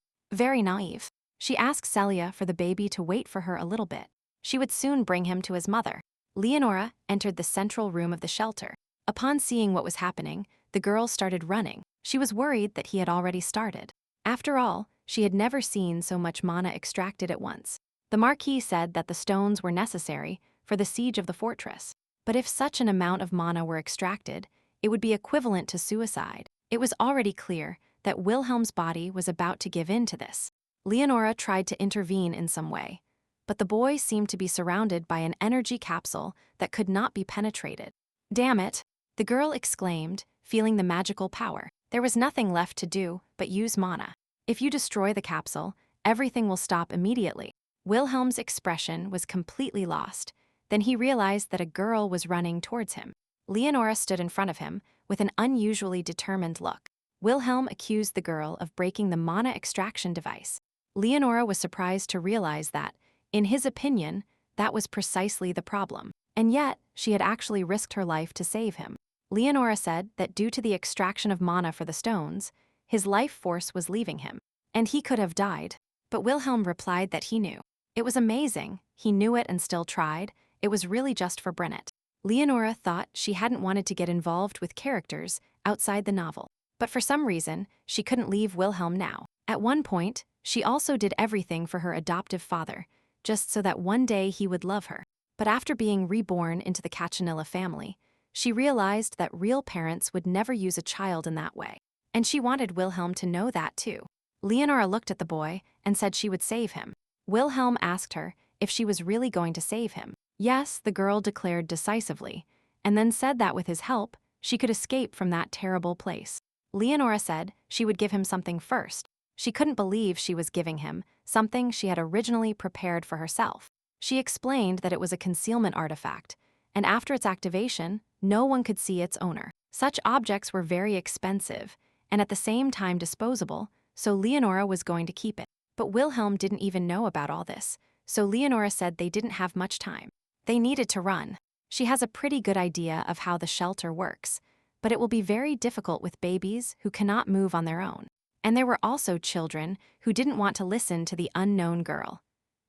[SPEAKER 1] naive. She asked Celia for the baby to wait for her a little bit. She would soon bring him to his mother. Leonora entered the central room of the shelter. Upon seeing what was happening, the girl started running. She was worried that he had already started. After all, she had never seen so much mana extracted at once. The Marquis said that the stones were necessary for the siege of the fortress. But if such an amount of mana were extracted, it would be equivalent to suicide. It was already clear that Wilhelm's body was about to give in to this. Leonora tried to intervene in some way, but the boy seemed to be surrounded by an energy capsule that could not be penetrated. "Damn it," the girl exclaimed, feeling the magical power. There was nothing left to do but use mana. If you destroy the capsule, everything will stop immediately. Wilhelm's expression was completely lost. Then he realized that a girl was running towards him. Leonora stood in front of him with an unusually determined look. Wilhelm accused the girl of breaking the mana extraction device. Leonora was surprised to realize that, in his opinion, that was precisely the problem. And yet, she had actually risked her life to save him. Leonora said that due to the extraction of mana for the stones, his life force was leaving him, and he could have died. But Wilhelm replied that he knew. It was amazing, he knew it and still tried. It was really just for Brinnet. Leonora thought she hadn't wanted to get involved with characters outside the novel. But for some reason, she couldn't leave Wilhelm now. At one point, she also did everything for her adoptive father, just so that one day he would love her. But after being reborn into the Cachinilla family, she realized that real parents would never use a child in that way. And she wanted Wilhelm to know that too. Leonora looked at the boy and said she would save him. Wilhelm asked her if she was really going to save him. Yes, the girl declared decisively, and then said that with his help, she could escape from that terrible place. Leonora said she would give him something first. She couldn't believe she was giving him something she had originally prepared for herself. She explained that it was a concealment artifact, and after its activation, no one could see its owner. Such objects were very expensive, and at the same time disposable, so Leonora was going to keep it. But Wilhelm didn't even know about all this, so Leonora said they didn't have much time. They needed to run. She has a pretty good idea of how the shelter works, but it will be very difficult with babies who cannot move on their own. And there were also children who didn't want to listen to the unknown girl.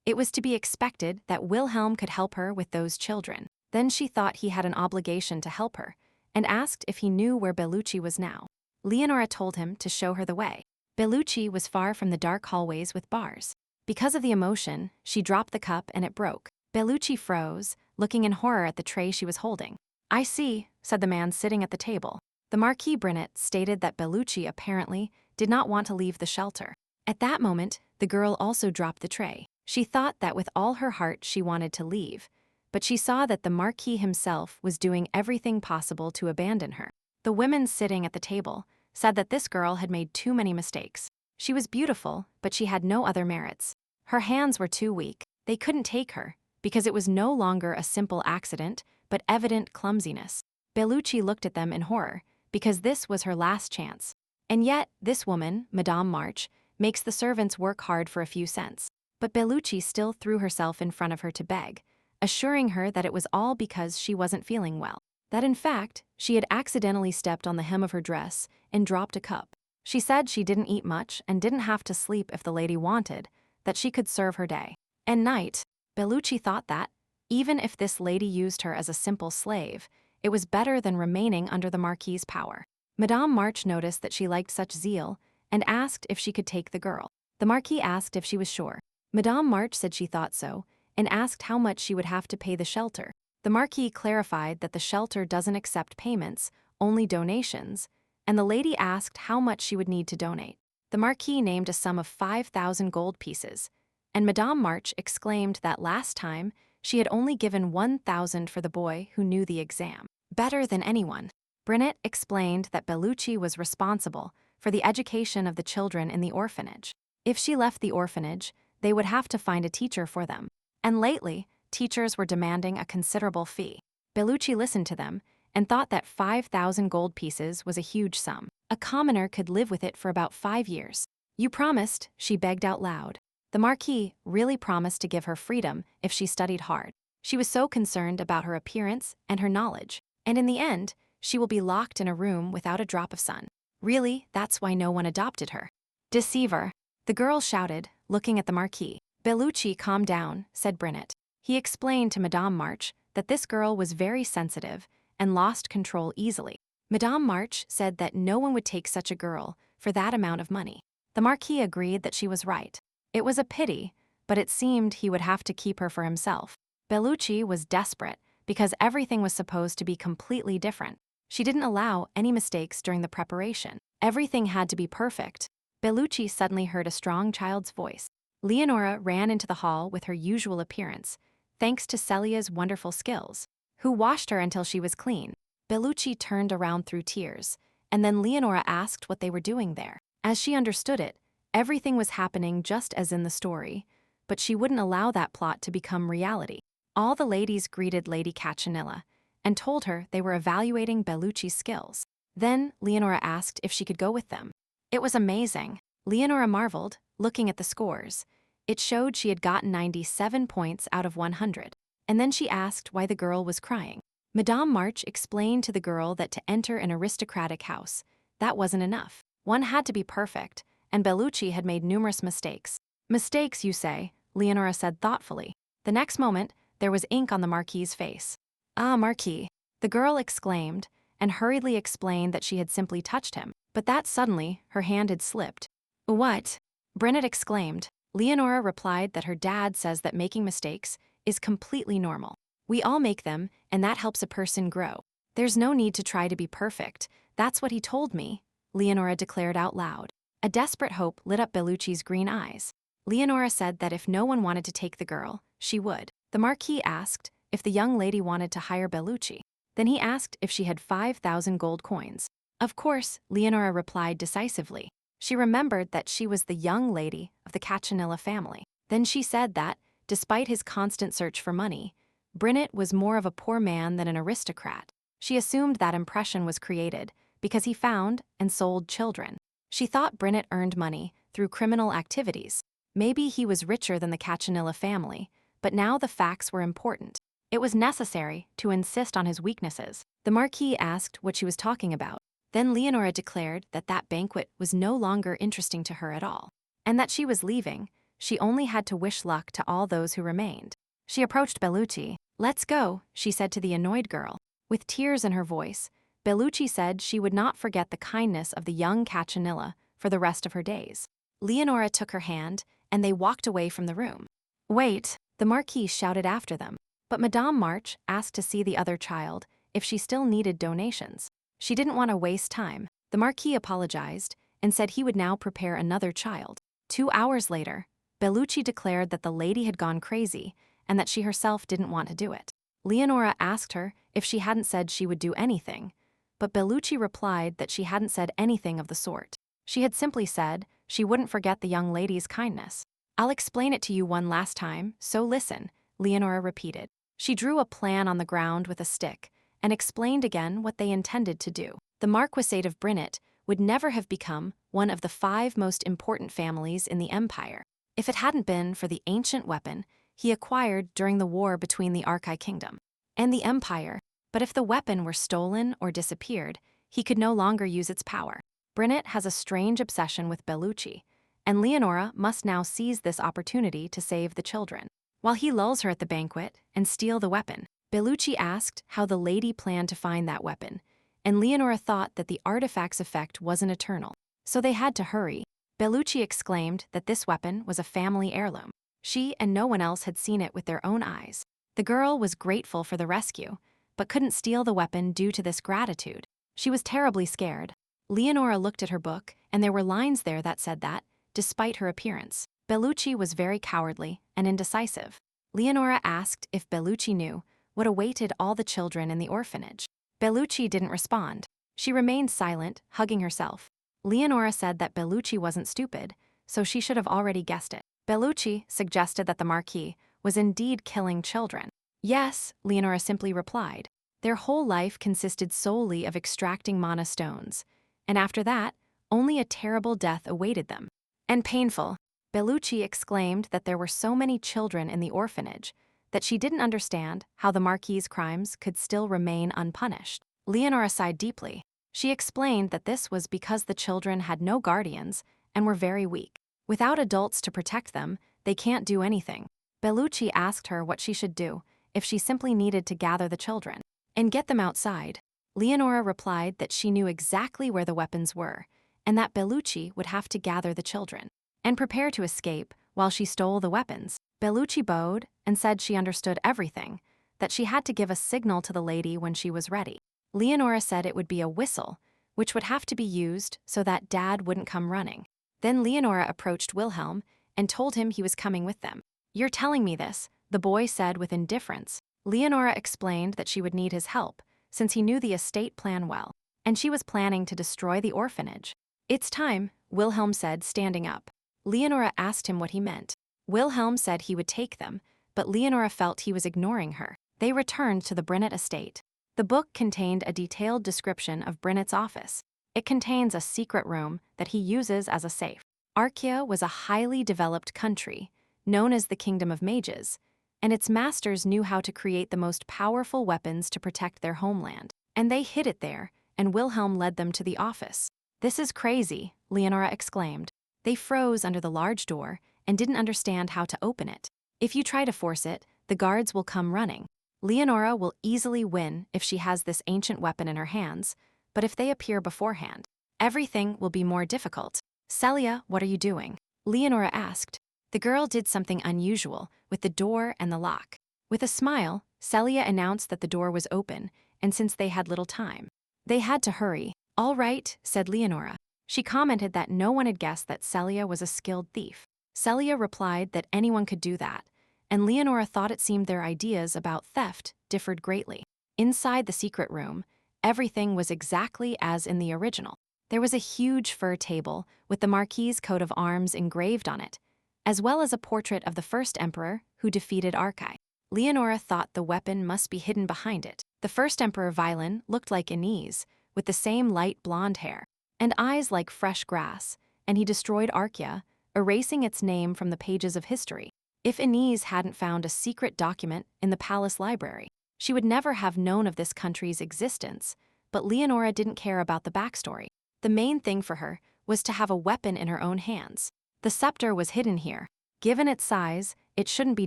[SPEAKER 1] It was to be expected that Wilhelm could help her with those children. Then she thought he had an obligation to help her, and asked if he knew where Bellucci was now. Leonora told him to show her the way. Bellucci was far from the dark hallways with bars. Because of the emotion, she dropped the cup and it broke. Bellucci froze, looking in horror at the tray she was holding. "I see," said the man sitting at the table. The Marquis Brinnet stated that Bellucci apparently did not want to leave the shelter. At that moment, the girl also dropped the tray. She thought that with all her heart she wanted to leave, but she saw that the Marquis himself was doing everything possible to abandon her. The women sitting at the table said that this girl had made too many mistakes. She was beautiful, but she had no other merits. Her hands were too weak. They couldn't take her, because it was no longer a simple accident, but evident clumsiness. Bellucci looked at them in horror, because this was her last chance. And yet, this woman, Madame March, makes the servants work hard for a few cents. But Bellucci still threw herself in front of her to beg, assuring her that it was all because she wasn't feeling well. That in fact, she had accidentally stepped on the hem of her dress and dropped a cup. She said she didn't eat much and didn't have to sleep if the lady wanted, that she could serve her day and night. Bellucci thought that, even if this lady used her as a simple slave, it was better than remaining under the Marquis's power. Madame March noticed that she liked such zeal and asked if she could take the girl. The Marquis asked if she was sure. Madame March said she thought so and asked how much she would have to pay the shelter. The Marquis clarified that the shelter doesn't accept payments, only donations, and the lady asked how much she would need to donate. The Marquis named a sum of 5,000 gold pieces, and Madame March exclaimed that last time she had only given 1,000 for the boy who knew the exam better than anyone. Brinnet explained that Bellucci was responsible for the education of the children in the orphanage. If she left the orphanage, they would have to find a teacher for them. And lately, teachers were demanding a considerable fee. Bellucci listened to them and thought that 5,000 gold pieces was a huge sum. A commoner could live with it for about 5 years. "You promised," she begged out loud. The Marquis really promised to give her freedom if she studied hard. She was so concerned about her appearance and her knowledge, and in the end, she will be locked in a room without a drop of sun. Really, that's why no one adopted her. "Deceiver," the girl shouted, looking at the Marquis. "Bellucci, calm down," said Brinnet. He explained to Madame March that this girl was very sensitive and lost control easily. Madame March said that no one would take such a girl for that amount of money. The Marquis agreed that she was right. It was a pity, but it seemed he would have to keep her for himself. Bellucci was desperate because everything was supposed to be completely different. She didn't allow any mistakes during the preparation. Everything had to be perfect. Bellucci suddenly heard a strong child's voice. Leonora ran into the hall with her usual appearance, thanks to Celia's wonderful skills, who washed her until she was clean. Bellucci turned around through tears, and then Leonora asked what they were doing there. As she understood it, everything was happening just as in the story, but she wouldn't allow that plot to become reality. All the ladies greeted Lady Cachinilla and told her they were evaluating Bellucci's skills. Then Leonora asked if she could go with them. It was amazing. Leonora marveled, looking at the scores. It showed she had gotten 97 points out of 100. And then she asked why the girl was crying. Madame March explained to the girl that to enter an aristocratic house, that wasn't enough. One had to be perfect, and Bellucci had made numerous mistakes. "Mistakes, you say," Leonora said thoughtfully. The next moment, there was ink on the Marquis's face. "Ah, Marquis," the girl exclaimed, and hurriedly explained that she had simply touched him, but that suddenly her hand had slipped. "What?" Brinnet exclaimed. Leonora replied that her dad says that making mistakes is completely normal. We all make them, and that helps a person grow. There's no need to try to be perfect. That's what he told me, Leonora declared out loud. A desperate hope lit up Bellucci's green eyes. Leonora said that if no one wanted to take the girl, she would. The Marquis asked if the young lady wanted to hire Bellucci. Then he asked if she had 5,000 gold coins. Of course, Leonora replied decisively. She remembered that she was the young lady of the Cachinilla family. Then she said that, despite his constant search for money, Brinnet was more of a poor man than an aristocrat. She assumed that impression was created because he found and sold children. She thought Brinnet earned money through criminal activities. Maybe he was richer than the Cachinilla family, but now the facts were important. It was necessary to insist on his weaknesses. The Marquis asked what she was talking about. Then Leonora declared that that banquet was no longer interesting to her at all, and that she was leaving. She only had to wish luck to all those who remained. She approached Bellucci. "Let's go," she said to the annoyed girl. With tears in her voice, Bellucci said she would not forget the kindness of the young Caccianilla for the rest of her days. Leonora took her hand, and they walked away from the room. Wait, the Marquise shouted after them. But Madame March asked to see the other child if she still needed donations. She didn't want to waste time. The Marquis apologized and said he would now prepare another child. 2 hours later, Bellucci declared that the lady had gone crazy and that she herself didn't want to do it. Leonora asked her if she hadn't said she would do anything, but Bellucci replied that she hadn't said anything of the sort. She had simply said she wouldn't forget the young lady's kindness. I'll explain it to you one last time, so listen, Leonora repeated. She drew a plan on the ground with a stick and explained again what they intended to do. The Marquisate of Brunette would never have become one of the 5 most important families in the empire if it hadn't been for the ancient weapon he acquired during the war between the Archai Kingdom and the Empire. But if the weapon were stolen or disappeared, he could no longer use its power. Brunette has a strange obsession with Bellucci, and Leonora must now seize this opportunity to save the children. While he lulls her at the banquet and steal the weapon, Bellucci asked how the lady planned to find that weapon, and Leonora thought that the artifact's effect wasn't eternal, so they had to hurry. Bellucci exclaimed that this weapon was a family heirloom. She and no one else had seen it with their own eyes. The girl was grateful for the rescue, but couldn't steal the weapon due to this gratitude. She was terribly scared. Leonora looked at her book, and there were lines there that said that, despite her appearance, Bellucci was very cowardly and indecisive. Leonora asked if Bellucci knew what awaited all the children in the orphanage. Bellucci didn't respond. She remained silent, hugging herself. Leonora said that Bellucci wasn't stupid, so she should have already guessed it. Bellucci suggested that the Marquis was indeed killing children. Yes, Leonora simply replied. Their whole life consisted solely of extracting mana stones, and after that, only a terrible death awaited them. And painful. Bellucci exclaimed that there were so many children in the orphanage that she didn't understand how the Marquis's crimes could still remain unpunished. Leonora sighed deeply. She explained that this was because the children had no guardians and were very weak. Without adults to protect them, they can't do anything. Bellucci asked her what she should do if she simply needed to gather the children and get them outside. Leonora replied that she knew exactly where the weapons were and that Bellucci would have to gather the children and prepare to escape while she stole the weapons. Bellucci bowed and said she understood everything, that she had to give a signal to the lady when she was ready. Leonora said it would be a whistle, which would have to be used so that Dad wouldn't come running. Then Leonora approached Wilhelm and told him he was coming with them. You're telling me this, the boy said with indifference. Leonora explained that she would need his help, since he knew the estate plan well, and she was planning to destroy the orphanage. It's time, Wilhelm said, standing up. Leonora asked him what he meant. Wilhelm said he would take them, but Leonora felt he was ignoring her. They returned to the Brunette estate. The book contained a detailed description of Brunette's office. It contains a secret room that he uses as a safe. Archaea was a highly developed country, known as the Kingdom of Mages, and its masters knew how to create the most powerful weapons to protect their homeland. And they hid it there, and Wilhelm led them to the office. This is crazy, Leonora exclaimed. They froze under the large door and didn't understand how to open it. If you try to force it, the guards will come running. Leonora will easily win if she has this ancient weapon in her hands, but if they appear beforehand, everything will be more difficult. Celia, what are you doing? Leonora asked. The girl did something unusual with the door and the lock. With a smile, Celia announced that the door was open, and since they had little time, they had to hurry. All right, said Leonora. She commented that no one had guessed that Celia was a skilled thief. Celia replied that anyone could do that, and Leonora thought it seemed their ideas about theft differed greatly. Inside the secret room, everything was exactly as in the original. There was a huge fur table with the Marquis's coat of arms engraved on it, as well as a portrait of the first emperor who defeated Archai. Leonora thought the weapon must be hidden behind it. The first emperor Violin looked like Inez, with the same light blonde hair and eyes like fresh grass, and he destroyed Archaea, erasing its name from the pages of history. If Inez hadn't found a secret document in the palace library, she would never have known of this country's existence, but Leonora didn't care about the backstory. The main thing for her was to have a weapon in her own hands. The scepter was hidden here. Given its size, it shouldn't be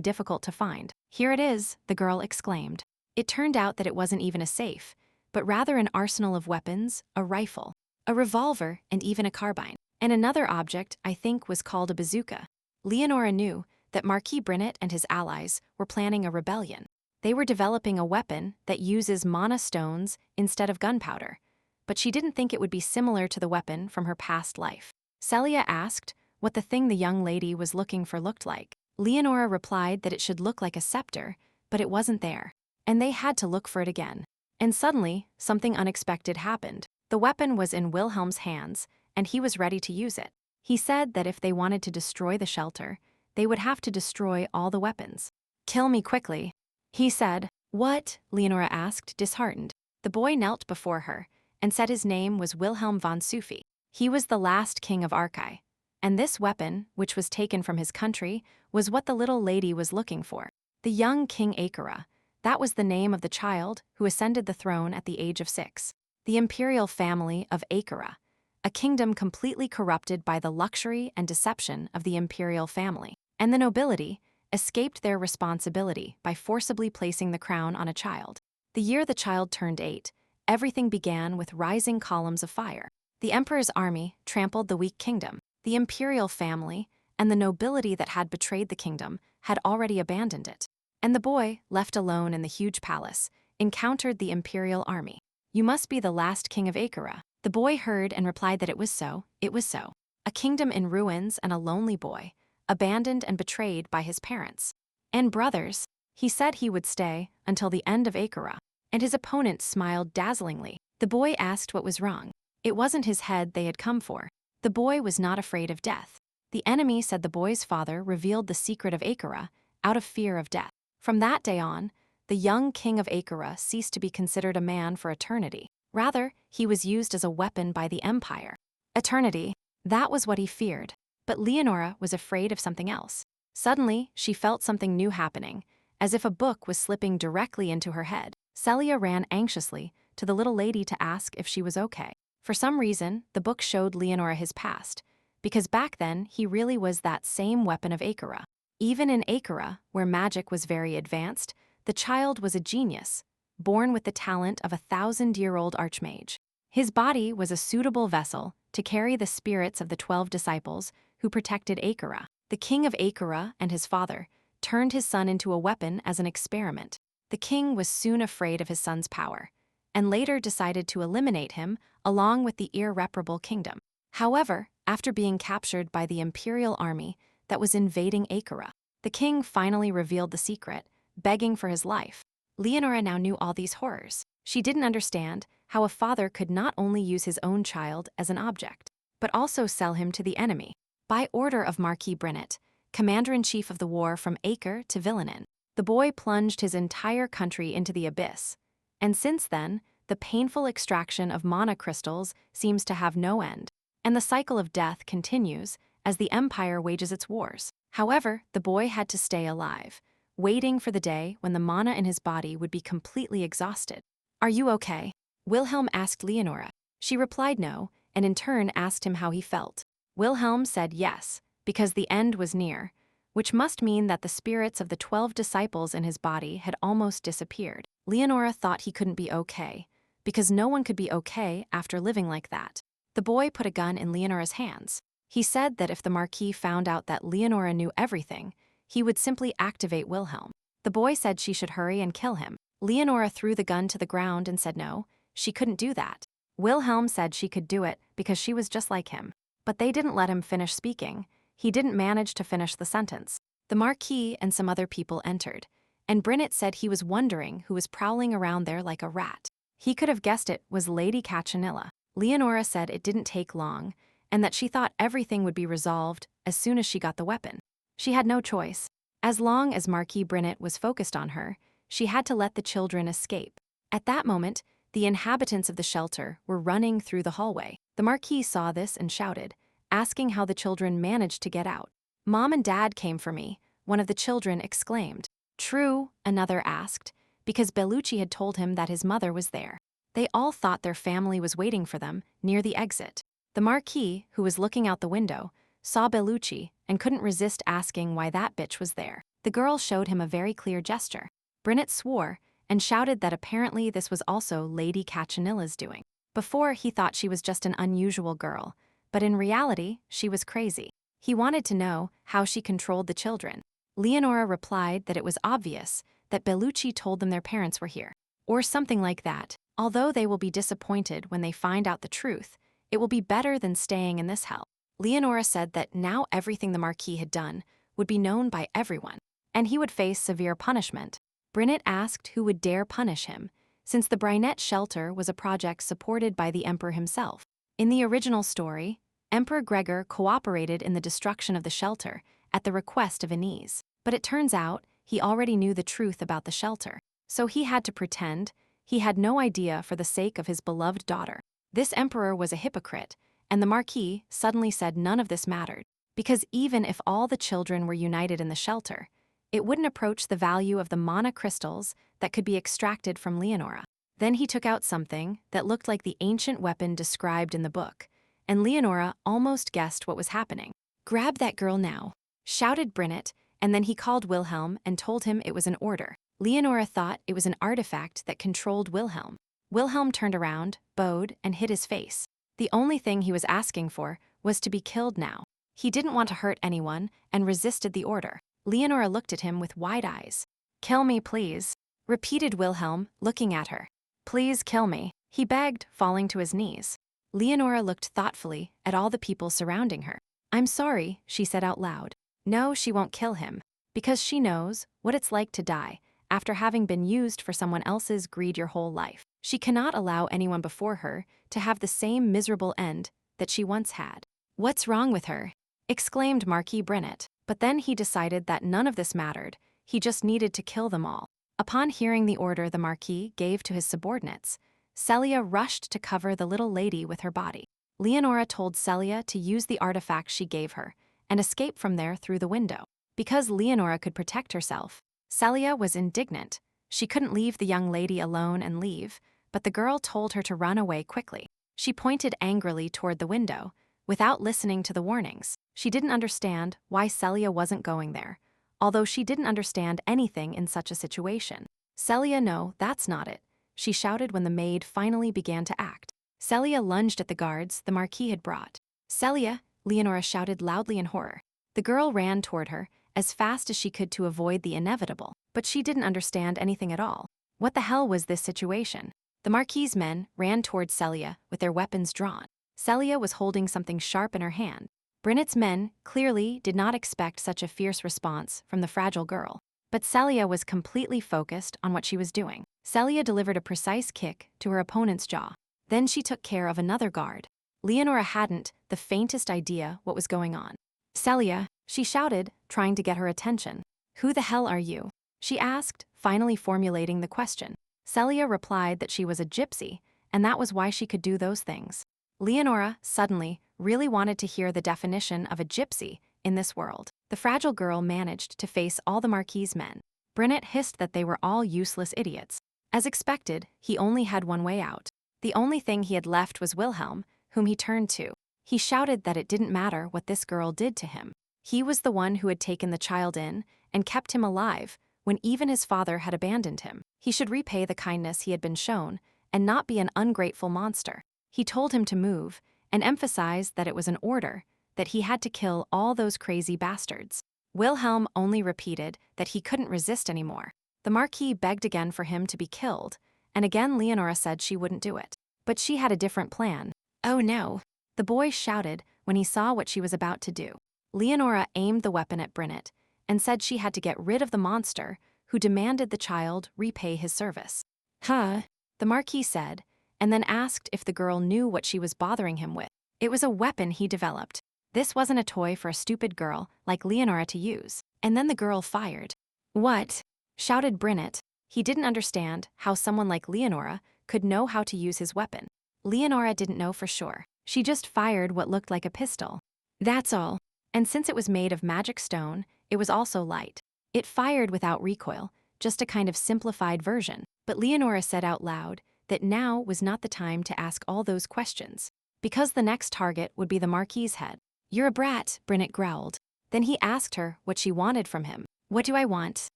[SPEAKER 1] difficult to find. Here it is, the girl exclaimed. It turned out that it wasn't even a safe, but rather an arsenal of weapons, a rifle, a revolver, and even a carbine. And another object, I think, was called a bazooka. Leonora knew that Marquis Brinnet and his allies were planning a rebellion. They were developing a weapon that uses mana stones instead of gunpowder, but she didn't think it would be similar to the weapon from her past life. Celia asked what the thing the young lady was looking for looked like. Leonora replied that it should look like a scepter, but it wasn't there, and they had to look for it again. And suddenly, something unexpected happened. The weapon was in Wilhelm's hands, and he was ready to use it. He said that if they wanted to destroy the shelter, they would have to destroy all the weapons. "Kill me quickly," he said. "What?" Leonora asked, disheartened. The boy knelt before her and said his name was Wilhelm von Sufi. He was the last king of Arkai, and this weapon, which was taken from his country, was what the little lady was looking for. The young King Akira, that was the name of the child who ascended the throne at the age of 6. The imperial family of Akira, a kingdom completely corrupted by the luxury and deception of the imperial family, and the nobility escaped their responsibility by forcibly placing the crown on a child. The year the child turned 8, everything began with rising columns of fire. The emperor's army trampled the weak kingdom. The imperial family and the nobility that had betrayed the kingdom had already abandoned it. And the boy, left alone in the huge palace, encountered the imperial army. "You must be the last king of Akira." The boy heard and replied that it was so. It was so. A kingdom in ruins and a lonely boy, abandoned and betrayed by his parents and brothers. He said he would stay until the end of Akira, and his opponent smiled dazzlingly. The boy asked what was wrong. It wasn't his head they had come for. The boy was not afraid of death. The enemy said the boy's father revealed the secret of Akira out of fear of death. From that day on, the young king of Akira ceased to be considered a man for eternity. Rather, he was used as a weapon by the empire. Eternity, that was what he feared. But Leonora was afraid of something else. Suddenly, she felt something new happening, as if a book was slipping directly into her head. Celia ran anxiously to the little lady to ask if she was okay. For some reason, the book showed Leonora his past, because back then he really was that same weapon of Akira. Even in Akira, where magic was very advanced, the child was a genius, born with the talent of a 1,000-year-old archmage. His body was a suitable vessel to carry the spirits of the 12 disciples who protected Akira. The king of Akira and his father turned his son into a weapon as an experiment. The king was soon afraid of his son's power, and later decided to eliminate him along with the irreparable kingdom. However, after being captured by the imperial army that was invading Akira, the king finally revealed the secret, begging for his life. Leonora now knew all these horrors. She didn't understand how a father could not only use his own child as an object, but also sell him to the enemy. By order of Marquis Brinnet, commander-in-chief of the war from Acre to Villanin, the boy plunged his entire country into the abyss. And since then, the painful extraction of mana crystals seems to have no end. And the cycle of death continues as the empire wages its wars. However, the boy had to stay alive, waiting for the day when the mana in his body would be completely exhausted. "Are you okay?" Wilhelm asked Leonora. She replied no, and in turn asked him how he felt. Wilhelm said yes, because the end was near, which must mean that the spirits of the 12 disciples in his body had almost disappeared. Leonora thought he couldn't be okay, because no one could be okay after living like that. The boy put a gun in Leonora's hands. He said that if the Marquis found out that Leonora knew everything, he would simply activate Wilhelm. The boy said she should hurry and kill him. Leonora threw the gun to the ground and said no, she couldn't do that. Wilhelm said she could do it because she was just like him. But they didn't let him finish speaking. He didn't manage to finish the sentence. The Marquis and some other people entered, and Brinnet said he was wondering who was prowling around there like a rat. He could have guessed it was Lady Catchanilla. Leonora said it didn't take long, and that she thought everything would be resolved as soon as she got the weapon. She had no choice. As long as Marquis Brinnet was focused on her, she had to let the children escape. At that moment, the inhabitants of the shelter were running through the hallway. The Marquis saw this and shouted, asking how the children managed to get out. "Mom and Dad came for me," one of the children exclaimed. "True," another asked, because Bellucci had told him that his mother was there. They all thought their family was waiting for them near the exit. The Marquis, who was looking out the window, saw Bellucci and couldn't resist asking why that bitch was there. The girl showed him a very clear gesture. Brinnet swore and shouted that apparently this was also Lady Cachanilla's doing. Before, he thought she was just an unusual girl, but in reality, she was crazy. He wanted to know how she controlled the children. Leonora replied that it was obvious that Bellucci told them their parents were here, or something like that. Although they will be disappointed when they find out the truth, it will be better than staying in this hell. Leonora said that now everything the Marquis had done would be known by everyone, and he would face severe punishment. Brinnet asked who would dare punish him, since the Brinnet shelter was a project supported by the Emperor himself. In the original story, Emperor Gregor cooperated in the destruction of the shelter at the request of Inez, but it turns out he already knew the truth about the shelter, so he had to pretend he had no idea for the sake of his beloved daughter. This emperor was a hypocrite, and the Marquis suddenly said none of this mattered, because even if all the children were united in the shelter, it wouldn't approach the value of the mana crystals that could be extracted from Leonora. Then he took out something that looked like the ancient weapon described in the book, and Leonora almost guessed what was happening. "Grab that girl now," shouted Brinnet, and then he called Wilhelm and told him it was an order. Leonora thought it was an artifact that controlled Wilhelm. Wilhelm turned around, bowed, and hid his face. The only thing he was asking for was to be killed now. He didn't want to hurt anyone and resisted the order. Leonora looked at him with wide eyes. "Kill me, please," repeated Wilhelm, looking at her. "Please kill me," he begged, falling to his knees. Leonora looked thoughtfully at all the people surrounding her. "I'm sorry," she said out loud. No, she won't kill him, because she knows what it's like to die after having been used for someone else's greed your whole life. She cannot allow anyone before her to have the same miserable end that she once had. "What's wrong with her?" exclaimed Marquis Brinnet. But then he decided that none of this mattered, he just needed to kill them all. Upon hearing the order the Marquis gave to his subordinates, Celia rushed to cover the little lady with her body. Leonora told Celia to use the artifact she gave her and escape from there through the window. Because Leonora could protect herself, Celia was indignant. She couldn't leave the young lady alone and leave, but the girl told her to run away quickly. She pointed angrily toward the window, without listening to the warnings. She didn't understand why Celia wasn't going there, although she didn't understand anything in such a situation. "Celia, no, that's not it," she shouted when the maid finally began to act. Celia lunged at the guards the Marquis had brought. "Celia," Leonora shouted loudly in horror. The girl ran toward her as fast as she could to avoid the inevitable, but she didn't understand anything at all. What the hell was this situation? The Marquis's men ran toward Celia with their weapons drawn. Celia was holding something sharp in her hand. Brinnet's men clearly did not expect such a fierce response from the fragile girl, but Celia was completely focused on what she was doing. Celia delivered a precise kick to her opponent's jaw. Then she took care of another guard. Leonora hadn't the faintest idea what was going on. "Celia," she shouted, trying to get her attention. "Who the hell are you?" she asked, finally formulating the question. Celia replied that she was a gypsy, and that was why she could do those things. Leonora suddenly really wanted to hear the definition of a gypsy in this world. The fragile girl managed to face all the Marquis's men. Brinnet hissed that they were all useless idiots. As expected, he only had one way out. The only thing he had left was Wilhelm, whom he turned to. He shouted that it didn't matter what this girl did to him. He was the one who had taken the child in and kept him alive when even his father had abandoned him. He should repay the kindness he had been shown and not be an ungrateful monster. He told him to move and emphasized that it was an order, that he had to kill all those crazy bastards. Wilhelm only repeated that he couldn't resist anymore. The Marquis begged again for him to be killed, and again Leonora said she wouldn't do it. But she had a different plan. "Oh no!" the boy shouted when he saw what she was about to do. Leonora aimed the weapon at Brinnet and said she had to get rid of the monster who demanded the child repay his service. "Huh?" the Marquis said, and then asked if the girl knew what she was bothering him with. It was a weapon he developed. This wasn't a toy for a stupid girl like Leonora to use. And then the girl fired. "What?" shouted Brinnet. He didn't understand how someone like Leonora could know how to use his weapon. Leonora didn't know for sure. She just fired what looked like a pistol. That's all. And since it was made of magic stone, it was also light. It fired without recoil, just a kind of simplified version. But Leonora said out loud that now was not the time to ask all those questions, because the next target would be the Marquis's head. "You're a brat," Brinnet growled. Then he asked her what she wanted from him. "What do I want?"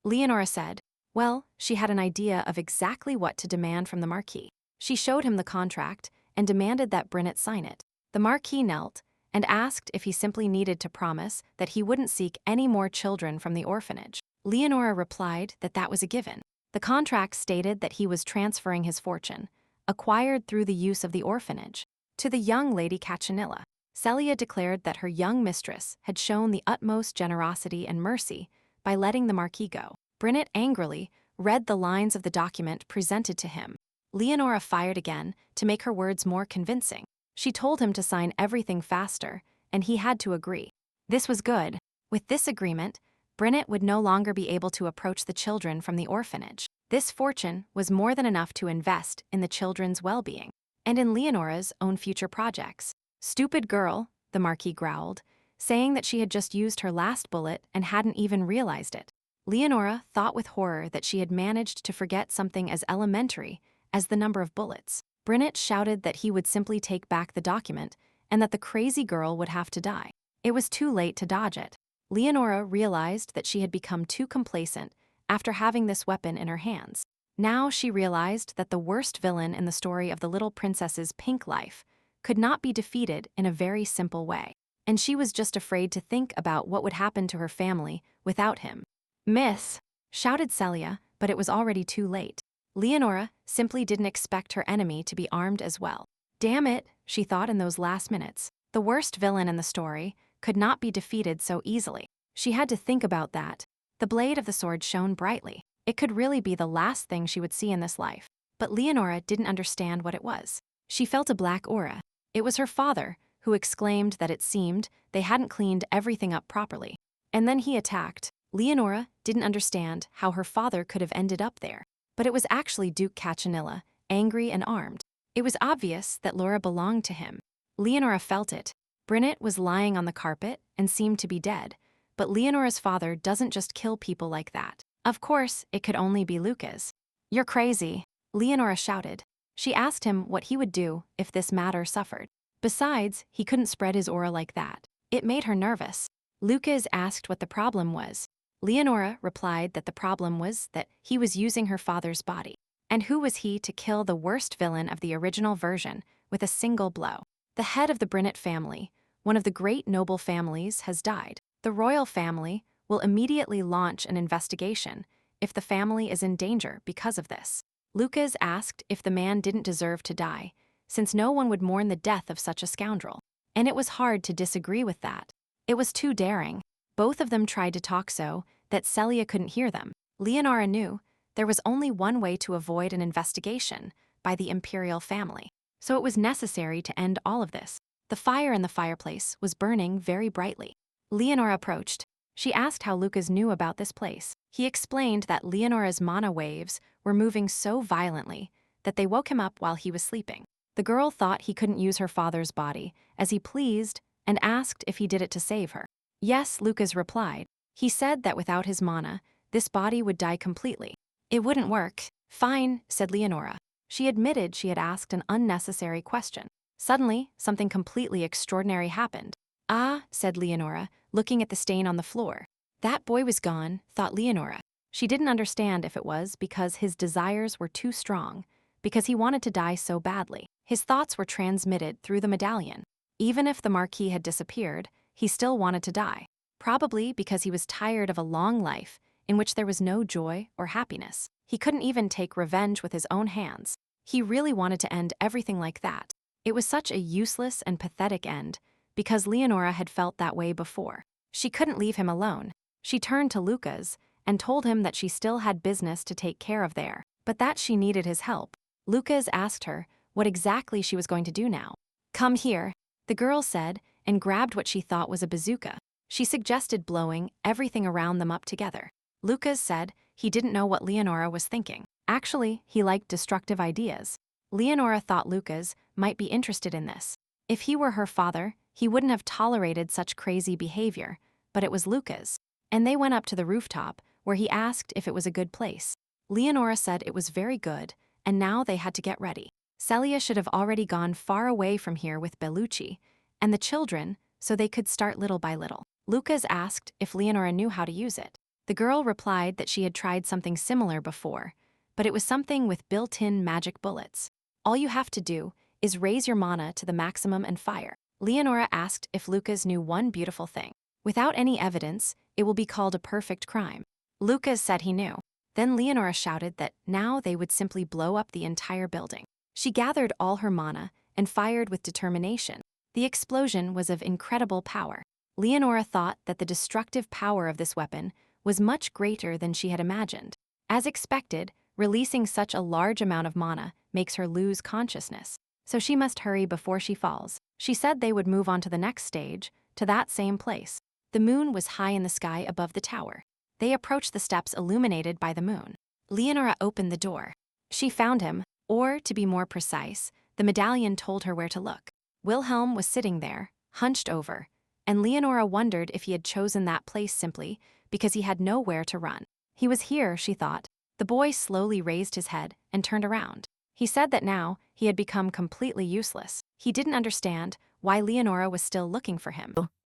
[SPEAKER 1] Leonora said. Well, she had an idea of exactly what to demand from the Marquis. She showed him the contract and demanded that Brynett sign it. The Marquis knelt and asked if he simply needed to promise that he wouldn't seek any more children from the orphanage. Leonora replied that that was a given. The contract stated that he was transferring his fortune, acquired through the use of the orphanage, to the young Lady Cachanilla. Celia declared that her young mistress had shown the utmost generosity and mercy by letting the Marquis go. Brynett angrily read the lines of the document presented to him. Leonora fired again to make her words more convincing. She told him to sign everything faster, and he had to agree. This was good. With this agreement, Brynett would no longer be able to approach the children from the orphanage. This fortune was more than enough to invest in the children's well-being and in Leonora's own future projects. "Stupid girl," the Marquis growled, saying that she had just used her last bullet and hadn't even realized it. Leonora thought with horror that she had managed to forget something as elementary as the number of bullets. Brynett shouted that he would simply take back the document and that the crazy girl would have to die. It was too late to dodge it. Leonora realized that she had become too complacent after having this weapon in her hands. Now she realized that the worst villain in the story of the little princess's pink life could not be defeated in a very simple way, and she was just afraid to think about what would happen to her family without him. "Miss!" shouted Celia, but it was already too late. Leonora simply didn't expect her enemy to be armed as well. Damn it, she thought in those last minutes. The worst villain in the story could not be defeated so easily. She had to think about that. The blade of the sword shone brightly. It could really be the last thing she would see in this life. But Leonora didn't understand what it was. She felt a black aura. It was her father, who exclaimed that it seemed they hadn't cleaned everything up properly. And then he attacked. Leonora didn't understand how her father could have ended up there. But it was actually Duke Cachanilla, angry and armed. It was obvious that Laura belonged to him. Leonora felt it. Brynett was lying on the carpet and seemed to be dead, but Leonora's father doesn't just kill people like that. Of course, it could only be Lucas. "You're crazy," Leonora shouted. She asked him what he would do if this matter suffered. Besides, he couldn't spread his aura like that. It made her nervous. Lucas asked what the problem was. Leonora replied that the problem was that he was using her father's body. And who was he to kill the worst villain of the original version with a single blow? The head of the Brynett family, one of the great noble families, has died. The royal family will immediately launch an investigation if the family is in danger because of this. Lucas asked if the man didn't deserve to die, since no one would mourn the death of such a scoundrel. And it was hard to disagree with that. It was too daring. Both of them tried to talk so that Celia couldn't hear them. Leonora knew there was only one way to avoid an investigation by the imperial family. So it was necessary to end all of this. The fire in the fireplace was burning very brightly. Leonora approached. She asked how Lucas knew about this place. He explained that Leonora's mana waves were moving so violently that they woke him up while he was sleeping. The girl thought he couldn't use her father's body as he pleased and asked if he did it to save her. Yes, Lucas replied. He said that without his mana, this body would die completely. It wouldn't work. Fine, said Leonora. She admitted she had asked an unnecessary question. Suddenly, something completely extraordinary happened. Ah, said Leonora, looking at the stain on the floor. That boy was gone, thought Leonora. She didn't understand if it was because his desires were too strong, because he wanted to die so badly. His thoughts were transmitted through the medallion. Even if the Marquis had disappeared, he still wanted to die. Probably because he was tired of a long life in which there was no joy or happiness. He couldn't even take revenge with his own hands. He really wanted to end everything like that. It was such a useless and pathetic end, because Leonora had felt that way before. She couldn't leave him alone. She turned to Lucas and told him that she still had business to take care of there, but that she needed his help. Lucas asked her what exactly she was going to do now. "Come here," the girl said, and grabbed what she thought was a bazooka. She suggested blowing everything around them up together. Lucas said he didn't know what Leonora was thinking. Actually, he liked destructive ideas. Leonora thought Lucas might be interested in this. If he were her father, he wouldn't have tolerated such crazy behavior, but it was Lucas. And they went up to the rooftop, where he asked if it was a good place. Leonora said it was very good, and now they had to get ready. Celia should have already gone far away from here with Bellucci and the children so they could start little by little. Lucas asked if Leonora knew how to use it. The girl replied that she had tried something similar before, but it was something with built-in magic bullets. All you have to do is raise your mana to the maximum and fire. Leonora asked if Lucas knew one beautiful thing. Without any evidence, it will be called a perfect crime. Lucas said he knew. Then Leonora shouted that now they would simply blow up the entire building. She gathered all her mana and fired with determination. The explosion was of incredible power. Leonora thought that the destructive power of this weapon was much greater than she had imagined. As expected, releasing such a large amount of mana makes her lose consciousness. So she must hurry before she falls. She said they would move on to the next stage, to that same place. The moon was high in the sky above the tower. They approached the steps illuminated by the moon. Leonora opened the door. She found him, or, to be more precise, the medallion told her where to look. Wilhelm was sitting there, hunched over, and Leonora wondered if he had chosen that place simply because he had nowhere to run. He was here, she thought. The boy slowly raised his head and turned around. He said that now he had become completely useless. He didn't understand why Leonora was still looking for him.